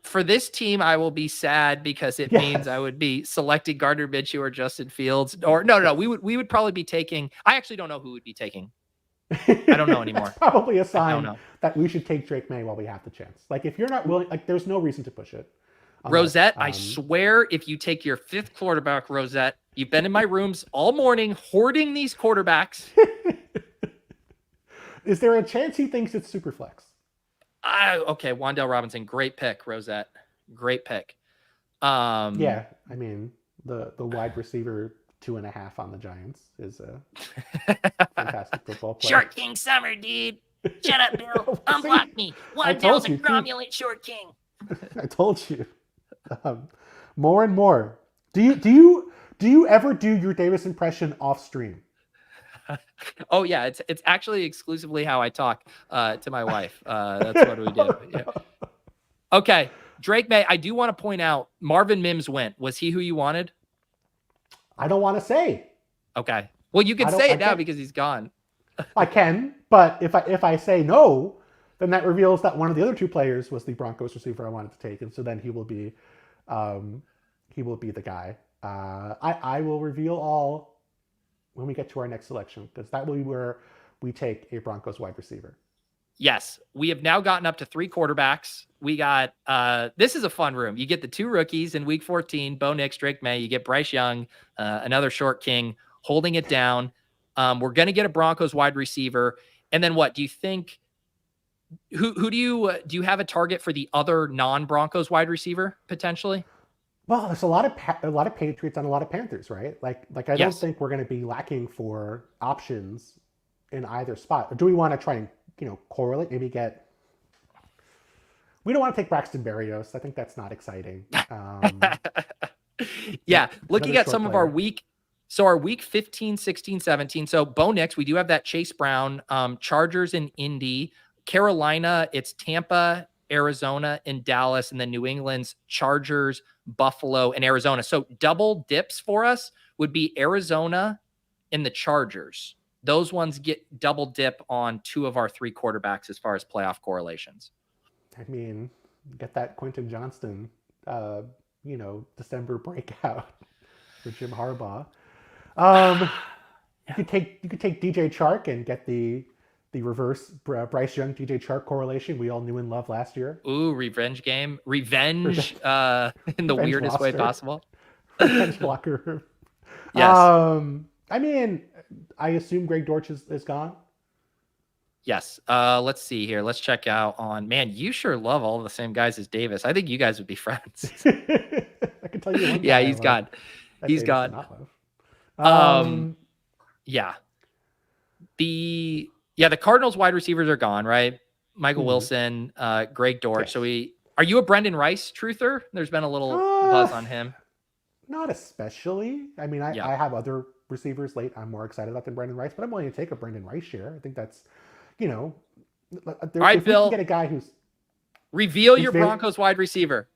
For this team, I will be sad because it means I would be selecting Gardner Minshew or Justin Fields. Or no. We would probably be taking. I actually don't know who would be taking. I don't know anymore.
That's probably a sign that we should take Drake May while we have the chance. Like if you're not willing, like there's no reason to push it.
Rosette, I swear, if you take your 5th quarterback, Rosette, you've been in my rooms all morning hoarding these quarterbacks.
Is there a chance he thinks it's super flex?
Okay, Wan'Dale Robinson, great pick, Rosette. Great pick.
Yeah, I mean, the wide receiver 2.5 on the Giants is a fantastic football player.
Short King Summer, dude. Shut up, Bill. Unblock me. Wan'Dale's a cromulent short king.
I told you. More and more. Do you ever do your Davis impression off stream?
Oh yeah, it's actually exclusively how I talk to my wife. That's what we do. Yeah. Okay, Drake May. I do want to point out Marvin Mims went. Was he who you wanted?
I don't want to say.
Okay. Well, you can say it now because he's gone.
I can, but if I say no, then that reveals that one of the other 2 players was the Broncos receiver I wanted to take, and so then he will be the guy. I will reveal all when we get to our next selection, because that will be where we take a Broncos wide receiver.
Yes, we have now gotten up to 3 quarterbacks. We got this is a fun room. You get the 2 rookies in week 14, Bo Nix, Drake May. You get Bryce Young, another short king, holding it down. We're going to get a Broncos wide receiver. And then what do you think? Who do you have a target for the other non-Broncos wide receiver potentially?
Well, there's a lot of Patriots and a lot of Panthers, right? Like I don't think we're going to be lacking for options in either spot. Or do we want to try and correlate? Maybe get. We don't want to take Braxton Berrios. I think that's not exciting.
Yeah, looking at some of our week. So our week 15, 16, 17. So Bo Nix, we do have that Chase Brown, Chargers in Indy, Carolina. It's Tampa, Arizona, and Dallas, and then New England's Chargers, Buffalo, and Arizona. So double dips for us would be Arizona and the Chargers. Those ones get double dip on 2 of our 3 quarterbacks as far as playoff correlations.
I mean, get that Quentin Johnston, December breakout for Jim Harbaugh. You could take DJ Chark and get the reverse Bryce Young DJ Chark correlation we all knew and loved last year.
Ooh, revenge game. Revenge in the weirdest way possible.
Revenge blocker.
Yes.
I mean, I assume Greg Dortch is gone.
Yes. Let's see here. Let's check out on, man, you sure love all the same guys as Davis. I think you guys would be friends.
I can tell you one guy.
Yeah, he's gone. He's gone. Yeah. The Cardinals wide receivers are gone, right? Michael Wilson, Greg Dortch. Yes. Are you a Brendan Rice truther? There's been a little buzz on him.
Not especially. I mean, I have other receivers late I'm more excited about than Brendan Rice, but I'm willing to take a Brendan Rice share. I think that's, all
right, Bill.
Get a guy who's
reveal your Broncos wide receiver.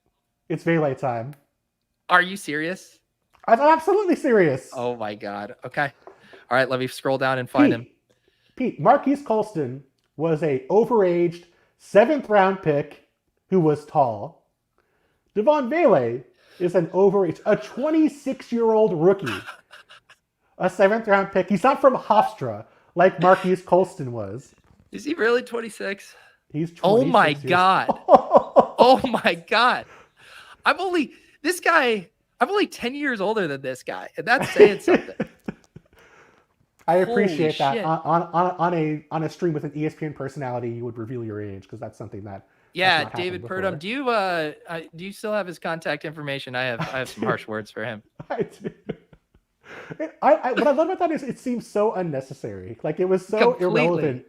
It's Vele time.
Are you serious?
I'm absolutely serious.
Oh my God. Okay. All right. Let me scroll down and find him.
Pete, Marques Colston was a overaged 7th round pick who was tall. Devaughn Vele is an overaged, a 26-year-old rookie, a 7th round pick. He's not from Hofstra like Marques Colston was.
Is he really 26?
He's 26
Oh my
years
God.
old.
Oh my God. I'm only 10 years older than this guy. And that's saying something.
I appreciate
Holy
that.
shit.
On a stream with an ESPN personality, you would reveal your age because that's something that.
Yeah, David Purdom. Do you still have his contact information? I have some harsh words for him.
I do. What I love about that is it seems so unnecessary. Like it was so irrelevant.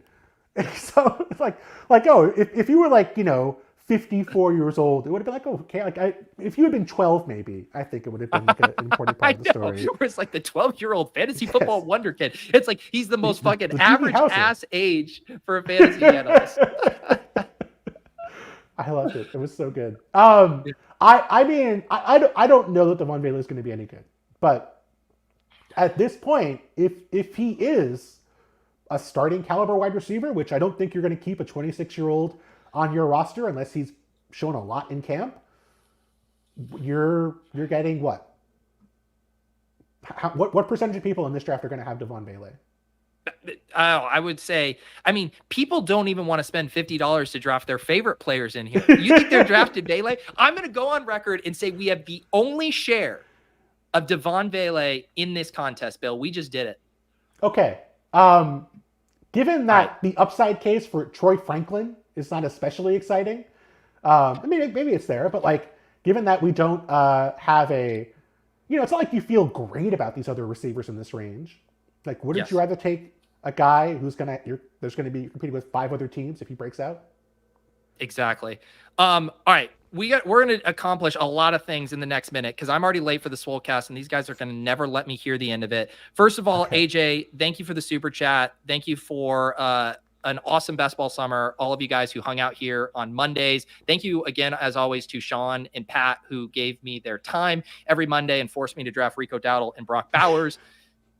So it's like if you were like 54 years old, it would have been like, oh, okay. Like if you had been 12, maybe I think it would have been like an important part of the story.
Where it's like the 12-year-old fantasy football wonder kid. It's like he's the most fucking average ass age for a fantasy analyst.
I loved it. It was so good. I mean, I don't know that Devaughn Vele is going to be any good, but at this point, if he is a starting caliber wide receiver, which I don't think you're going to keep a 26-year-old on your roster unless he's shown a lot in camp, you're getting what? What percentage of people in this draft are going to have Devaughn Vele?
I would say, I mean, people don't even want to spend $50 to draft their favorite players in here. You think they're drafted Vele? I'm going to go on record and say we have the only share of Devaughn Vele in this contest, Bill. We just did it.
Okay. Given that the upside case for Troy Franklin is not especially exciting, I mean, maybe it's there, but like, given that we don't have a, it's not like you feel great about these other receivers in this range. Like, wouldn't you rather take a guy who's there's gonna be competing with 5 other teams if he breaks out?
Exactly. All right. We're going to accomplish a lot of things in the next minute because I'm already late for the Swolecast and these guys are going to never let me hear the end of it. First of all, AJ, thank you for the super chat. Thank you for an awesome best ball summer. All of you guys who hung out here on Mondays. Thank you again, as always, to Sean and Pat who gave me their time every Monday and forced me to draft Rico Dowdle and Brock Bowers.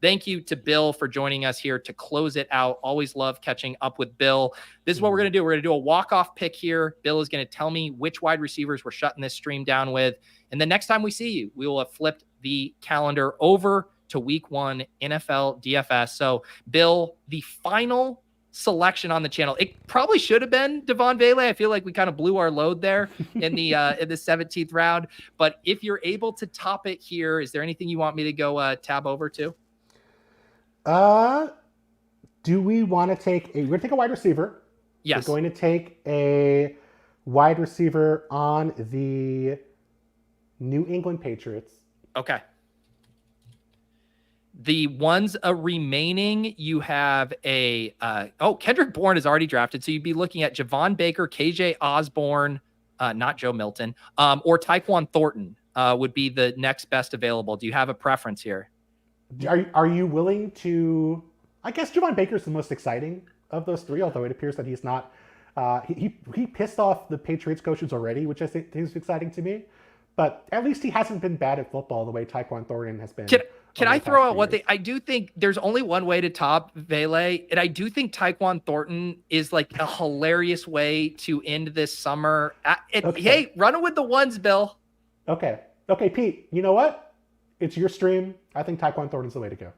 Thank you to Bill for joining us here to close it out. Always love catching up with Bill. This is what we're going to do. We're going to do a walk-off pick here. Bill is going to tell me which wide receivers we're shutting this stream down with. And the next time we see you, we will have flipped the calendar over to week 1 NFL DFS. So, Bill, the final selection on the channel, it probably should have been Devaughn Vele. I feel like we kind of blew our load there in the 17th round. But if you're able to top it here, is there anything you want me to go tab over to?
Do we want to take we're going to take a wide receiver.
Yes.
We're going to take a wide receiver on the New England Patriots.
Okay. The ones remaining, you have Kendrick Bourne is already drafted. So you'd be looking at Javon Baker, KJ Osborne, not Joe Milton, or Tyquan Thornton would be the next best available. Do you have a preference here?
Are you willing to? I guess Javon Baker is the most exciting of those 3, although it appears that he's not. He pissed off the Patriots coaches already, which I think is exciting to me. But at least he hasn't been bad at football the way Tyquan Thornton has been.
Can I throw out one thing? I do think there's only one way to top Vele, and I do think Tyquan Thornton is like a hilarious way to end this summer. Hey, running with the ones, Bill.
Okay, Pete. You know what? It's your stream. I think Tyquan Thornton's the way to go.